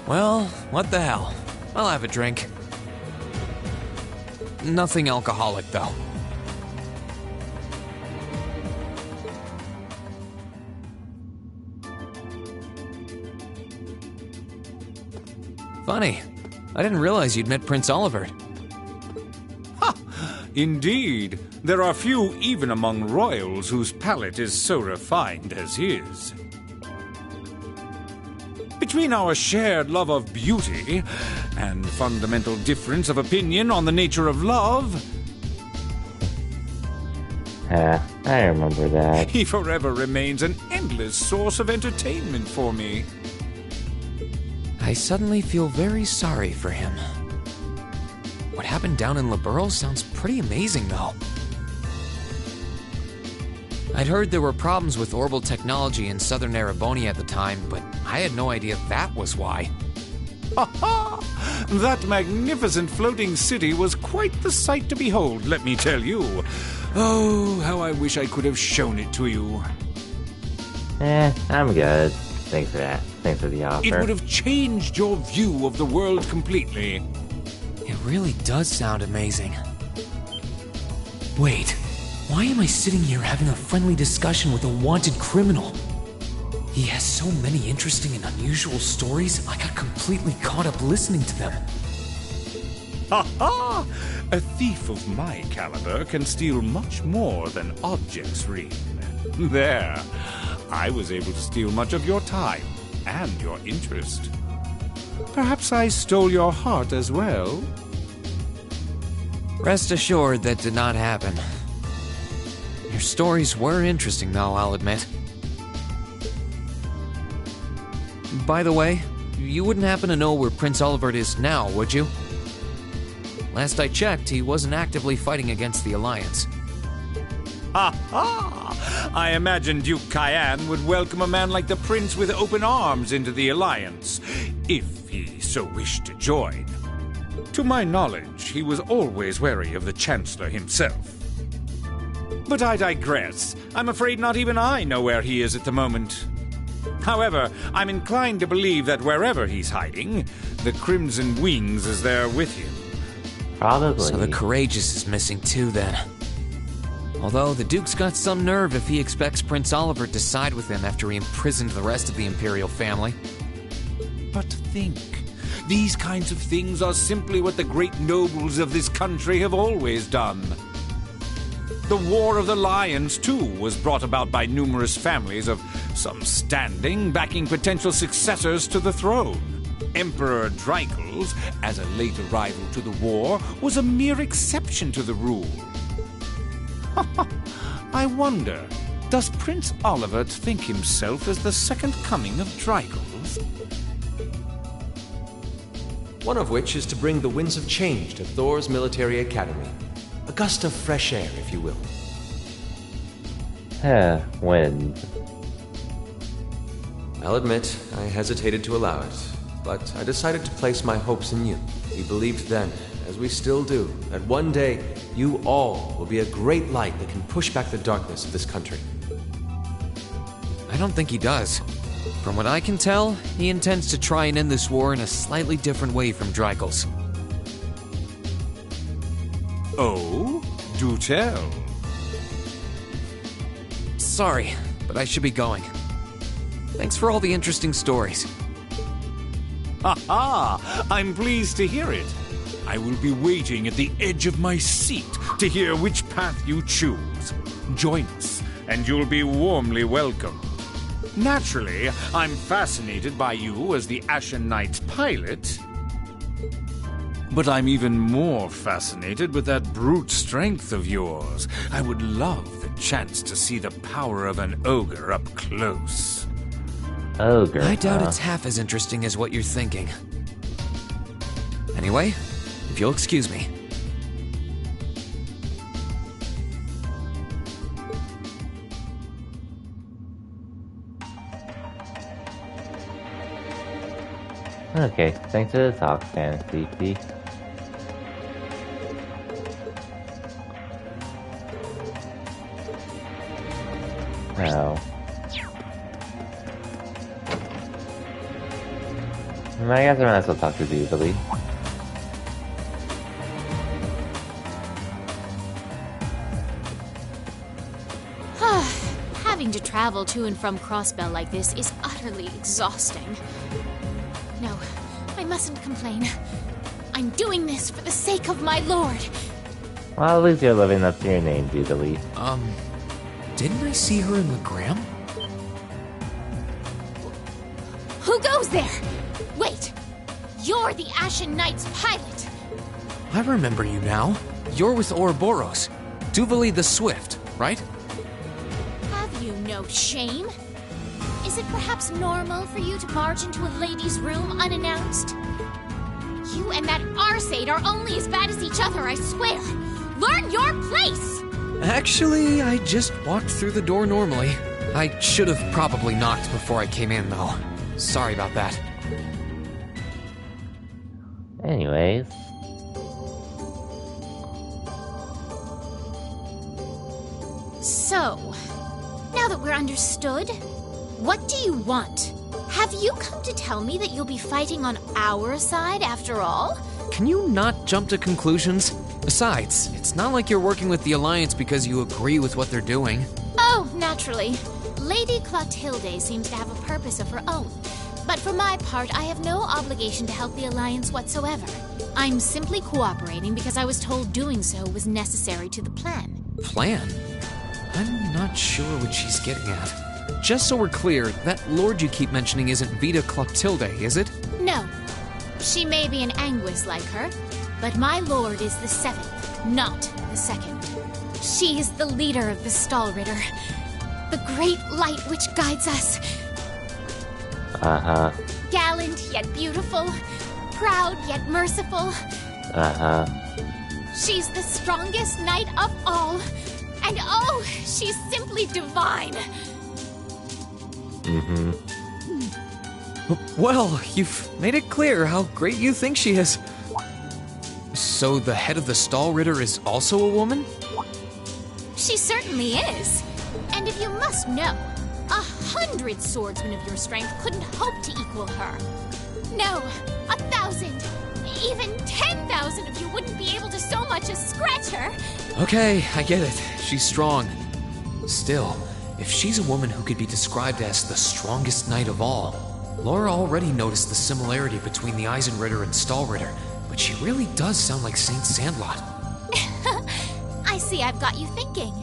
Well, what the hell? I'll have a drink. Nothing alcoholic, though. Funny. I didn't realize you'd met Prince Olivert. Ha! Indeed. There are few even among royals whose palate is so refined as his. Between our shared love of beauty and fundamental difference of opinion on the nature of love... I remember that. He forever remains an endless source of entertainment for me. I suddenly feel very sorry for him. What happened down in Liberl sounds pretty amazing, though. I'd heard there were problems with orbital technology in southern Erebonia at the time, but I had no idea that was why. Ha ha! That magnificent floating city was quite the sight to behold, let me tell you. Oh, how I wish I could have shown it to you. I'm good. Thanks for that. Thanks for the offer. It would have changed your view of the world completely. It really does sound amazing. Wait, why am I sitting here having a friendly discussion with a wanted criminal? He has so many interesting and unusual stories, I got completely caught up listening to them. Ha ha! A thief of my caliber can steal much more than objects, Reen. There. I was able to steal much of your time and your interest. Perhaps I stole your heart as well? Rest assured that did not happen. Your stories were interesting, though, I'll admit. By the way, you wouldn't happen to know where Prince Olivert is now, would you? Last I checked, he wasn't actively fighting against the Alliance. Ha ha! I imagine Duke Cayenne would welcome a man like the Prince with open arms into the Alliance, if he so wished to join. To my knowledge, he was always wary of the Chancellor himself. But I digress. I'm afraid not even I know where he is at the moment. However, I'm inclined to believe that wherever he's hiding, the Crimson Wings is there with him. Probably. So the Courageous is missing too, then. Although the Duke's got some nerve if he expects Prince Olivert to side with him after he imprisoned the rest of the Imperial family. But think, these kinds of things are simply what the great nobles of this country have always done. The War of the Lions, too, was brought about by numerous families of some standing backing potential successors to the throne. Emperor Dreikels, as a late arrival to the war, was a mere exception to the rule. I wonder, does Prince Olivert think himself as the second coming of Dreikels? One of which is to bring the winds of change to Thor's military academy. A gust of fresh air, if you will. Wind. I'll admit, I hesitated to allow it, but I decided to place my hopes in you. We believed then, as we still do, that one day you all will be a great light that can push back the darkness of this country. I don't think he does. From what I can tell, he intends to try and end this war in a slightly different way from Dreikel's. Oh? Do tell. Sorry, but I should be going. Thanks for all the interesting stories. Ha! I'm pleased to hear it. I will be waiting at the edge of my seat to hear which path you choose. Join us, and you'll be warmly welcome. Naturally, I'm fascinated by you as the Ashen Knight's pilot. But I'm even more fascinated with that brute strength of yours. I would love the chance to see the power of an ogre up close. Ogre, I doubt it's half as interesting as what you're thinking. Anyway, if you'll excuse me. Okay, thanks for the talk, Fantasy. No. I guess I might as well talk to Jubilee. Having to travel to and from Crossbell like this is utterly exhausting. No, I mustn't complain. I'm doing this for the sake of my lord. Well, at least you're living up to your name, Jubilee. Didn't I see her in the Gram? Who goes there? Wait! You're the Ashen Knight's pilot! I remember you now. You're with Ouroboros. Duvali the Swift, right? Have you no shame? Is it perhaps normal for you to barge into a lady's room unannounced? You and that Arseid are only as bad as each other, I swear! Learn your place! Actually, I just walked through the door normally. I should have probably knocked before I came in, though. Sorry about that. Anyways. So, now that we're understood, what do you want? Have you come to tell me that you'll be fighting on our side after all? Can you not jump to conclusions? Besides, it's not like you're working with the Alliance because you agree with what they're doing. Oh, naturally. Lady Clotilde seems to have a purpose of her own. But for my part, I have no obligation to help the Alliance whatsoever. I'm simply cooperating because I was told doing so was necessary to the plan. Plan? I'm not sure what she's getting at. Just so we're clear, that lord you keep mentioning isn't Vita Clotilde, is it? No. She may be an Anguis like her, but my lord is the 7th, not the 2nd. She is the leader of the Stahlritter, the great light which guides us. Uh-huh. Gallant yet beautiful, proud yet merciful. Uh-huh. She's the strongest knight of all, and oh, she's simply divine. Mm-hmm. Well, you've made it clear how great you think she is. So the head of the Stahlritter is also a woman? She certainly is. And if you must know, 100 swordsmen of your strength couldn't hope to equal her. No, 1,000, even 10,000 of you wouldn't be able to so much as scratch her. Okay, I get it. She's strong. Still, if she's a woman who could be described as the strongest knight of all, Laura already noticed the similarity between the Eisenritter and Stahlritter, but she really does sound like Saint Sandlot. I see I've got you thinking.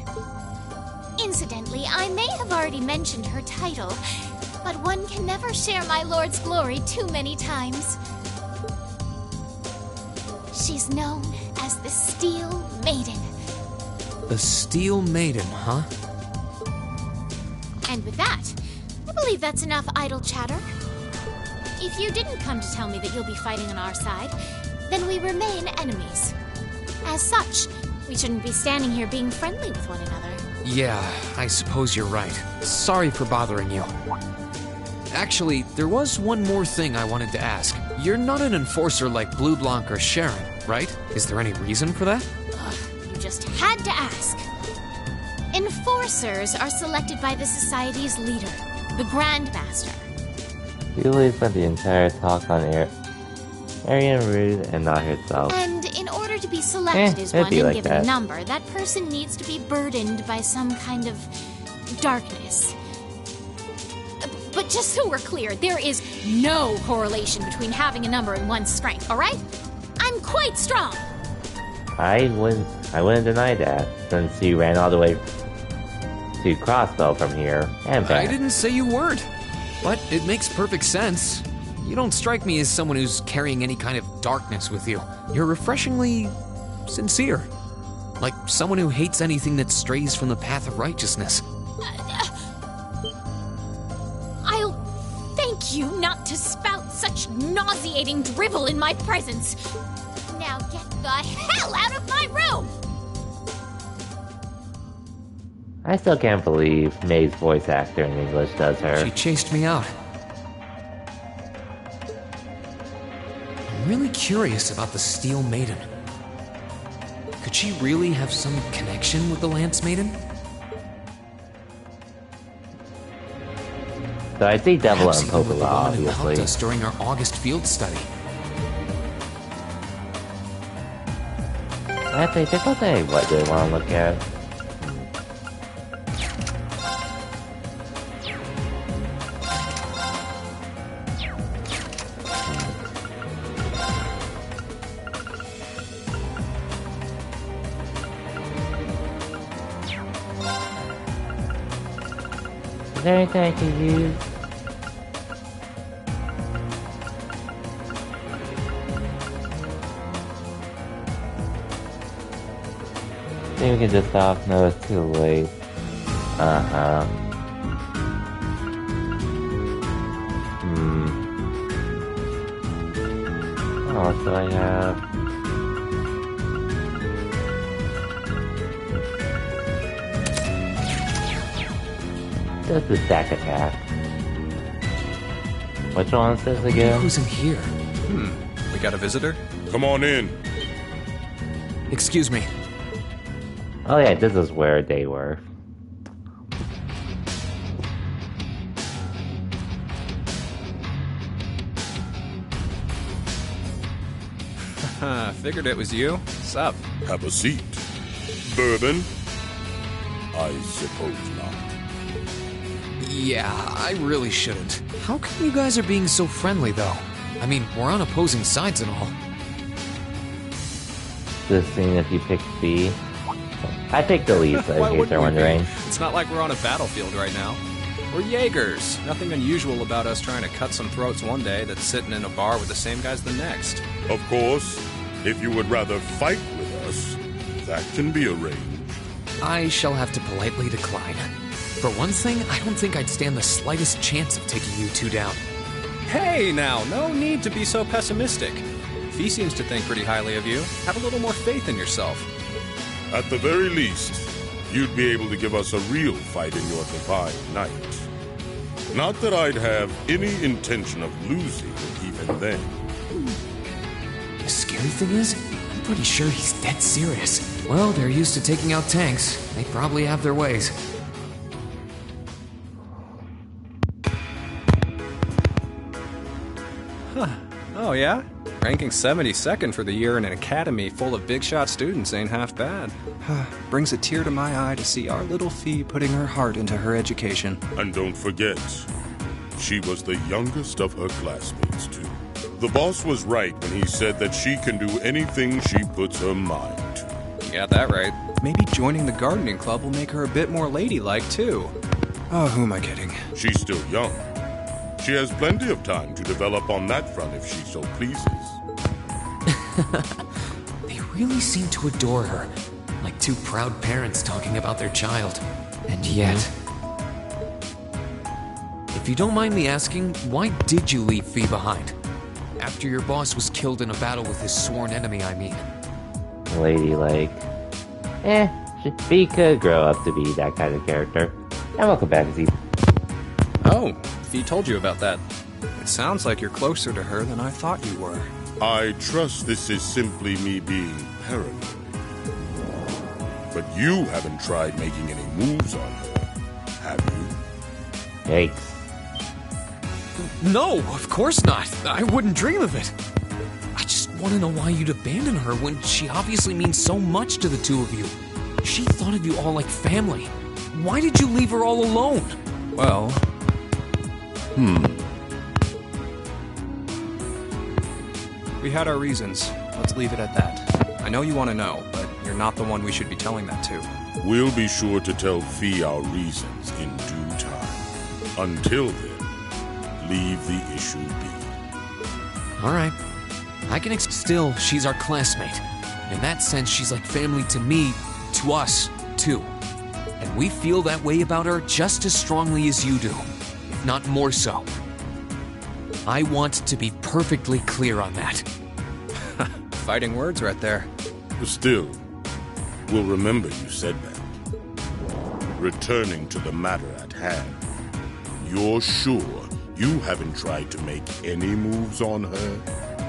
Incidentally, I may have already mentioned her title, but one can never share my lord's glory too many times. She's known as the Steel Maiden. The Steel Maiden, huh? And with that, I believe that's enough idle chatter. If you didn't come to tell me that you'll be fighting on our side, then we remain enemies. As such, we shouldn't be standing here being friendly with one another. Yeah, I suppose you're right. Sorry for bothering you. Actually, there was one more thing I wanted to ask. You're not an enforcer like Blue Blanc or Sharon, right? Is there any reason for that? You just had to ask. Enforcers are selected by the Society's leader, the Grandmaster. Julie spent the entire talk on Arian Rude and not herself. And in order to be selected as one be and like given that. a number, that person needs to be burdened by some kind of darkness. But just so we're clear, there is no correlation between having a number and one's strength, alright? I'm quite strong. I wouldn't deny that, since you ran all the way to Crossbow from here and back. I didn't say you weren't, but it makes perfect sense. You don't strike me as someone who's carrying any kind of darkness with you. You're refreshingly sincere. Like someone who hates anything that strays from the path of righteousness. I'll thank you not to spout such nauseating drivel in my presence. Now get the hell out of my room! I still can't believe May's voice actor in English does her. She chased me out. I'm really curious about the Steel Maiden. Could she really have some connection with the Lance Maiden? So I see Devil Perhaps and even with the Pocola, woman who helped obviously. us during our August field study. Actually, there's something I did want to look at. Is there anything I can use? I think we can just stop. No, it's too late. Uh-huh. Oh, what do I have? Just a stack attack. Which one is this again? Who's in here? We got a visitor? Come on in. Excuse me. Oh yeah, this is where they were. Figured it was you. Sup? Have a seat. Bourbon? I suppose not. Yeah, I really shouldn't. How come you guys are being so friendly, though? I mean, we're on opposing sides and all. This scene if you pick B. I picked Elisa, Why in case wouldn't you're we wondering. be? It's not like we're on a battlefield right now. We're Jaegers. Nothing unusual about us trying to cut some throats one day that's sitting in a bar with the same guys the next. Of course, if you would rather fight with us, that can be arranged. I shall have to politely decline. For one thing, I don't think I'd stand the slightest chance of taking you two down. Hey now, no need to be so pessimistic. Fee seems to think pretty highly of you. Have a little more faith in yourself. At the very least, you'd be able to give us a real fight in your divine night. Not that I'd have any intention of losing even then. The scary thing is, I'm pretty sure he's dead serious. Well, they're used to taking out tanks. They probably have their ways. Huh. Oh yeah? Ranking 72nd for the year in an academy full of big shot students ain't half bad. Brings a tear to my eye to see our little Fee putting her heart into her education. And don't forget, she was the youngest of her classmates, too. The boss was right when he said that she can do anything she puts her mind to. You got that right. Maybe joining the gardening club will make her a bit more ladylike, too. Oh, who am I kidding? She's still young. She has plenty of time to develop on that front if she so pleases. They really seem to adore her, like two proud parents talking about their child. And yet... If you don't mind me asking, why did you leave Fee behind? After your boss was killed in a battle with his sworn enemy, I mean. Ladylike. Fee could grow up to be that kind of character. And welcome back, Z. Oh, Fee told you about that. It sounds like you're closer to her than I thought you were. I trust this is simply me being paranoid. But you haven't tried making any moves on her, have you? Yikes. No, of course not. I wouldn't dream of it. I just want to know why you'd abandon her when she obviously means so much to the two of you. She thought of you all like family. Why did you leave her all alone? Well... We had our reasons. Let's leave it at that. I know you want to know, but you're not the one we should be telling that to. We'll be sure to tell Fee our reasons in due time. Until then, leave the issue be. Alright. I can still, she's our classmate. In that sense, she's like family to me, to us, too. And we feel that way about her just as strongly as you do, if not more so. I want to be perfectly clear on that. Fighting words right there. Still, we'll remember you said that. Returning to the matter at hand, you're sure you haven't tried to make any moves on her?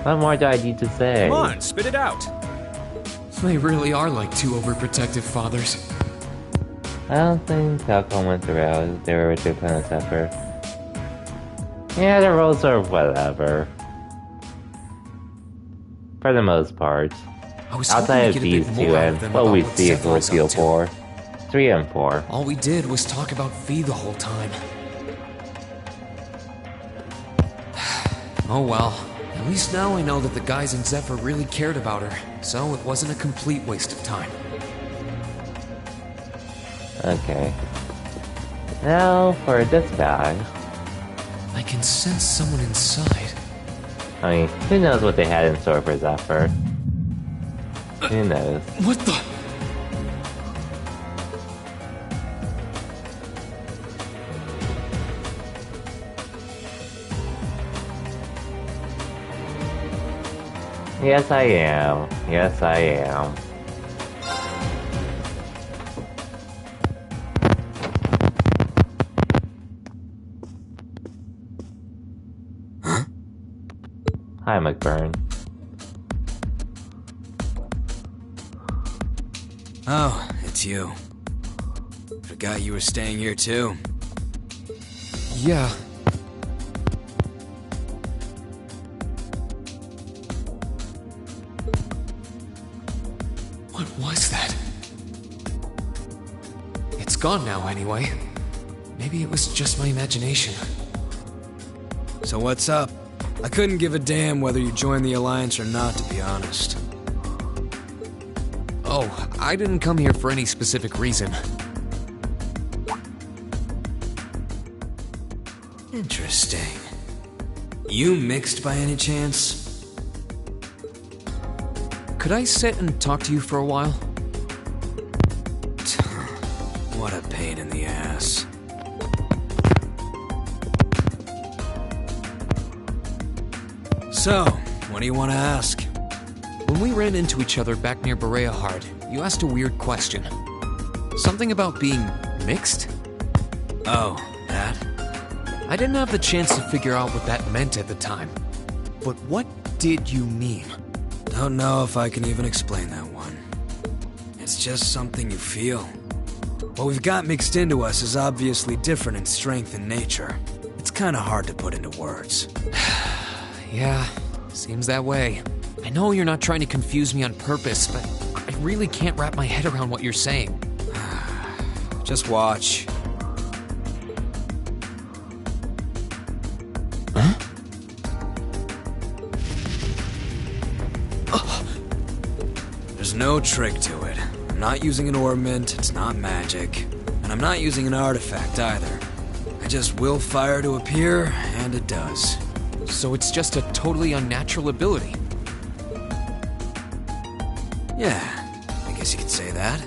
What more do I need to say? Come on, spit it out. They really are like two overprotective fathers. I don't think Falcon went through. They were with their planet's effort. Yeah, the roles are whatever. For the most part. Outside of these two and what we see is what we feel for. 3 and 4. All we did was talk about Fee the whole time. Oh well. At least now I know that the guys in Zephyr really cared about her, so it wasn't a complete waste of time. Okay. Now for this bag. I can sense someone inside. I mean, who knows what they had in store for Zephyr? Who knows? What the? Yes, I am. Yes, I am. Huh? Hi, McBurn. Oh, it's you. Forgot you were staying here too. Yeah. What was that? It's gone now, anyway. Maybe it was just my imagination. So what's up? I couldn't give a damn whether you joined the Alliance or not, to be honest. Oh, I didn't come here for any specific reason. Interesting. You mixed by any chance? Could I sit and talk to you for a while? What a pain in the ass. So, what do you want to ask? When we ran into each other back near Bereahard, you asked a weird question. Something about being mixed? Oh, that? I didn't have the chance to figure out what that meant at the time. But what did you mean? Don't know if I can even explain that one. It's just something you feel. What we've got mixed into us is obviously different in strength and nature. It's kinda hard to put into words. Yeah, seems that way. I know you're not trying to confuse me on purpose, but I really can't wrap my head around what you're saying. Just watch. Huh? There's no trick to it. I'm not using an ornament, it's not magic. And I'm not using an artifact either. I just will fire to appear, and it does. So it's just a totally unnatural ability? Yeah, I guess you could say that.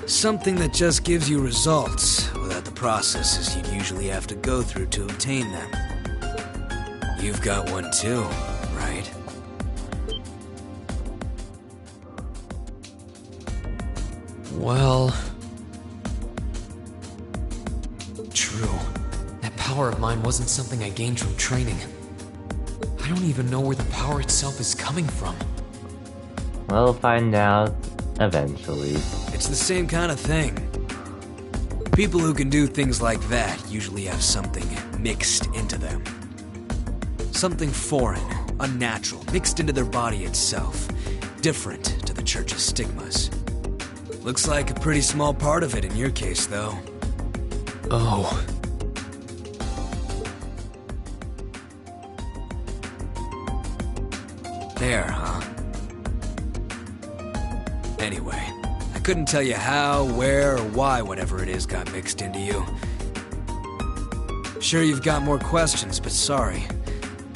Something that just gives you results, without the processes you'd usually have to go through to obtain them. You've got one too, right? Well... True. That power of mine wasn't something I gained from training. I don't even know where the power itself is coming from. We'll find out eventually. It's the same kind of thing. People who can do things like that usually have something mixed into them. Something foreign, unnatural, mixed into their body itself. Different to the church's stigmas. Looks like a pretty small part of it in your case, though. Oh. There, huh? Anyway, I couldn't tell you how, where, or why whatever it is got mixed into you. Sure you've got more questions, but sorry,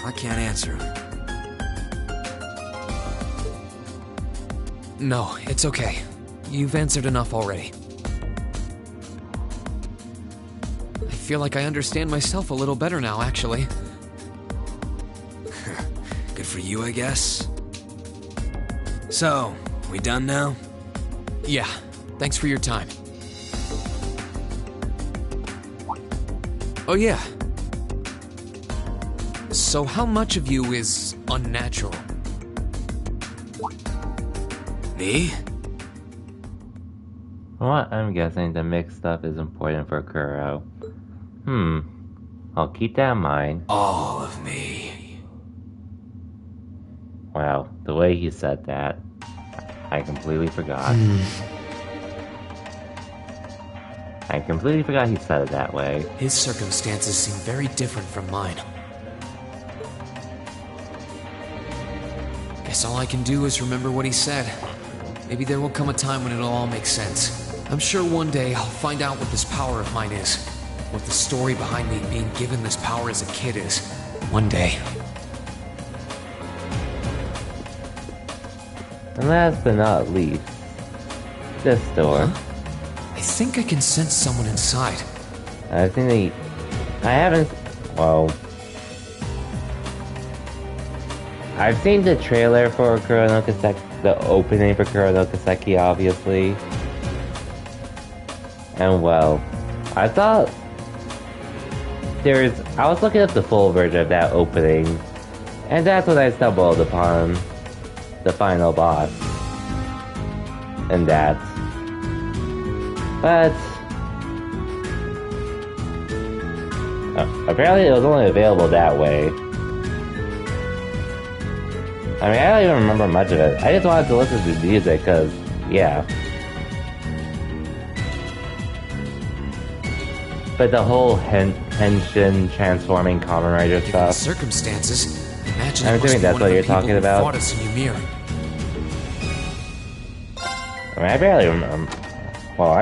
I can't answer them. No, it's okay. You've answered enough already. I feel like I understand myself a little better now, actually. Good for you, I guess. So, we done now? Yeah, thanks for your time. Oh yeah. So how much of you is unnatural? Me? Well, I'm guessing the mixed stuff is important for Kuro. I'll keep that in mind. All of me. Wow, the way he said that, I completely forgot. I completely forgot he said it that way. His circumstances seem very different from mine. Guess all I can do is remember what he said. Maybe there will come a time when it'll all make sense. I'm sure one day I'll find out what this power of mine is. What the story behind me being given this power as a kid is. One day. And last but not least, this door. Huh? I think I can sense someone inside. I think I haven't... Well... I've seen the trailer for Kuro no Kiseki, the opening for Kuro no Kiseki, obviously. And well, I thought... I was looking up the full version of that opening, and that's when I stumbled upon the final boss. And that. But apparently it was only available that way. I mean, I don't even remember much of it. I just wanted to listen to the music, because, yeah. But the whole Henshin transforming Kamen Rider stuff. Circumstances. Imagine I'm assuming that's what you're talking about. Fought us in Ymir. I mean, I barely remember. Well,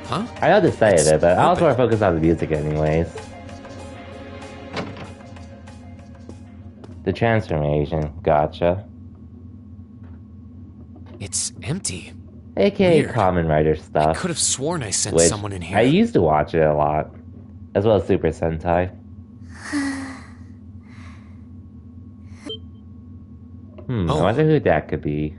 Huh? I know the side of it, but I also want to focus on the music anyways. The transformation, gotcha. It's empty. AKA Weird. Kamen Rider stuff. I could have sworn I sensed which someone in here. I used to watch it a lot, as well as Super Sentai. I wonder who that could be.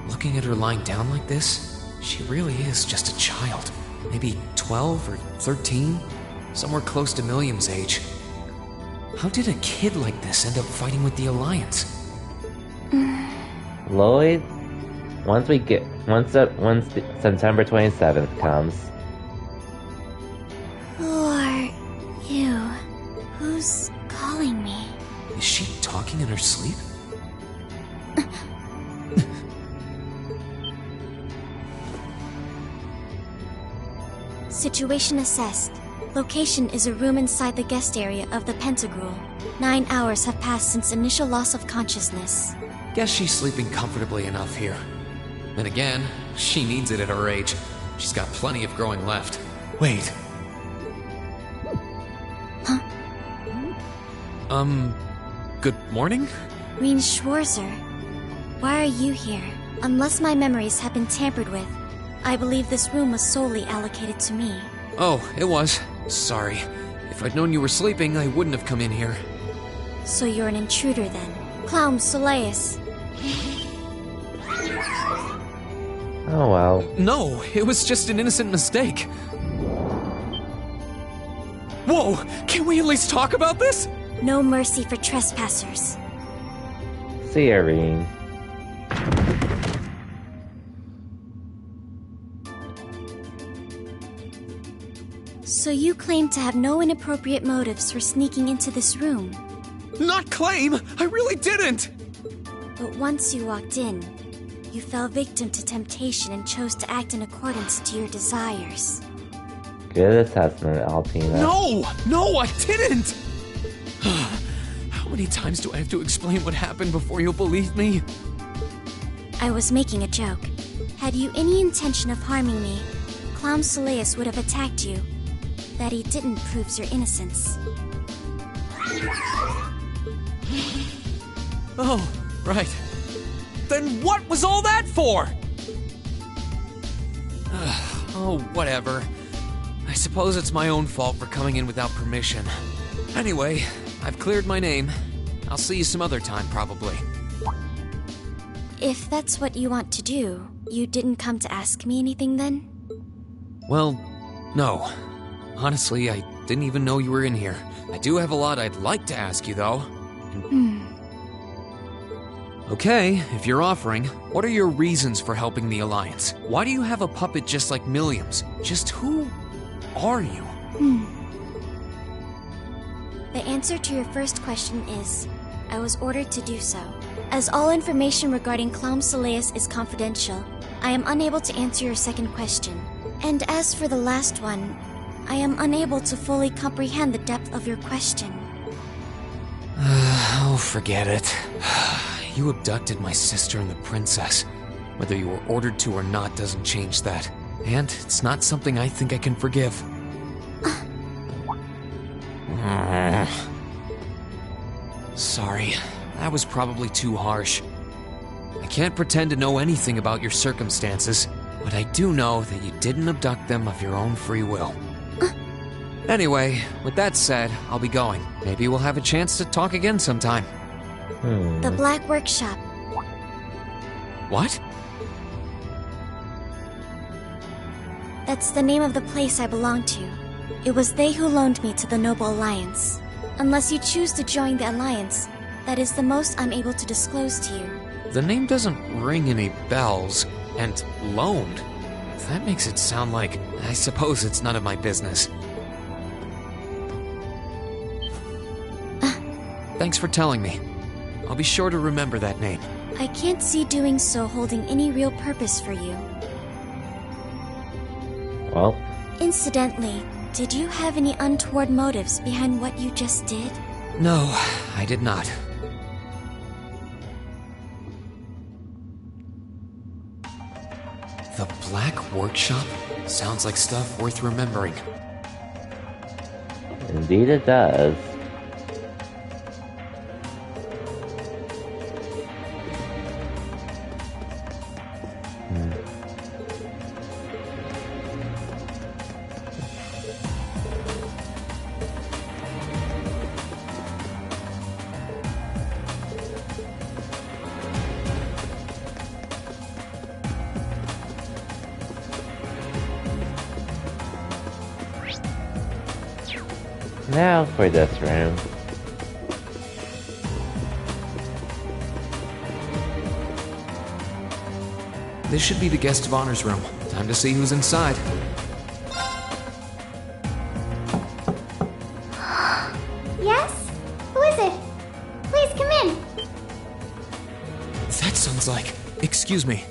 Looking at her lying down like this, she really is just a child. Maybe 12 or 13? Somewhere close to Milliam's age. How did a kid like this end up fighting with the Alliance? Lloyd, once September 27th comes. Who are you? Who's calling me? Is she talking in her sleep? Situation assessed. Location is a room inside the guest area of the Pentagram. 9 hours have passed since initial loss of consciousness. Guess she's sleeping comfortably enough here. Then again, she needs it at her age. She's got plenty of growing left. Wait. Huh? Good morning? Rean Schwarzer. Why are you here? Unless my memories have been tampered with, I believe this room was solely allocated to me. Oh, it was. Sorry. If I'd known you were sleeping, I wouldn't have come in here. So you're an intruder then. Clown Soleus. Oh well. No, it was just an innocent mistake. Whoa! Can we at least talk about this? No mercy for trespassers. See ya, Rean. So you claim to have no inappropriate motives for sneaking into this room. Not claim! I really didn't! But once you walked in, you fell victim to temptation and chose to act in accordance to your desires. Good assessment, Altina. No, I didn't! How many times do I have to explain what happened before you'll believe me? I was making a joke. Had you any intention of harming me, Clown Soleus would have attacked you. That he didn't proves your innocence. Oh, right. Then what was all that for? Oh, whatever. I suppose it's my own fault for coming in without permission. Anyway, I've cleared my name. I'll see you some other time, probably. If that's what you want to do, you didn't come to ask me anything then? Well, no. Honestly, I didn't even know you were in here. I do have a lot I'd like to ask you, though. Okay, if you're offering, what are your reasons for helping the Alliance? Why do you have a puppet just like Milliam's? Just who are you? The answer to your first question is, I was ordered to do so. As all information regarding Clown Soleus is confidential, I am unable to answer your second question. And as for the last one, I am unable to fully comprehend the depth of your question. Oh, forget it. You abducted my sister and the princess. Whether you were ordered to or not doesn't change that. And it's not something I think I can forgive. Sorry, that was probably too harsh. I can't pretend to know anything about your circumstances, but I do know that you didn't abduct them of your own free will. Anyway, with that said, I'll be going. Maybe we'll have a chance to talk again sometime. The Black Workshop. What? That's the name of the place I belong to. It was they who loaned me to the Noble Alliance. Unless you choose to join the Alliance, that is the most I'm able to disclose to you. The name doesn't ring any bells, and loaned. That makes it sound like I suppose it's none of my business. Thanks for telling me. I'll be sure to remember that name. I can't see doing so holding any real purpose for you. Well. Incidentally, did you have any untoward motives behind what you just did? No, I did not. The Black Workshop? Sounds like stuff worth remembering. Indeed it does. Now for this room. This should be the guest of honor's room. Time to see who's inside. Yes? Who is it? Please come in. That sounds like... Excuse me.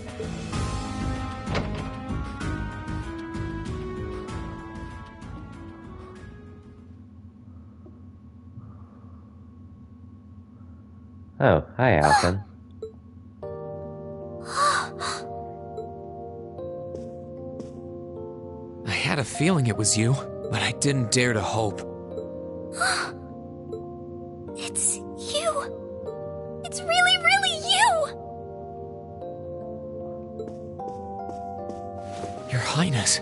Oh, hi, Alton. I had a feeling it was you, but I didn't dare to hope. It's you! It's really, really you! Your Highness.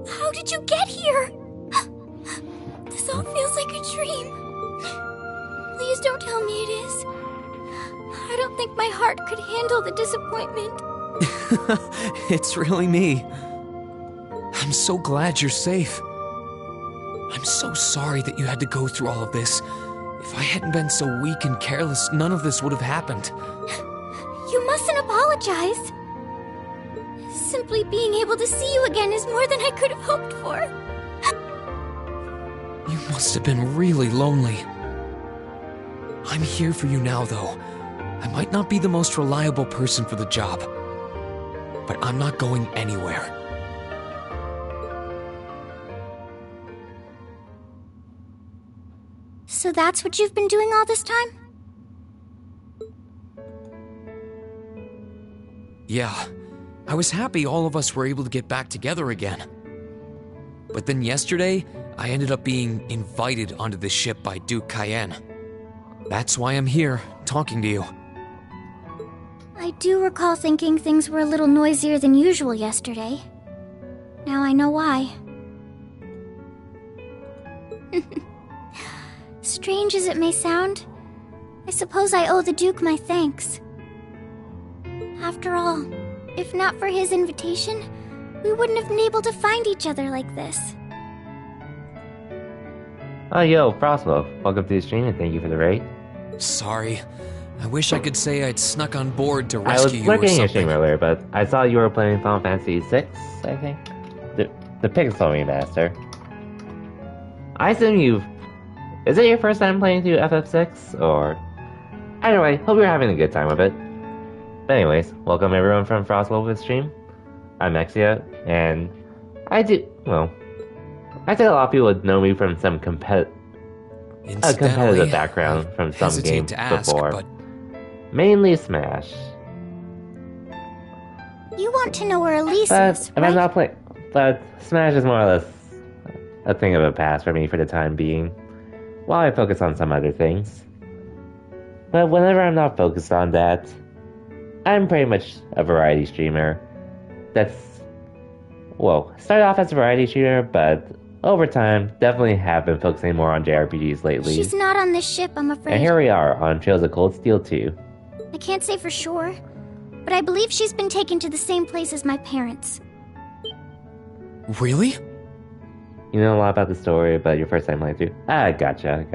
How did you get here? This all feels like a dream. Please don't tell me it is. I don't think my heart could handle the disappointment. It's really me. I'm so glad you're safe. I'm so sorry that you had to go through all of this. If I hadn't been so weak and careless, none of this would have happened. You mustn't apologize. Simply being able to see you again is more than I could have hoped for. You must have been really lonely. I'm here for you now, though. I might not be the most reliable person for the job, but I'm not going anywhere. So that's what you've been doing all this time? Yeah, I was happy all of us were able to get back together again. But then yesterday, I ended up being invited onto the ship by Duke Cayenne. That's why I'm here, talking to you. I do recall thinking things were a little noisier than usual yesterday. Now I know why. Strange as it may sound, I suppose I owe the Duke my thanks. After all, if not for his invitation, we wouldn't have been able to find each other like this. Oh, yo, Frostwolf, welcome to the stream and thank you for the raid. Sorry. I wish I could say I'd snuck on board to rescue you I or was looking at your something. stream earlier, but I saw you were playing Final Fantasy VI, I think? The Pixel remaster. I assume you've... Is it your first time playing through FF6, or... Either way, hope you're having a good time with it. But anyways, welcome everyone from Frostwolf's stream. I'm Exia, and I think a lot of people would know me from some competitive background from some games to ask, before. but... Mainly Smash. You want to know where Elise But is, if right? I'm not playing, but Smash is more or less a thing of a past for me for the time being, while I focus on some other things. But whenever I'm not focused on that, I'm pretty much a variety streamer. Started off as a variety streamer, but over time, definitely have been focusing more on JRPGs lately. She's not on this ship, I'm afraid. And here we are on Trails of Cold Steel 2. I can't say for sure, but I believe she's been taken to the same place as my parents. Really? You know a lot about the story, but your first time playing through. Gotcha.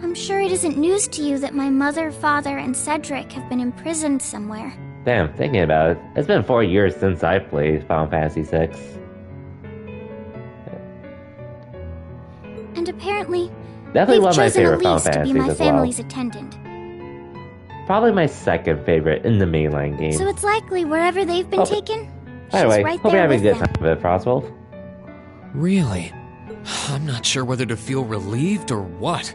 I'm sure it isn't news to you that my mother, father, and Cedric have been imprisoned somewhere. Damn, thinking about it, it's been 4 years since I played Final Fantasy VI. And apparently, Definitely they've one of my chosen favorite Final Elise to be Fantasies my as well. family's attendant. Probably my second favorite in the mainline game. So it's likely wherever they've been taken, she's Anyway, right hope you're there having a with good them. time with it, Frostwolf. Really? I'm not sure whether to feel relieved or what.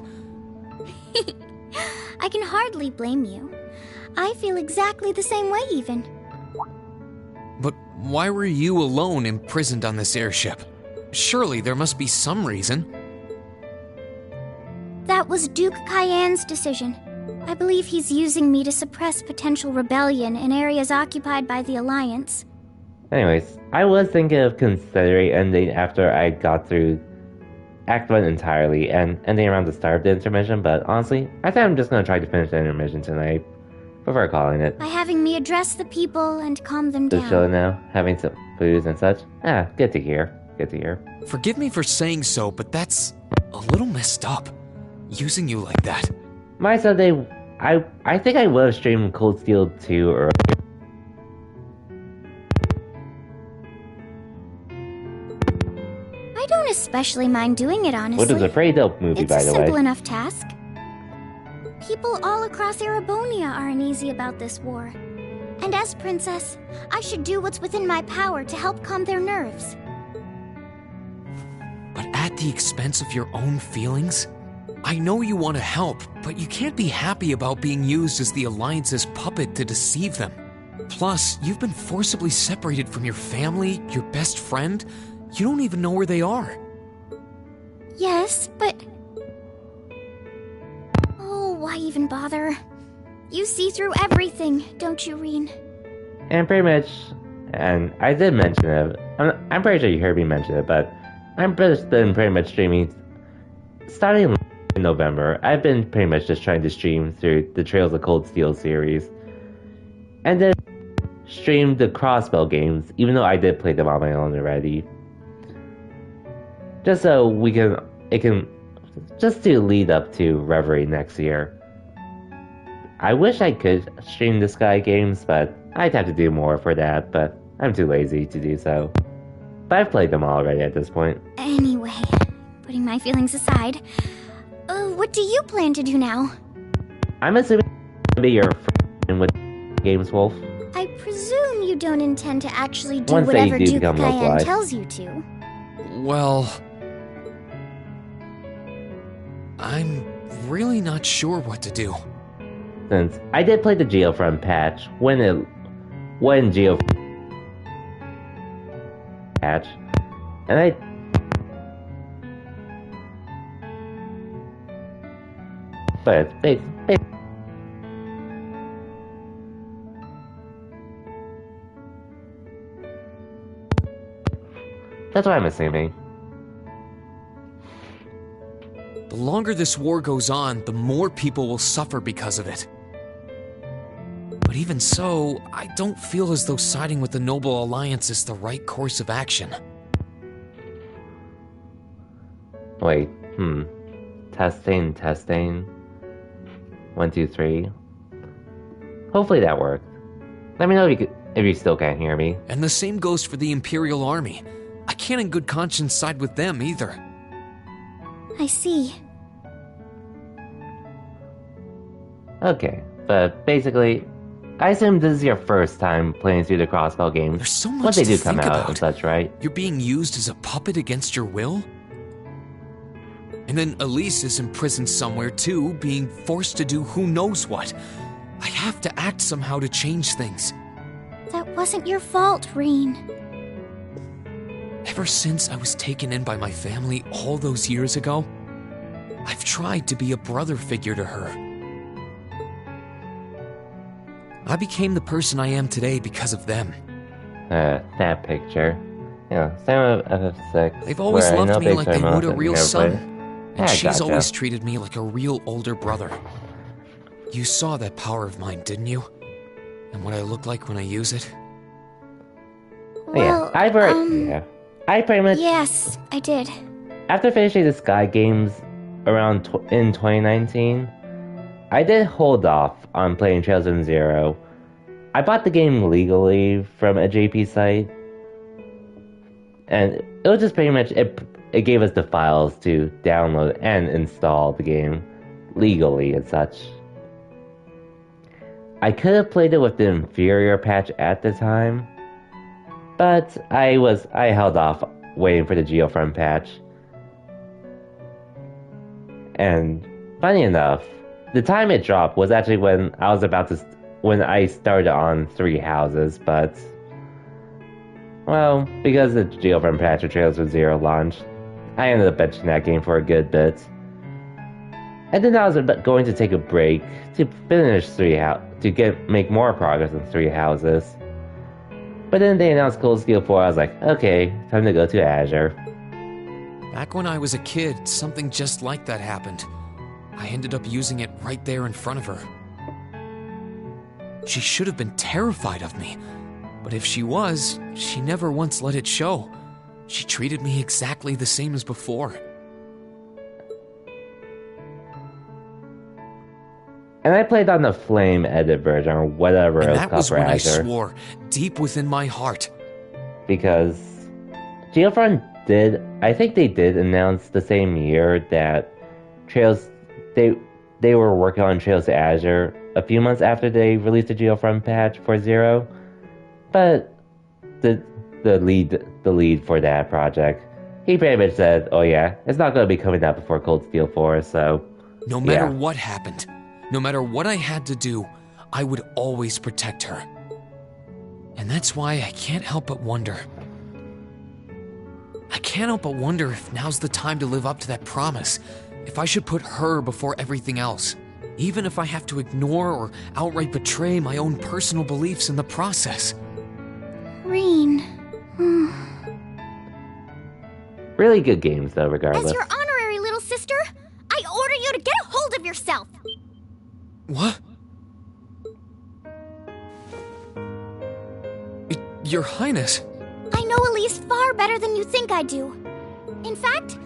I can hardly blame you. I feel exactly the same way, even. But why were you alone imprisoned on this airship? Surely there must be some reason. That was Duke Cayenne's decision. I believe he's using me to suppress potential rebellion in areas occupied by the Alliance. Anyways, I was thinking of considering ending after I got through Act 1 entirely and ending around the start of the intermission, but honestly, I think I'm just gonna try to finish the intermission tonight before calling it. By having me address the people and calm them Just down. chilling now, having some foods and such. Good to hear. Forgive me for saying so, but that's a little messed up. Using you like that. My Sunday, I think I would have streamed Cold Steel 2 earlier. I don't especially mind doing it, honestly. Which is a pretty dope movie, It's by a the way. simple enough task. People all across Erebonia are uneasy about this war. And as princess, I should do what's within my power to help calm their nerves. But at the expense of your own feelings? I know you want to help, but you can't be happy about being used as the Alliance's puppet to deceive them. Plus, you've been forcibly separated from your family, your best friend. You don't even know where they are. Yes, but... Oh, why even bother? You see through everything, don't you, Reen? And pretty much, and I did mention it, I'm pretty sure you heard me mention it, but I've been pretty much streaming, starting in November, I've been pretty much just trying to stream through the Trails of Cold Steel series, and then stream the Crossbell games, even though I did play them on my own already. Just so it can, just to lead up to Reverie next year. I wish I could stream the Sky games, but I'd have to do more for that, but I'm too lazy to do so. But I've played them already at this point. Anyway, putting my feelings aside, what do you plan to do now? I'm assuming I'll be your friend with Games Wolf. I presume you don't intend to actually do Once whatever they do Duke become Cayenne localized. tells you to. Well, I'm really not sure what to do. Since I did play the Geofront patch when Geo patch, and but that's what I'm assuming. The longer this war goes on, the more people will suffer because of it. But even so, I don't feel as though siding with the Noble Alliance is the right course of action. Wait, Testing. 1, 2, 3. Hopefully that worked. Let me know if you still can't hear me. And the same goes for the Imperial Army. I can't in good conscience side with them either. I see. Okay, but basically, I assume this is your first time playing through the Crossbell games. There's so much once they to do come think out about. and such, right? You're being used as a puppet against your will? And then Elise is imprisoned somewhere too, being forced to do who knows what. I have to act somehow to change things. That wasn't your fault, Reen. Ever since I was taken in by my family all those years ago, I've tried to be a brother figure to her. I became the person I am today because of them. That picture. Yeah, same of FF6. They've always where I loved know me like they Turn would a Off real never son. played it. And Yeah, she's gotcha. always treated me like a real older brother. You saw that power of mine, didn't you? And what I look like when I use it? Well, I pretty much Yes, I did. after finishing the Sky games around in 2019, I did hold off on playing Trails in Zero. I bought the game legally from a JP site, and it was just pretty much it gave us the files to download and install the game legally and such. I could have played it with the inferior patch at the time, but I held off waiting for the Geofront patch. And funny enough, the time it dropped was actually when I started on Three Houses, but well, because the Geofront patch of Trails of Zero launched, I ended up benching that game for a good bit. And then I was going to take a break to finish make more progress in Three Houses. But then they announced Cold Steel 4, I was like, okay, time to go to Azure. Back when I was a kid, something just like that happened. I ended up using it right there in front of her. She should have been terrified of me, but if she was, she never once let it show. She treated me exactly the same as before. And I played on the Flame edit version, or whatever And it was that called was for when I Azure. swore, deep within my heart. Because Geofront I think they did announce the same year that Trails, they were working on Trails to Azure a few months after they released the Geofront patch for Zero. But the lead for that project, he pretty much said, oh yeah, it's not going to be coming out before Cold Steel 4, so No matter yeah. what happened, no matter what I had to do, I would always protect her. And that's why I can't help but wonder. I can't help but wonder if now's the time to live up to that promise. If I should put her before everything else. Even if I have to ignore or outright betray my own personal beliefs in the process. Reen. Really good games though, regardless. As your honorary little sister, I order you to get a hold of yourself. What? Your Highness. I know Elise far better than you think I do. In fact,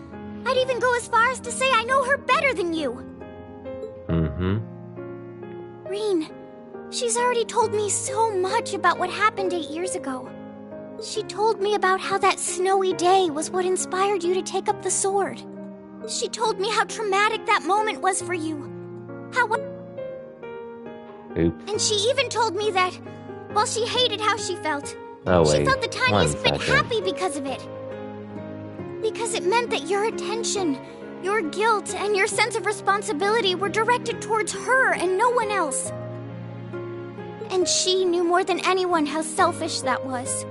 I'd even go as far as to say I know her better than you. Mm-hmm. Rean, she's already told me so much about what happened 8 years ago. She told me about how that snowy day was what inspired you to take up the sword. She told me how traumatic that moment was for you. Oops. And she even told me that, while she hated how she felt, Oh, she wait. felt the tiniest bit 1 second. happy because of it. Because it meant that your attention, your guilt, and your sense of responsibility were directed towards her and no one else. And she knew more than anyone how selfish that was.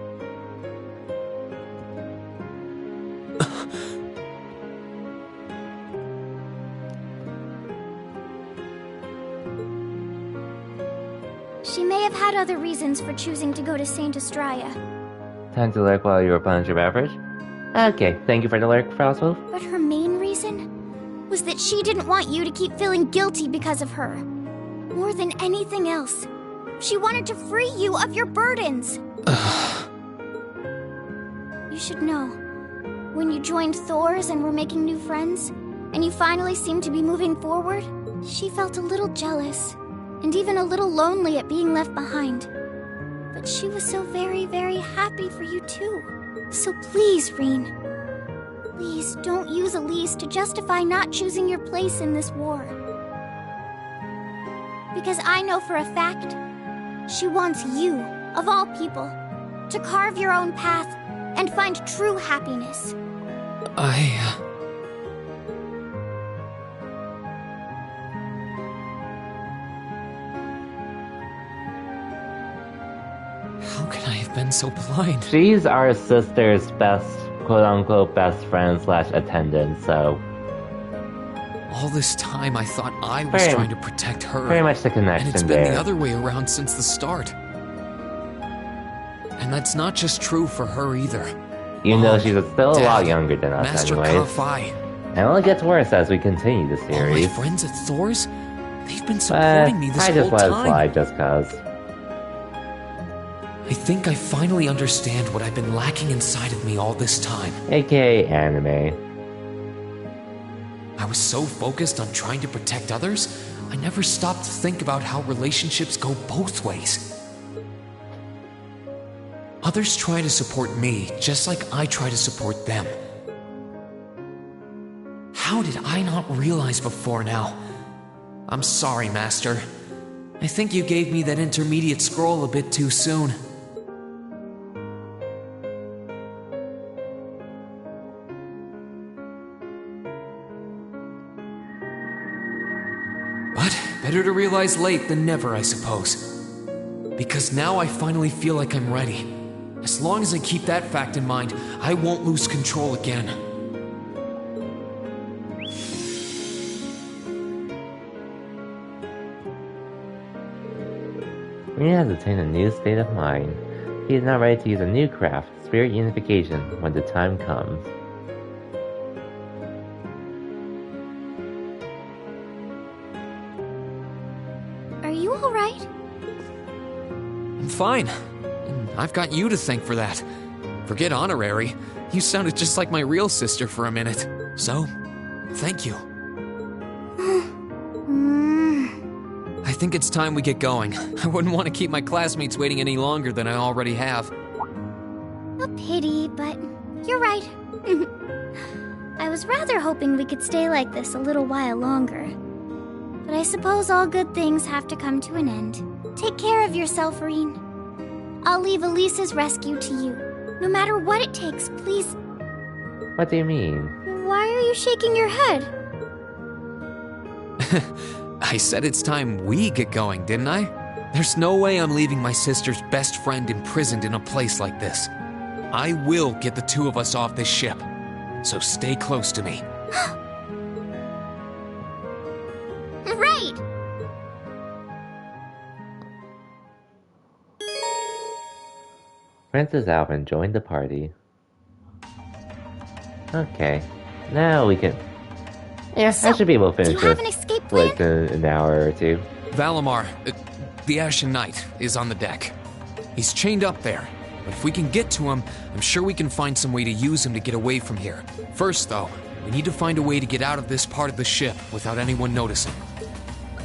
She may have had other reasons for choosing to go to Saint Estrella, Time to lurk while you replenish your beverage? Okay, thank you for the lurk, Frostwolf. but her main reason was that she didn't want you to keep feeling guilty because of her. More than anything else, she wanted to free you of your burdens. You should know, when you joined Thor's and were making new friends, and you finally seemed to be moving forward, she felt a little jealous, and even a little lonely at being left behind. But she was so very, very happy for you too. So please, Rean, please don't use Elise to justify not choosing your place in this war. Because I know for a fact, she wants you, of all people, to carve your own path and find true happiness. How can I have been so blind? She's our sister's best, quote-unquote, best friend / attendant, so... All this time I thought I was Very- trying to protect her. very much the connection And it's been there. the other way around since the start. And that's not just true for her either. Even though she's still a lot Dad, younger than us Master anyways. Ka-Fai, And it only gets worse as we continue the all my series. friends at Thor's, they've been But supporting me this I just whole let it time. slide just cause. I think I finally understand what I've been lacking inside of me all this time. AKA anime. I was so focused on trying to protect others, I never stopped to think about how relationships go both ways. Others try to support me just like I try to support them. How did I not realize before now? I'm sorry, Master. I think you gave me that intermediate scroll a bit too soon. But better to realize late than never, I suppose. Because now I finally feel like I'm ready. As long as I keep that fact in mind, I won't lose control again. Rean has attained a new state of mind. He is now ready to use a new craft, Spirit Unification, when the time comes. Are you alright? I'm fine. And I've got you to thank for that. Forget honorary. You sounded just like my real sister for a minute. So, thank you. I think it's time we get going. I wouldn't want to keep my classmates waiting any longer than I already have. A pity, but you're right. I was rather hoping we could stay like this a little while longer. But I suppose all good things have to come to an end. Take care of yourself, Rean. I'll leave Elise's rescue to you. No matter what it takes, please. What do you mean? Why are you shaking your head? I said it's time we get going, didn't I? There's no way I'm leaving my sister's best friend imprisoned in a place like this. I will get the two of us off this ship. So stay close to me. Right! Princess Alvin joined the party. Okay, now we can... Yeah, I should be able to do you finish have this an escape plan? within an hour or two. Valimar, the Ashen Knight, is on the deck. He's chained up there, But if we can get to him, I'm sure we can find some way to use him to get away from here. First, though, we need to find a way to get out of this part of the ship without anyone noticing.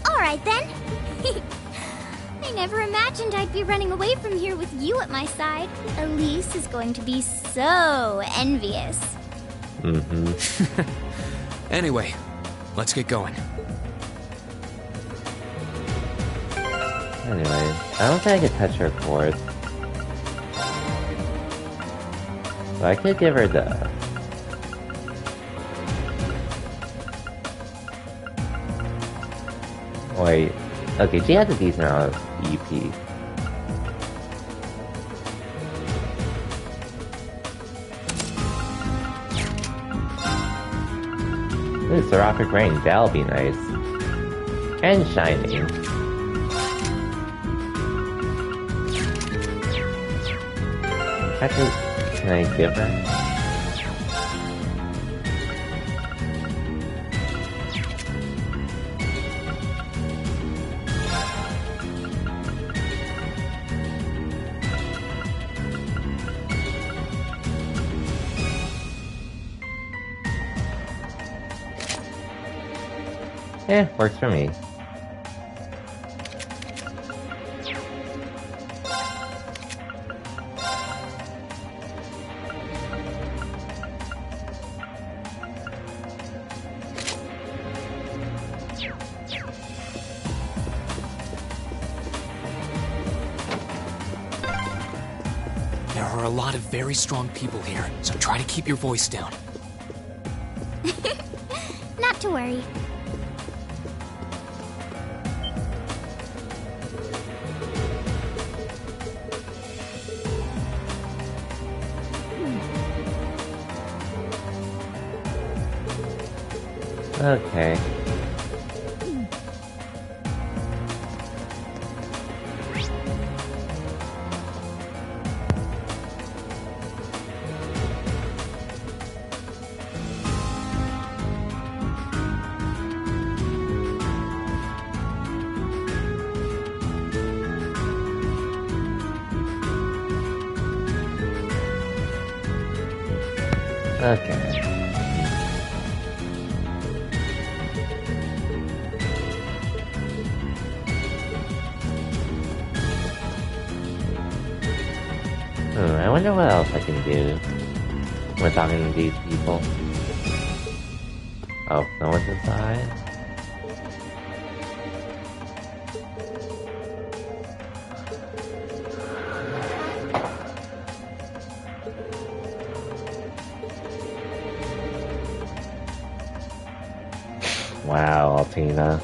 All right, then. I never imagined I'd be running away from here with you at my side. Elise is going to be so envious. Mm-hmm. Anyway, let's get going. Anyway, I don't think I could touch her cord. So I could give her the... Wait. Okay, she has a decent amount of EP. Ooh, Seraphic Rain, that'll be nice. And Shining. Actually, can I give her? Works for me. There are a lot of very strong people here, so try to keep your voice down. Not to worry. Okay. Okay. I wonder what else I can do when talking to these people. Oh, no one's inside? Wow, Altina.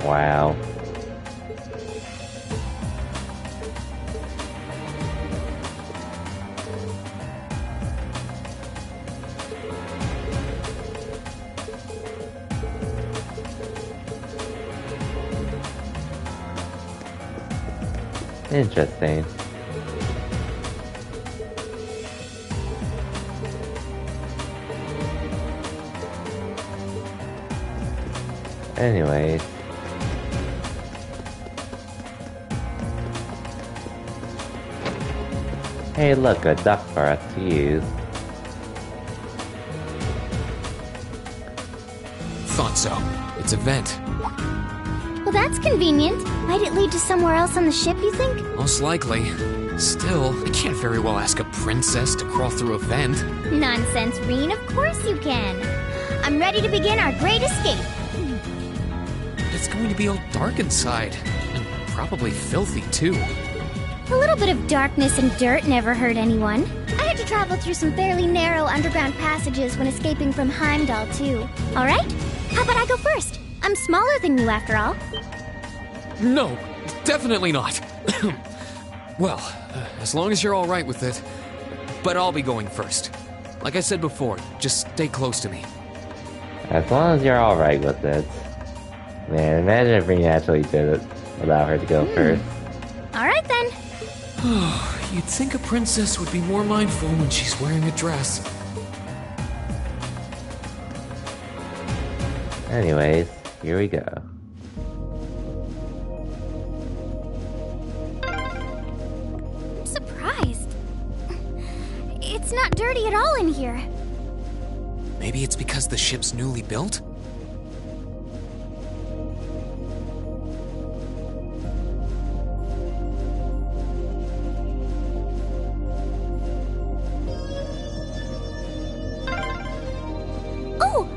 Wow. Interesting. Anyways. Hey, look, a duck for us to use. Thought so. It's a vent. Well, that's convenient. Might it lead to somewhere else on the ship, you think? Most likely. Still, I can't very well ask a princess to crawl through a vent. Nonsense, Reen. Of course you can. I'm ready to begin our great escape. It's going to be all dark inside. And probably filthy, too. A little bit of darkness and dirt never hurt anyone. I had to travel through some fairly narrow underground passages when escaping from Heimdall, too. All right? How about I go first? I'm smaller than you, after all. No, definitely not. Well, as long as you're all right with it. But I'll be going first. Like I said before, just stay close to me. As long as you're alright with it. Man, imagine if Reen actually did it. Allow her to go first. All right, then. You'd think a princess would be more mindful when she's wearing a dress. Anyways, here we go. I'm surprised. dirty at all in here. Maybe it's because the ship's newly built? Oh!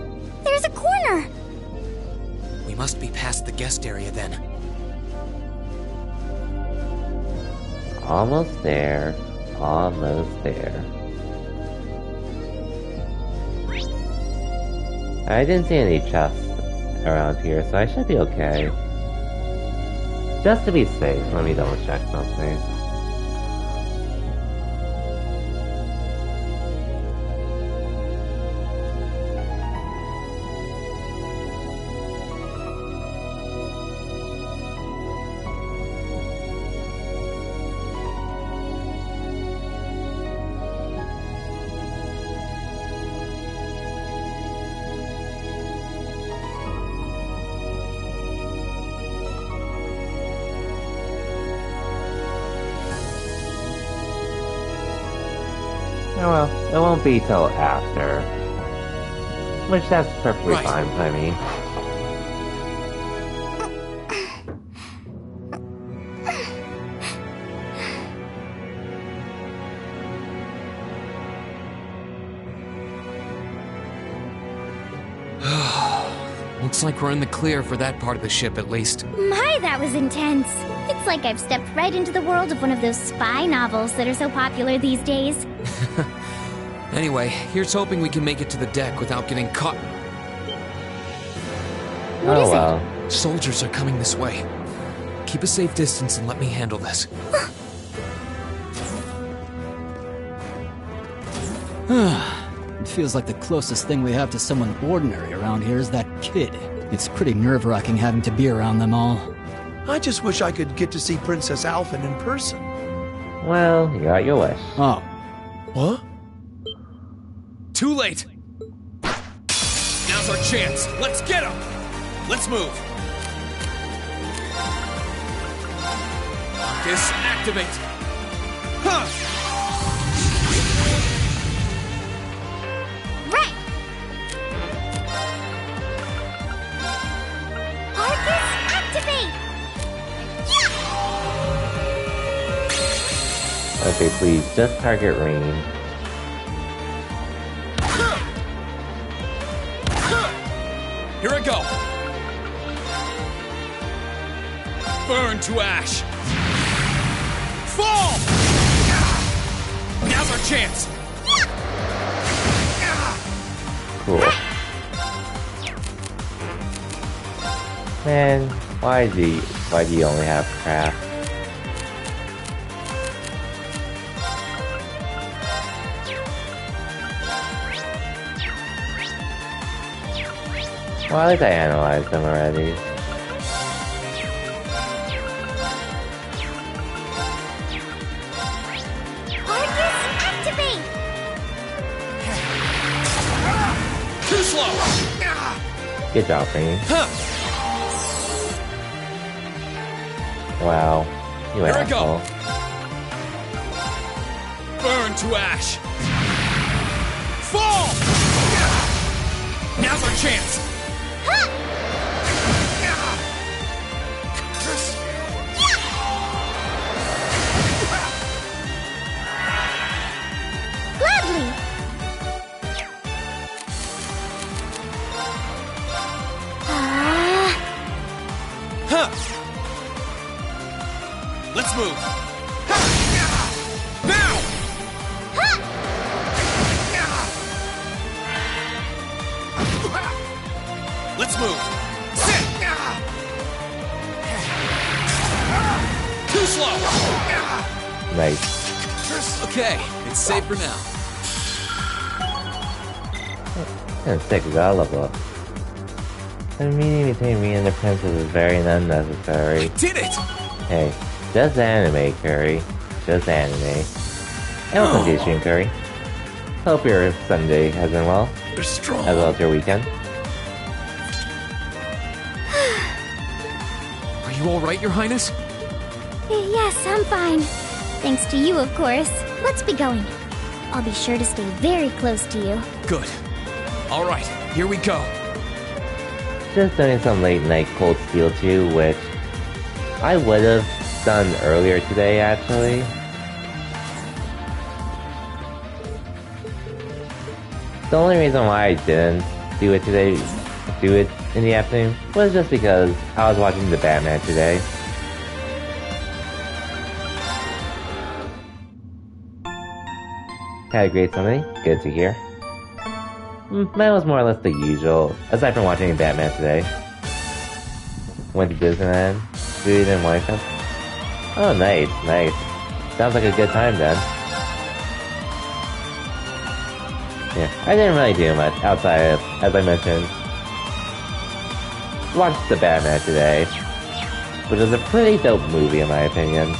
There's a corner! We must be past the guest area then. Almost there. Almost there. I didn't see any chests around here, so I should be okay. Just to be safe, let me double check something. Oh well, it won't be till after. Which that's perfectly fine by me. Looks like we're in the clear for that part of the ship at least. My, that was intense. It's like I've stepped right into the world of one of those spy novels that are so popular these days. Anyway, here's hoping we can make it to the deck without getting caught. What is well. Soldiers are coming this way. Keep a safe distance and let me handle this. It feels like the closest thing we have to someone ordinary around here is that kid. It's pretty nerve-wracking having to be around them all. I just wish I could get to see Princess Alphen in person. Well, you got your wish. Oh. What? Too late! Now's our chance! Let's get him! Let's move! Marcus, activate! Huh! Right! Marcus, activate! Yeah! Okay, please, just target Rean. Here I go! Burn to ash! Fall! Now's our chance! Cool. Man, why do you only have craft? Well, at least I analyzed them already. Marcus, activate! Too slow! Good job, Rean. Wow, you Here asshole. I go! Burn to ash! Fall! Now's our chance! Gladly! Huh! Let's move! Now! Let's move! Sit! Too slow! Nice. Okay, it's safe for now. And sick, we got a level up. The meeting between me and the princess is very unnecessary. Did it! Hey, just anime, Curry. Just anime. And welcome to the stream, Curry. Hope your Sunday has been well. They're strong. As well as your weekend. Are you alright, Your Highness? Yes, I'm fine. Thanks to you, of course. Let's be going. I'll be sure to stay very close to you. Good. All right, here we go. Just doing some late night Cold Steel 2, which I would have done earlier today, actually. The only reason why I didn't do it in the afternoon was just because I was watching the Batman today. Had a great Sunday, good to hear. Mine was more or less the usual, aside from watching Batman today. Went to Disneyland, food and wine fest. Oh, nice, nice. Sounds like a good time then. Yeah, I didn't really do much outside of, as I mentioned, watched the Batman today, which is a pretty dope movie in my opinion.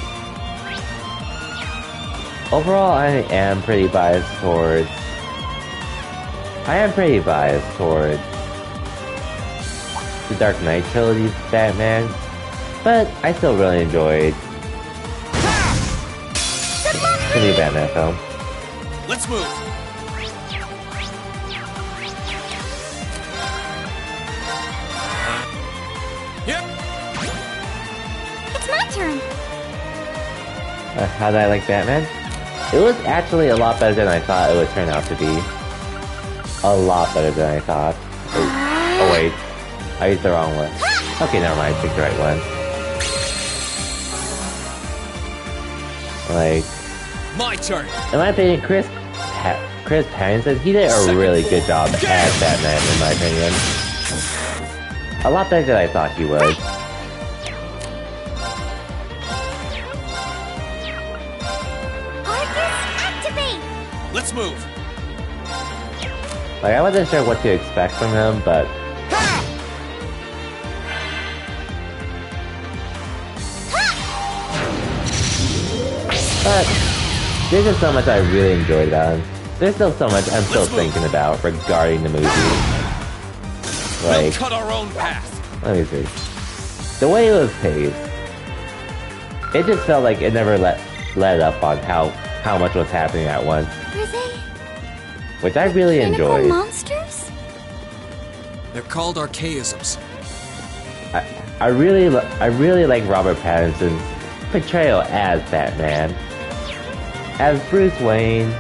Overall, I am pretty biased towards the Dark Knight trilogy's Batman, but I still really enjoyed the new Batman film. Let's move. It's my turn. How did I like Batman? It was actually a lot better than I thought it would turn out to be. A lot better than I thought. Oh wait, I used the wrong one. Okay, never mind, I picked the right one. Like, my turn. In my opinion, Chris Pattinson, he did a really good job as Batman, in my opinion. A lot better than I thought he would. Let's move. Like, I wasn't sure what to expect from him, but there's just so much I really enjoyed about him. There's still so much I'm still thinking about regarding the movie. Like, we'll cut our own path. Let me see. The way it was paced, it just felt like it never let up on how much was happening at once. Are they? Which I really enjoyed. Monsters? They're called archaisms. I really like Robert Pattinson's portrayal as Batman. As Bruce Wayne,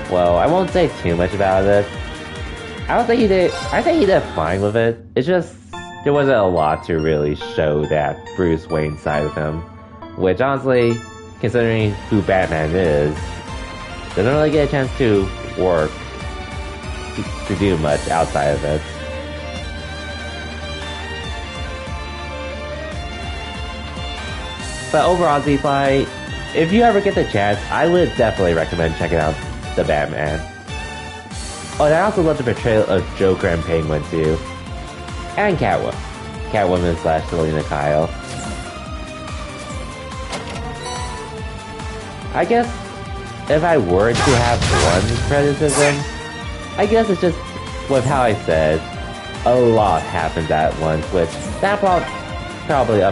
well, I won't say too much about it. I think he did fine with it. It's just, there wasn't a lot to really show that Bruce Wayne side of him. Which honestly, considering who Batman is, doesn't really get a chance to work, to do much outside of it. But overall, Z-Fly, if you ever get the chance, I would definitely recommend checking out the Batman. Oh, and I also love the portrayal of Joker and Penguin too. And Catwoman. Catwoman / Selena Kyle. I guess, if I were to have one criticism, I guess it's just with how I said, a lot happens at once, which that probably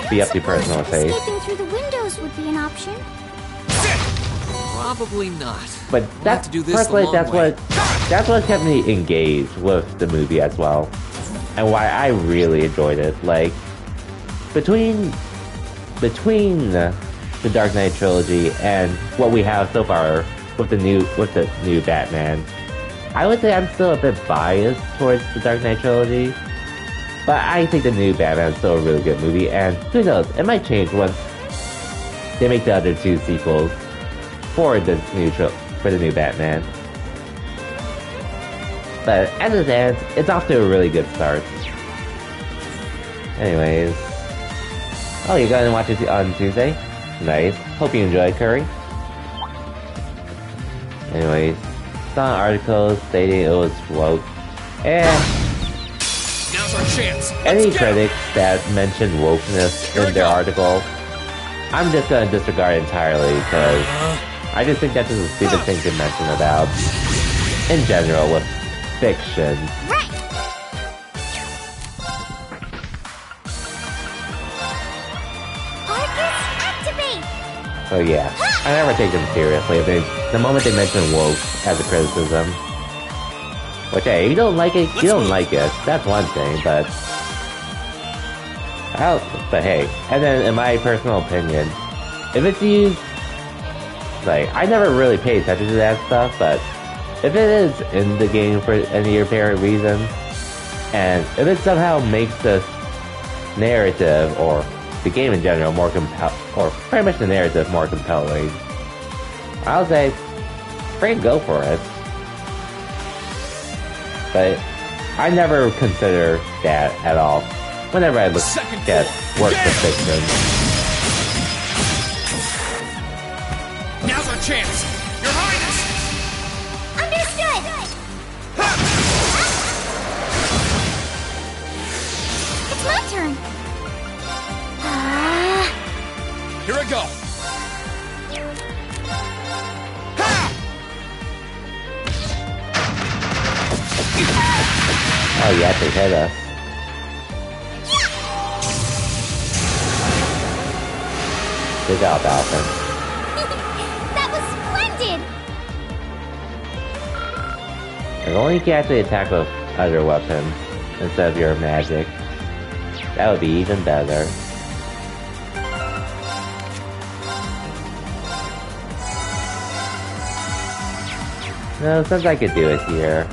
be up to personal taste. Escaping through the windows would be an option. Probably not. But that's personally, that's what kept me engaged with the movie as well, and why I really enjoyed it. Like, between the Dark Knight trilogy and what we have so far with the new Batman, I would say I'm still a bit biased towards the Dark Knight trilogy, but I think the new Batman is still a really good movie, and who knows, it might change once they make the other two sequels for the new Batman. But as it stands, it's off to a really good start. Anyways, oh, you're going to watch it on Tuesday? Nice. Hope you enjoyed, Curry. Anyways, saw an article stating it was woke. And now's our chance. Any critics that mentioned wokeness in their article, I'm just gonna disregard entirely, because I just think that's just a stupid thing to mention about, in general, with fiction. So yeah, I never take them seriously. The moment they mention woke as a criticism, which hey, you don't like it, you don't like it. That's one thing, but hey, and then in my personal opinion, if it's used, like I never really pay attention to that stuff, but if it is in the game for any apparent reason, and if it somehow makes the narrative or the game in general more or pretty much the narrative more compelling, I'll say, free go for it. But I never consider that at all whenever I look at works of fiction. Now's our chance! Your Highness! Understood! It's my turn. Here I go! Oh, you have to hit us. Good job, Alphen. That was splendid! If only you could actually attack with other weapons instead of your magic. That would be even better. No, since I could do it here.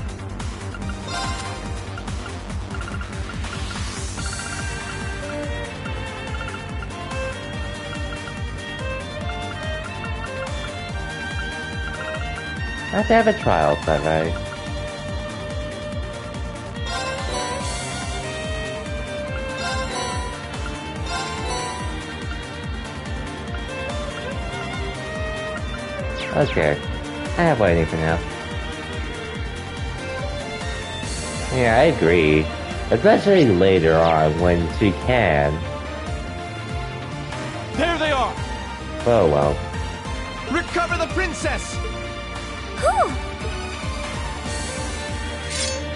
I have to have a trial, is that right? Okay, I have what I need for now. Yeah, I agree. Especially later on when she can. There they are! Oh well. Recover the princess! Whew!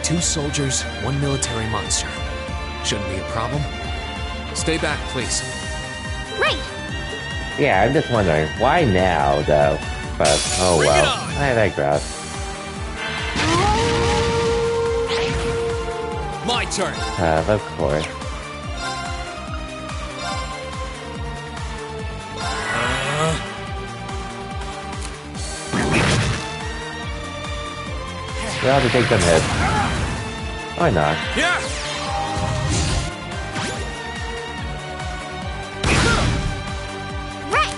2 soldiers, 1 military monster. Shouldn't be a problem. Stay back, please. Right! Yeah, I'm just wondering, why now, though? But, oh well. I digress. My turn! Of course. We'll have to take some hits. Why not? Yeah! Right!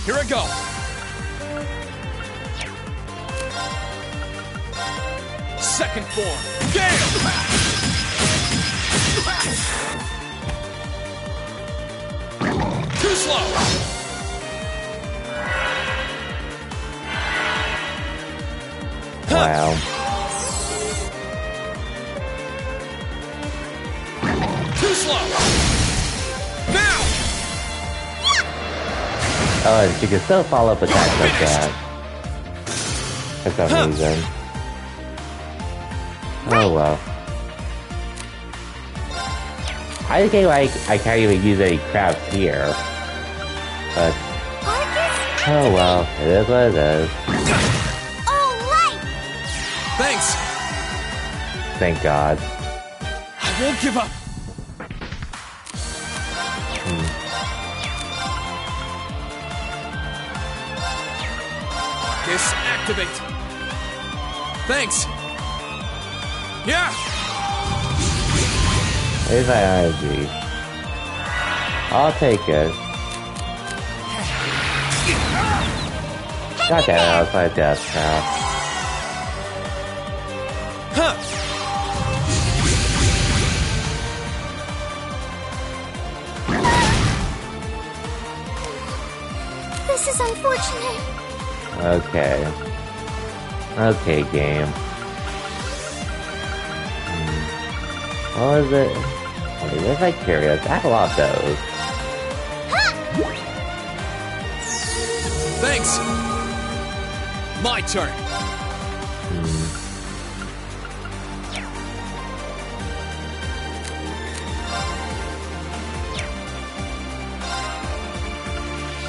Here I go! Second form! Gale! Too slow! Wow. Too slow! Now! Oh, and she can still follow up attacks like that. For some reason. Oh well. I think I can't even use any crafts here. But oh well, it is what it is. Alright! Thanks! Thank God. I won't give up! Disactivate! Thanks! Yeah! There's my energy. I'll take it. God damn it, I was my death trap. Huh! This is unfortunate. Okay. Okay, game. What was it? Wait, what if I curious? I have a lot of those. Thanks! My turn.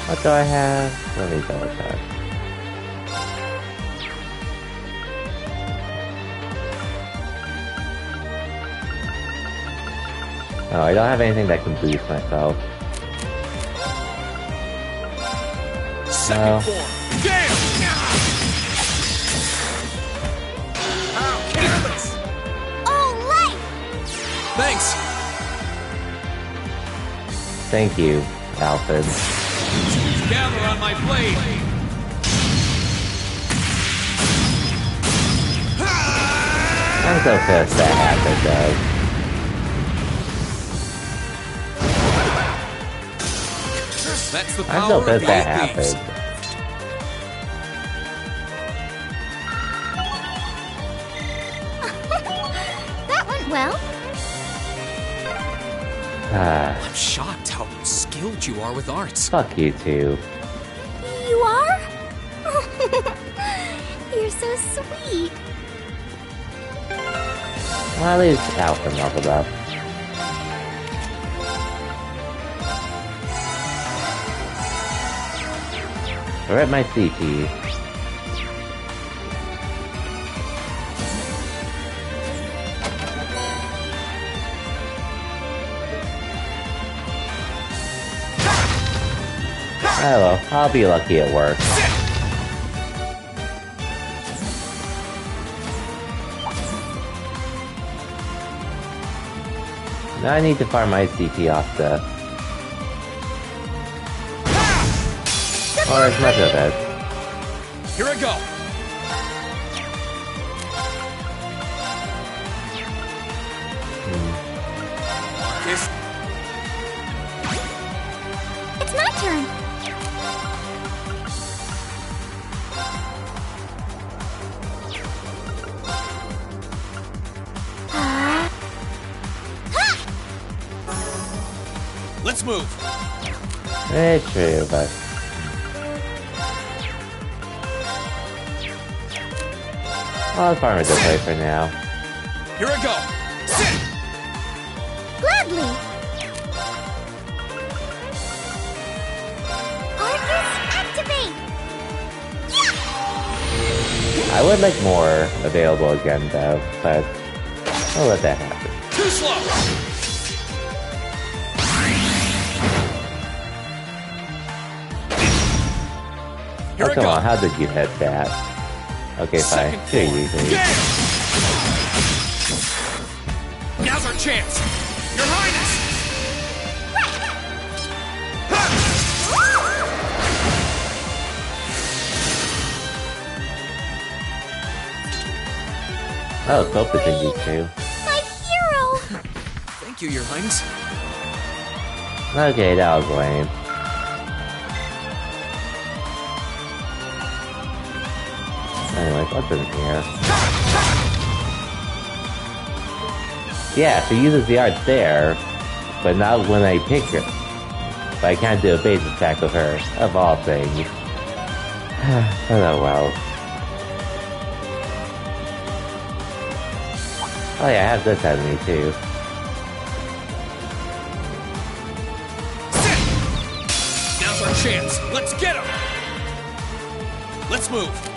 What do I have? Let me double check. Oh, I don't have anything that can boost myself. Second form. Damn! How careless! Olay! Thanks. Thank you, Alfred. Gather on my blade. I'm so pissed that happened, though. That's the I'm power so of pissed the that eight leaves. happened. That went well. I'm shocked how skilled you are with arts. Fuck you too. You are? You're so sweet. Well, at least Alfred leveled up. We're at my CT. Oh well, I'll be lucky at work. Now I need to farm my CT off the... or as much of it. Here I go. Marcus. It's my turn. Let's move. It's true, but... I'll farm it this way for now. Here I go. Sit. Gladly. Arcus, activate. I would like more available again though, but I'll let that happen. Too slow. Here Oh, I come go. on, how did you hit that? Okay, fine. Sure, you can. Now's our chance. Your Highness. Oh, focusing you too. My hero. Thank you, Your Highness. Okay, that was lame. Anyways, what's in here? Yeah, she uses the arts there, but not when I pick her. But I can't do a base attack with her, of all things. Oh well. Oh yeah, I have this enemy too. Now's our chance. Let's get him. Let's move.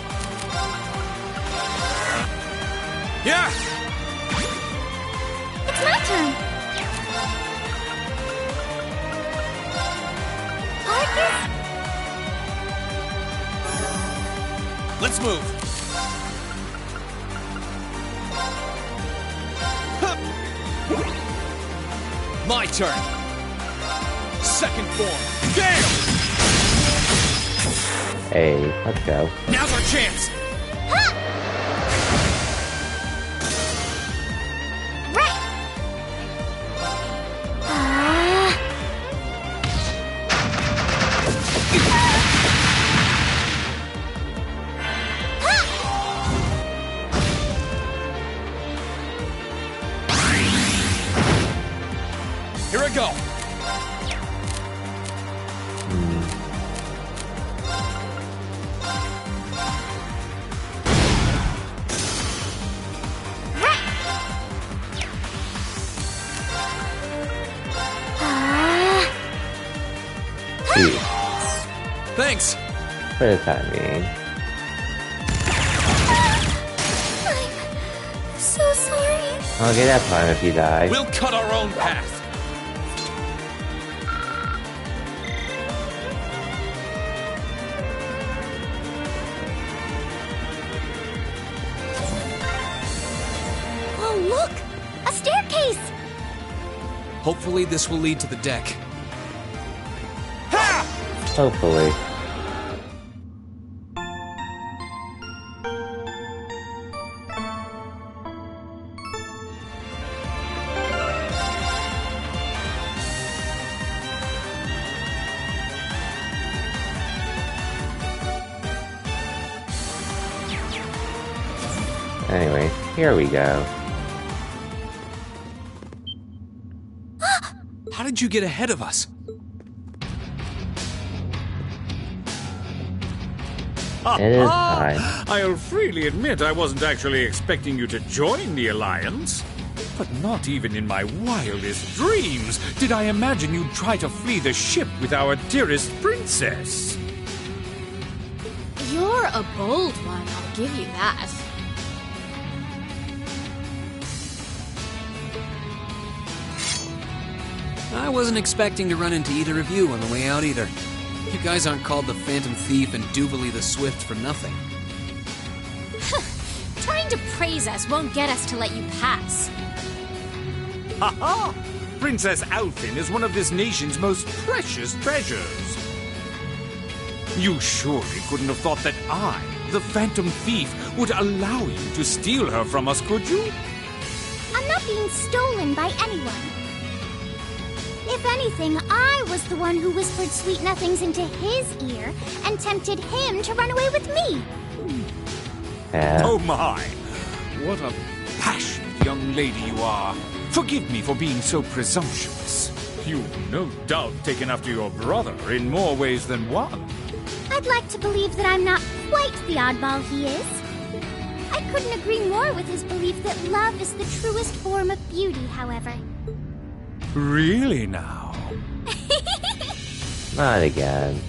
Yeah. It's my turn. Arcus, Let's move. My turn. Second form. Gale. Hey, let's go. Now's our chance. right. Here I go. peace. Thanks. For the time being. I'm so sorry. Okay, that's fine if you die. We'll cut our own path. Oh, look! A staircase! Hopefully this will lead to the deck. Hopefully. Anyway, here we go. How did you get ahead of us? It is time. I'll freely admit I wasn't actually expecting you to join the Alliance. But not even in my wildest dreams did I imagine you'd try to flee the ship with our dearest princess. You're a bold one, I'll give you that. I wasn't expecting to run into either of you on the way out either. You guys aren't called the Phantom Thief and Duvalie the Swift for nothing. Trying to praise us won't get us to let you pass. Ha ha! Princess Alfin is one of this nation's most precious treasures. You surely couldn't have thought that I, the Phantom Thief, would allow you to steal her from us, could you? I'm not being stolen by anyone. If anything, I was the one who whispered sweet nothings into his ear and tempted him to run away with me. Oh my! What a passionate young lady you are. Forgive me for being so presumptuous. You've no doubt taken after your brother in more ways than one. I'd like to believe that I'm not quite the oddball he is. I couldn't agree more with his belief that love is the truest form of beauty, however. Really now? Not again.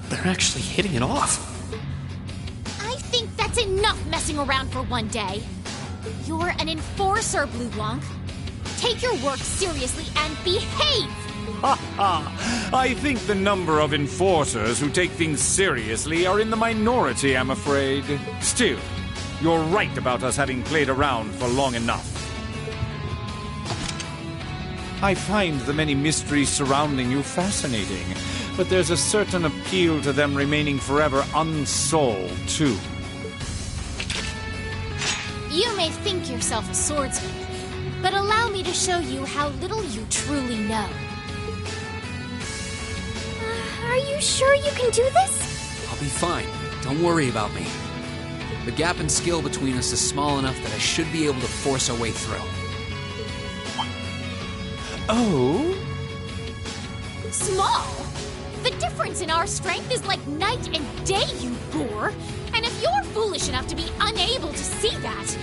They're actually hitting it off. I think that's enough messing around for one day. You're an enforcer, Blue Blanc. Take your work seriously and behave! Ha ha! I think the number of enforcers who take things seriously are in the minority, I'm afraid. Still, you're right about us having played around for long enough. I find the many mysteries surrounding you fascinating, but there's a certain appeal to them remaining forever unsolved, too. You may think yourself a swordsman, but allow me to show you how little you truly know. Are you sure you can do this? I'll be fine. Don't worry about me. The gap in skill between us is small enough that I should be able to force our way through. Oh? Small? The difference in our strength is like night and day, you boor! And if you're foolish enough to be unable to see that,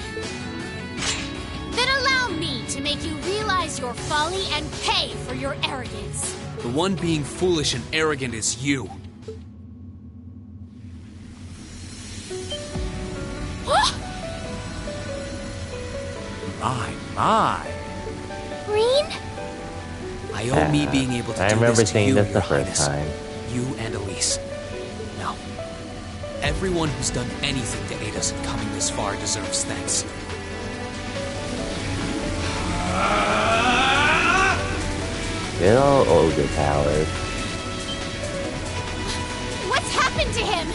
then allow me to make you realize your folly and pay for your arrogance. The one being foolish and arrogant is you. My. Green? I owe me being able to I do remember this to seeing you, this Your the first Highness. time. You and Elise. No. Everyone who's done anything to aid us in coming this far deserves thanks. Good old ogre powers. What's happened to him?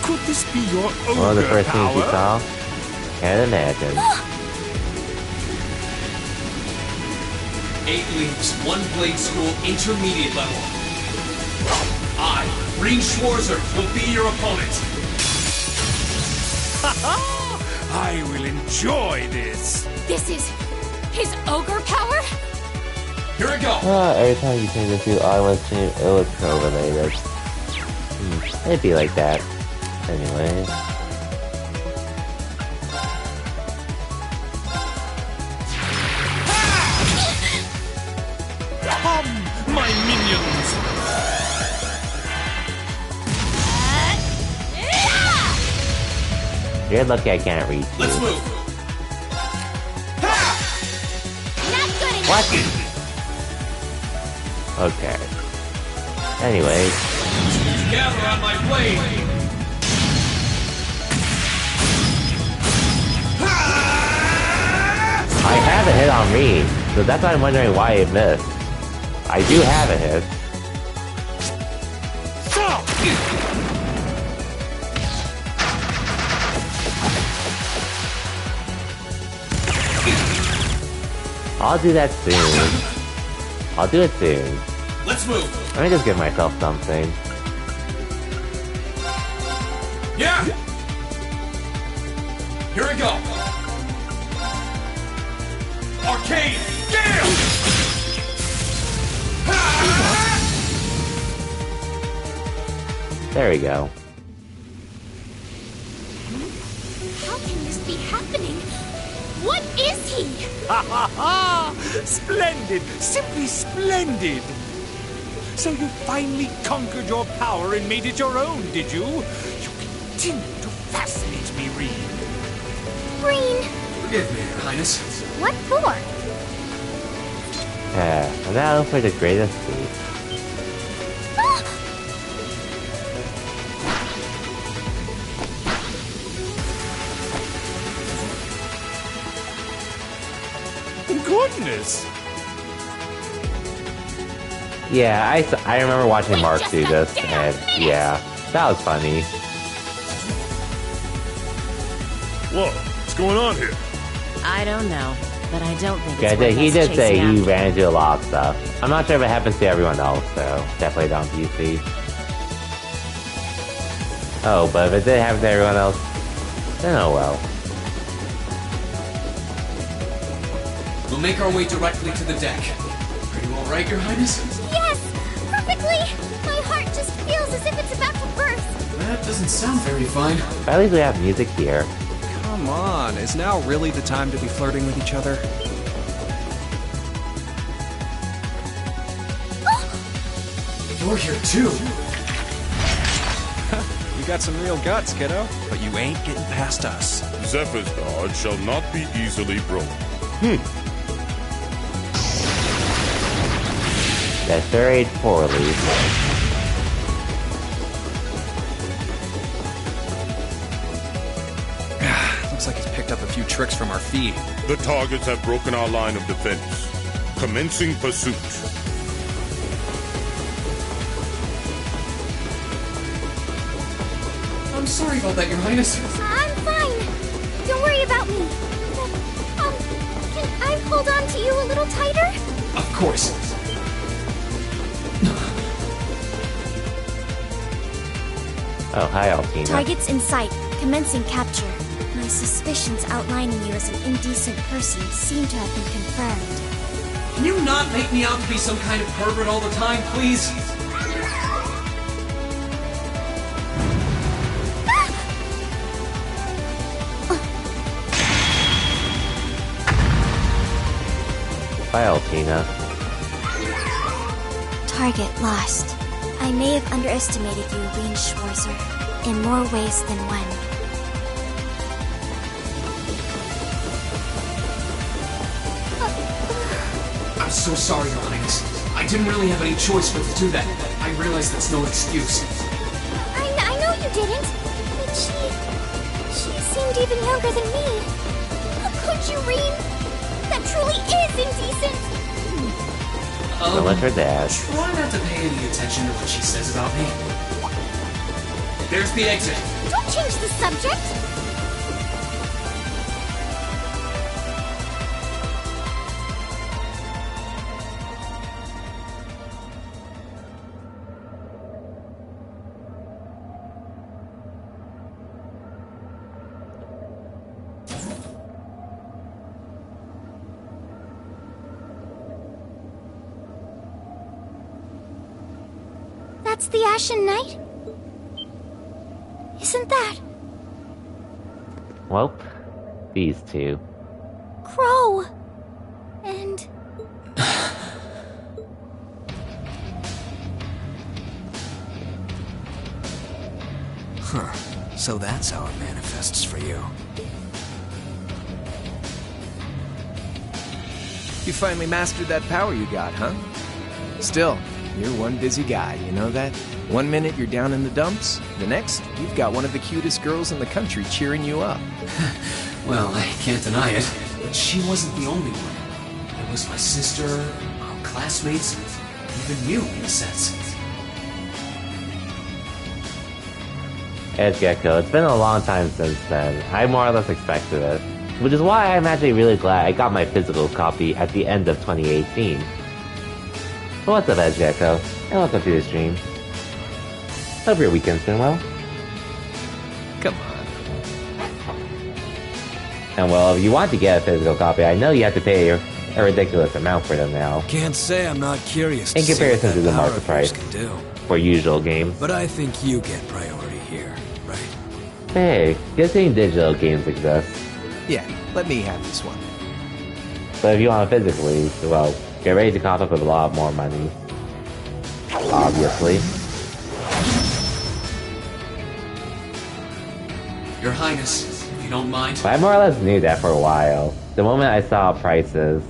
Could this be your ogre One of the first power? things you saw? Can't imagine. 8 leagues, 1 blade school, intermediate level. I, Rean Schwarzer, will be your opponent. I will enjoy this. This is his ogre power? Here we go. Every time you change a few islands, it was co-related. It'd be like that. Anyway. You're lucky I can't reach you. Let's move. Not good enough. What? Okay. Anyway. Gather on my blade. I have a hit on Reed, so that's why I'm wondering why it missed. I do have a hit. I'll do that soon. I'll do it soon. Let's move. Let me just give myself something. Yeah. Here we go. Arcane Gale! There we go. How can this be happening? What is he? Ha ha ha! Splendid! Simply splendid! So you finally conquered your power and made it your own, did you? You continue to fascinate me, Reed. Green. Forgive me, Your Highness. What for? And now for the greatest feat. Goodness! Yeah, I remember watching Mark do this, and yeah, that was funny. Whoa, what's going on here? I don't know, but I don't think Yeah, it's worth he us did say chasing he after. ran into a lot of stuff. I'm not sure if it happens to everyone else, so definitely on PC. Oh, but if it did happen to everyone else, then oh well. We'll make our way directly to the deck. Are you alright, Your Highness? Yes! Perfectly! My heart just feels as if it's about to burst. That doesn't sound very fine. But at least we have music here. Come on, is now really the time to be flirting with each other? You're here too. You got some real guts, kiddo. But you ain't getting past us. Zephyr's guard shall not be easily broken. That's very poorly. Looks like he's picked up a few tricks from our feed. The targets have broken our line of defense. Commencing pursuit. I'm sorry about that, Your Highness. I'm fine. Don't worry about me. But, can I hold on to you a little tighter? Of course. Oh, hi, Altina. Targets in sight. Commencing capture. My suspicions outlining you as an indecent person seem to have been confirmed. Can you not make me out to be some kind of pervert all the time, please? Bye, Altina. Target lost. I may have underestimated you, Reen Schwarzer, in more ways than one. I'm so sorry, Your Highness. I didn't really have any choice but to do that. I realize that's no excuse. I know you didn't. But she seemed even younger than me. How could you, Reen? That truly is indecent. So let her dad. Try not to pay any attention to what she says about me. There's the exit. Don't change the subject. That's the Ashen Knight? Isn't that Well, these two. Crow? And Huh. So that's how it manifests for you. You finally mastered that power you got, huh? Still, you're one busy guy, you know that? One minute you're down in the dumps, the next, you've got one of the cutest girls in the country cheering you up. Well, I can't deny it, but she wasn't the only one. There was my sister, our classmates, even you, in a sense. Edge Gecko, it's been a long time since then. I more or less expected it. Which is why I'm actually really glad I got my physical copy at the end of 2018. So what's up, Edge Gecko? And welcome to the stream. Hope your weekend's been well. Come on. And well, if you want to get a physical copy, I know you have to pay a ridiculous amount for them now. Can't say I'm not curious in comparison to the market price can do. For usual games. But I think you get priority here, right? Hey, good thing digital games exist. Yeah, let me have this one. But if you want it physically, well, get ready to cough up a lot more money. Obviously. Your Highness, if you don't mind. But I more or less knew that for a while. The moment I saw prices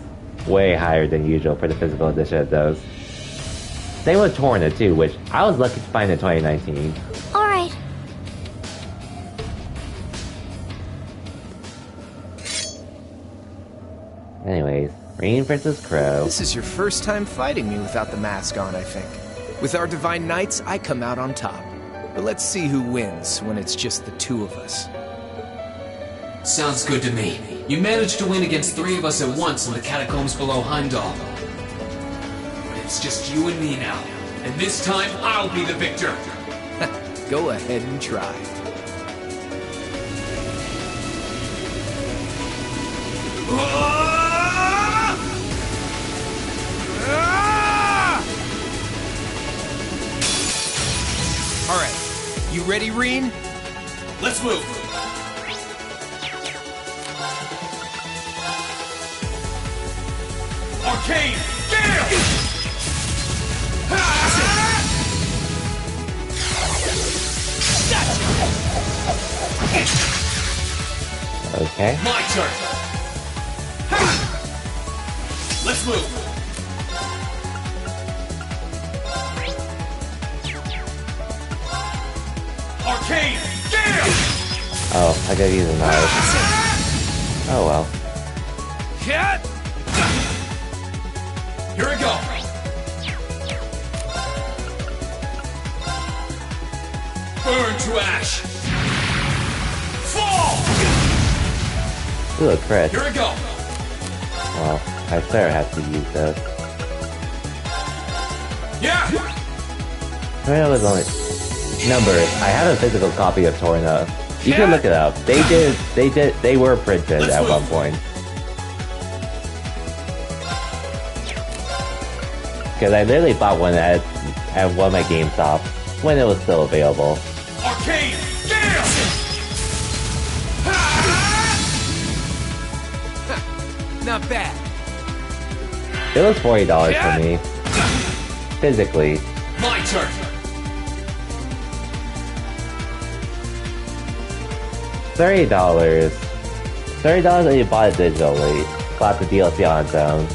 way higher than usual for the physical edition of those. Same with Torna too, which I was lucky to find in 2019. Alright. Anyways, Rean versus Crow. This is your first time fighting me without the mask on, I think. With our Divine Knights, I come out on top. But let's see who wins when it's just the two of us. Sounds good to me. You managed to win against 3 of us at once in the catacombs below Heimdall. But it's just you and me now. And this time, I'll be the victor. Go ahead and try. Alright, you ready, Rean? Let's move! Arcane Gale! Okay. My turn! Let's move! Arcane Gale! Oh, I gotta use a knife. Oh well. Here we go! Burn to ash! Fall! Ooh, a crit. Here we go! Well, I swear I have to use this. Yeah! Torna was only... Numbers. I have a physical copy of Torna. You can look it up. They were printed at one point. Because I literally bought one at one of my GameStop when it was still available. Arcane Gale! Not bad. It was $40 for me. Physically. My turn! $30. $30 that you bought it digitally. Got the DLC on its own.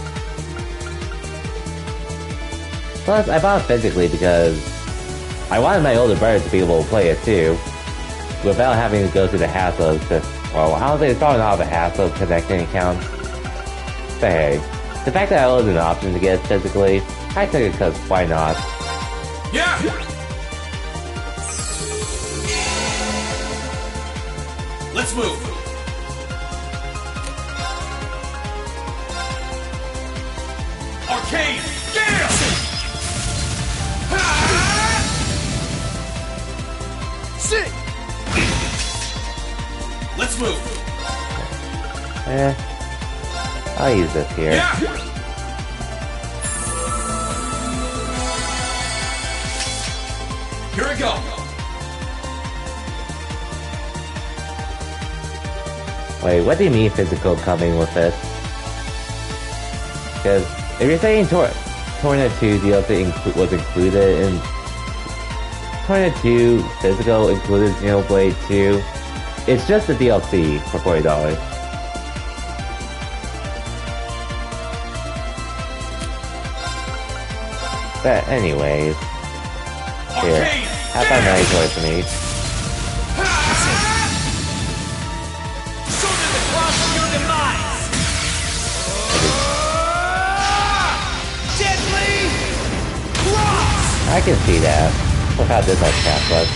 Plus, I bought it physically because I wanted my older brother to be able to play it too, without having to go through the hassle of just, well, I don't think it's probably not the hassle of connecting accounts. But hey, the fact that I was an option to get it physically, I took it because why not? Yeah! Let's move! Arcane Gale! Sit! Let's move! I'll use this here. Yeah! Here we go! Wait, what do you mean physical coming with this? Because if you're saying Torna 2 DLC was included in Tornado 2 physical included Xenoblade 2. It's just a DLC for $40. But anyways, here, have fun night toy for me. I can see that. Without this much cast left.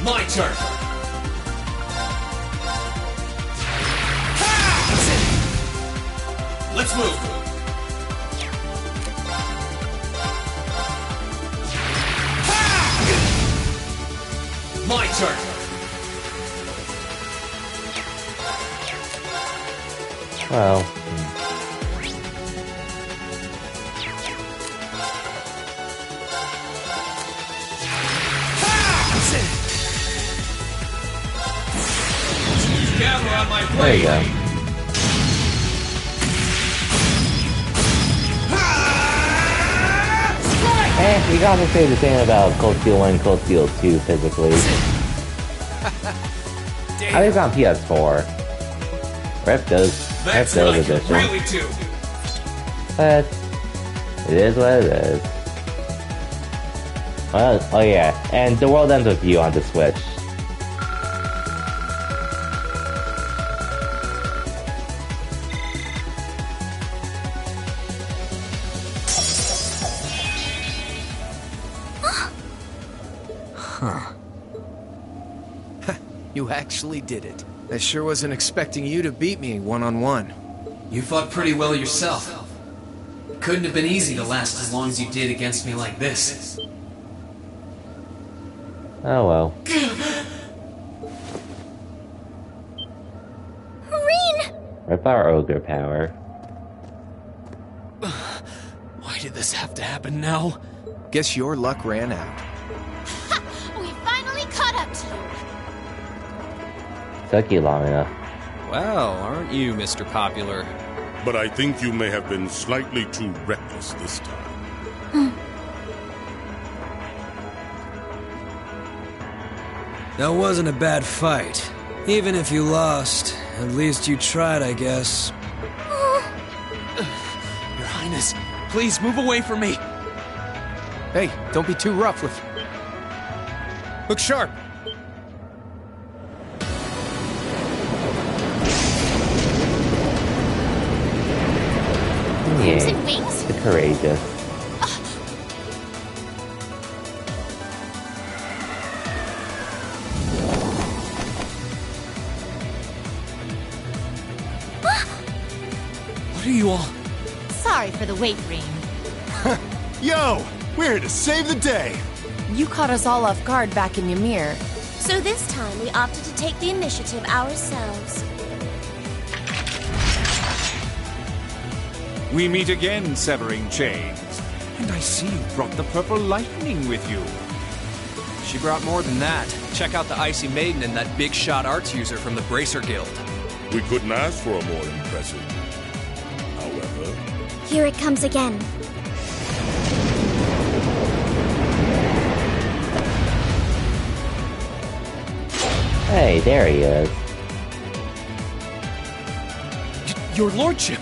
My turn. Let's move. My turn. Well. There you go. You can also say the same about Cold Steel 1 and Cold Steel 2 physically. At least on PS4. Rip those editions. Really do. But it is what it is. Well, oh yeah, and The World Ends With You on the Switch. You actually did it. I sure wasn't expecting you to beat me one-on-one. You fought pretty well yourself. Couldn't have been easy to last as long as you did against me like this. Oh well. Rean! Rip our ogre power. Why did this have to happen now? Guess your luck ran out. We finally caught up to you. Took you long enough. Well, aren't you, Mr. Popular? But I think you may have been slightly too reckless this time. That wasn't a bad fight. Even if you lost, at least you tried, I guess. Your Highness, please move away from me. Hey, don't be too rough with... Look sharp. Yeah, the courageous. What are you all? Sorry for the wait, Rean. Yo, we're here to save the day. You caught us all off guard back in Ymir. So this time we opted to take the initiative ourselves. We meet again, Severing Chains. And I see you brought the Purple Lightning with you. She brought more than that. Check out the Icy Maiden and that big shot arts user from the Bracer Guild. We couldn't ask for a more impressive. However... Here it comes again. Hey, there he is. Your lordship!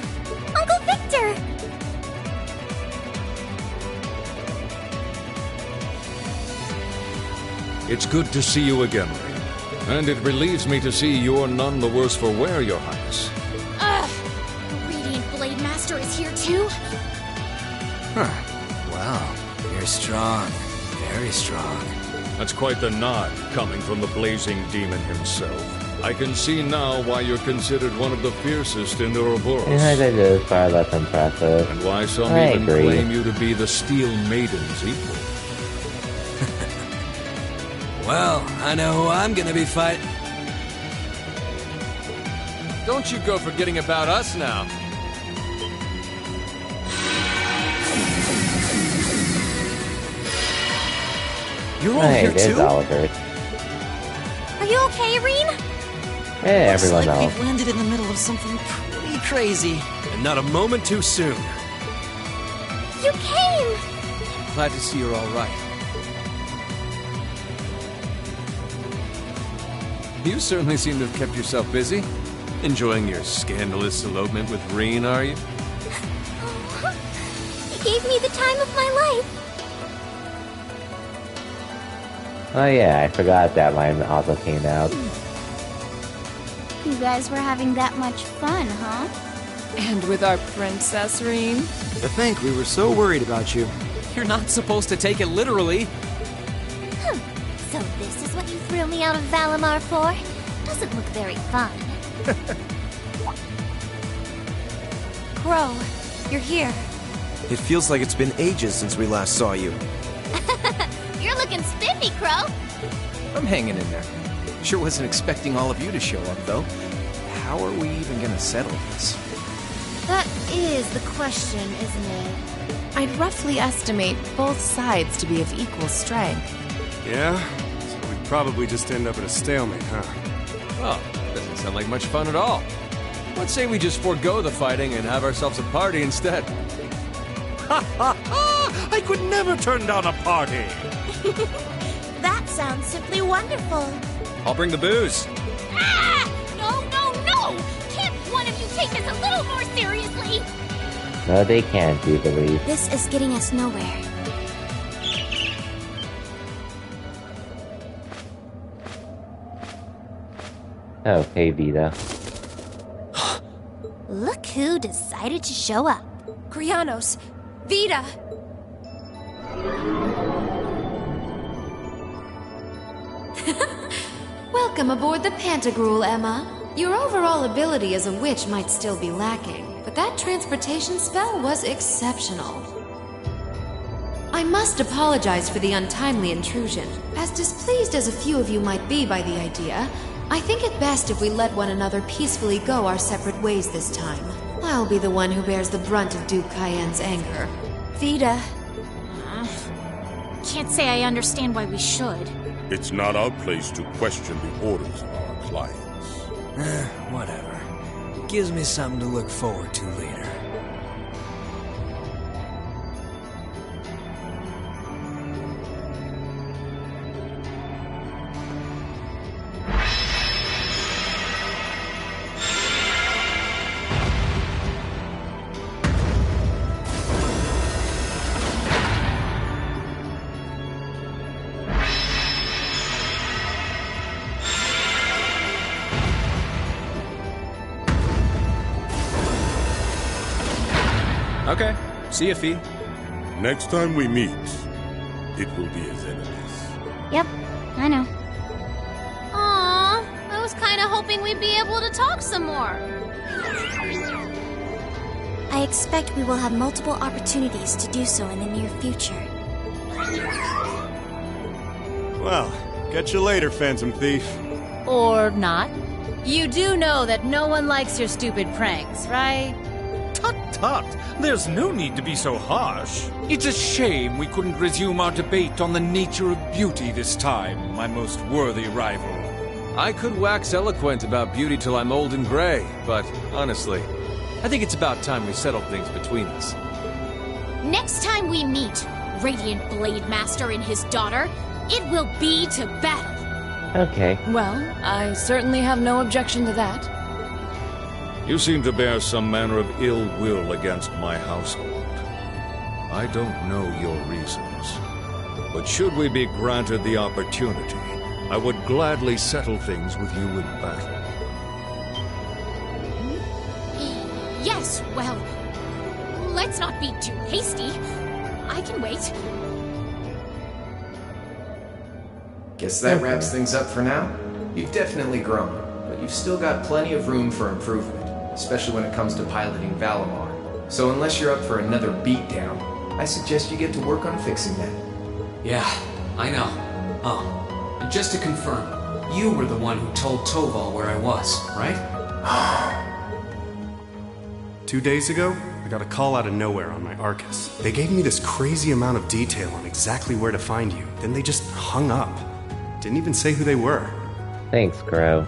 Uncle Victor! It's good to see you again, Rean. And it relieves me to see you're none the worse for wear, Your Highness. Ugh! The Radiant Blade Master is here too? Huh. Wow. You're strong. Very strong. That's quite the nod, coming from the blazing demon himself. I can see now why you're considered one of the fiercest in Ouroboros. Yeah, that is far less impressive. And why some I even agree. claim you to be the Steel Maiden's equal. Well, I know who I'm gonna be fighting. Don't you go forgetting about us now. You're all Hey, here there's too? Oliver. Are you okay, Rean? Hey, Looks everyone like else. we've landed in the middle of something pretty crazy. And not a moment too soon. You came! Glad to see you're all right. You certainly seem to have kept yourself busy. Enjoying your scandalous elopement with Reen, are you? He gave me the time of my life. Oh yeah, I forgot that line also came out. You guys were having that much fun, huh? And with our princess, Reen? To think we were so worried about you. You're not supposed to take it literally. So this is what you threw me out of Valimar for? Doesn't look very fun. Crow, you're here. It feels like it's been ages since we last saw you. You're looking spiffy, Crow. I'm hanging in there. Sure wasn't expecting all of you to show up, though. How are we even gonna settle this? That is the question, isn't it? I'd roughly estimate both sides to be of equal strength. Yeah? So we'd probably just end up at a stalemate, huh? Oh, doesn't sound like much fun at all. Let's say we just forego the fighting and have ourselves a party instead. Ha ha ha! I could never turn down a party! That sounds simply wonderful. I'll bring the booze. Ah! No, no, no! Can't one of you take this a little more seriously? No, they can't, do you believe? This is getting us nowhere. Oh, hey Vita. Look who decided to show up. Krianos, Vita! Welcome aboard the Pantagruel, Emma. Your overall ability as a witch might still be lacking, but that transportation spell was exceptional. I must apologize for the untimely intrusion. As displeased as a few of you might be by the idea, I think it best if we let one another peacefully go our separate ways this time. I'll be the one who bears the brunt of Duke Cayenne's anger. Vita. Can't say I understand why we should. It's not our place to question the orders of our clients. Whatever. Gives me something to look forward to later. Okay. See ya, Fee. Next time we meet, it will be as enemies. Yep, I know. Aww, I was kind of hoping we'd be able to talk some more. I expect we will have multiple opportunities to do so in the near future. Well, catch you later, Phantom Thief. Or not. You do know that no one likes your stupid pranks, right? Tut! There's no need to be so harsh. It's a shame we couldn't resume our debate on the nature of beauty this time, my most worthy rival. I could wax eloquent about beauty till I'm old and gray, but honestly, I think it's about time we settled things between us. Next time we meet, Radiant Blade Master and his daughter, it will be to battle. Okay. Well, I certainly have no objection to that. You seem to bear some manner of ill will against my household. I don't know your reasons, but should we be granted the opportunity, I would gladly settle things with you in battle. Yes, well, let's not be too hasty. I can wait. Guess that wraps things up for now. You've definitely grown, but you've still got plenty of room for improvement, especially when it comes to piloting Valimar. So unless you're up for another beatdown, I suggest you get to work on fixing that. Yeah, I know. Oh, and just to confirm, you were the one who told Toval where I was, right? 2 days ago, I got a call out of nowhere on my Arcus. They gave me this crazy amount of detail on exactly where to find you. Then they just hung up. Didn't even say who they were. Thanks, Crow.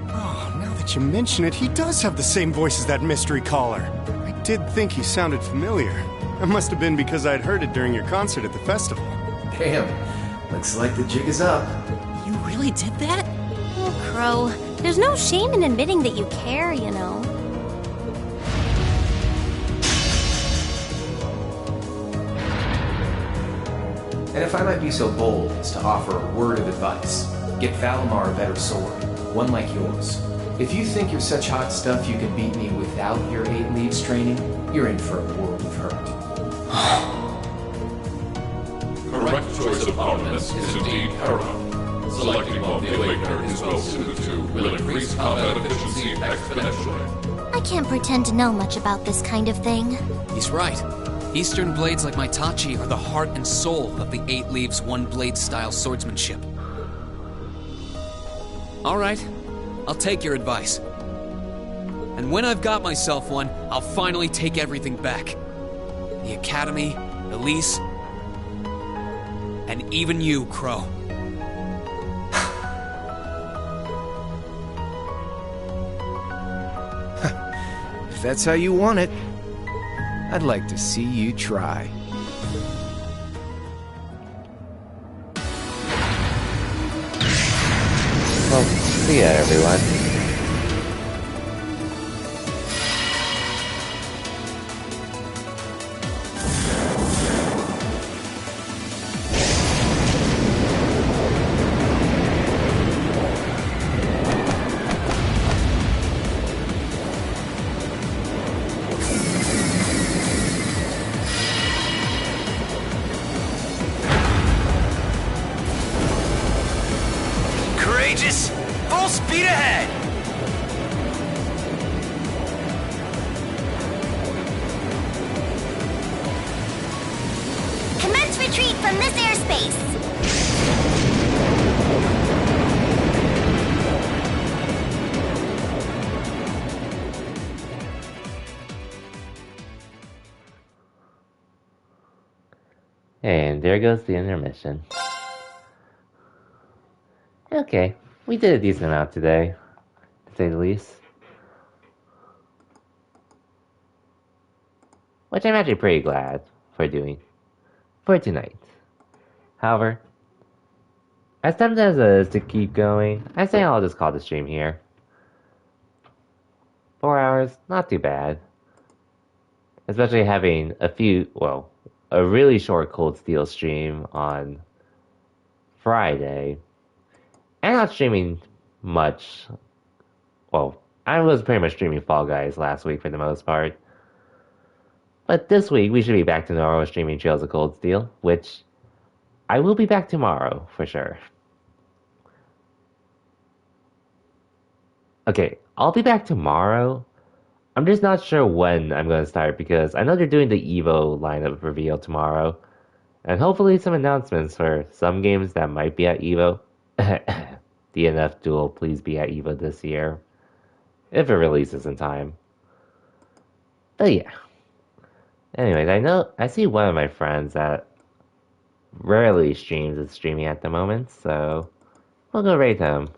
Oh, now that you mention it, he does have the same voice as that mystery caller. I did think he sounded familiar. That must have been because I'd heard it during your concert at the festival. Damn, looks like the jig is up. You really did that? Oh, Crow, there's no shame in admitting that you care, you know. And if I might be so bold as to offer a word of advice, get Valimar a better sword, one like yours. If you think you're such hot stuff you can beat me without your 8 leaves training, you're in for a world of hurt. Correct choice of armaments is indeed paramount. Selecting both the Awakener is well suited to will increase combat efficiency exponentially. I can't pretend to know much about this kind of thing. He's right. Eastern blades like my Tachi are the heart and soul of the 8 leaves, 1 blade style swordsmanship. Alright, I'll take your advice. And when I've got myself one, I'll finally take everything back. The Academy, Elise, and even you, Crow. If that's how you want it, I'd like to see you try. Well, see ya, everyone. Courageous! Full speed ahead! Commence retreat from this airspace! And there goes the intermission. Okay, we did a decent amount today, to say the least. Which I'm actually pretty glad for doing for tonight. However, as tempted as it is to keep going, I say I'll just call the stream here. 4 hours, not too bad. Especially having a really short Cold Steel stream on Friday. I'm not streaming much. Well, I was pretty much streaming Fall Guys last week for the most part. But this week, we should be back to normal streaming Trails of Cold Steel, which I will be back tomorrow, for sure. Okay, I'll be back tomorrow. I'm just not sure when I'm going to start, because I know they're doing the EVO lineup reveal tomorrow. And hopefully some announcements for some games that might be at EVO. DNF Duel, please be at EVO this year. If it releases in time. But yeah. Anyways, I see one of my friends that rarely streams is streaming at the moment, so we'll go raid him.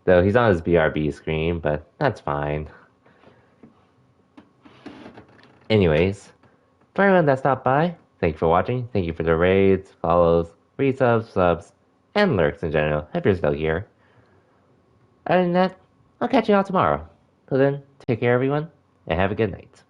Though he's on his BRB screen, but that's fine. Anyways, for everyone that stopped by, thank you for watching. Thank you for the raids, follows, resubs, subs, and lurks in general, if you're still here. Other than that, I'll catch you all tomorrow. Till then, take care everyone, and have a good night.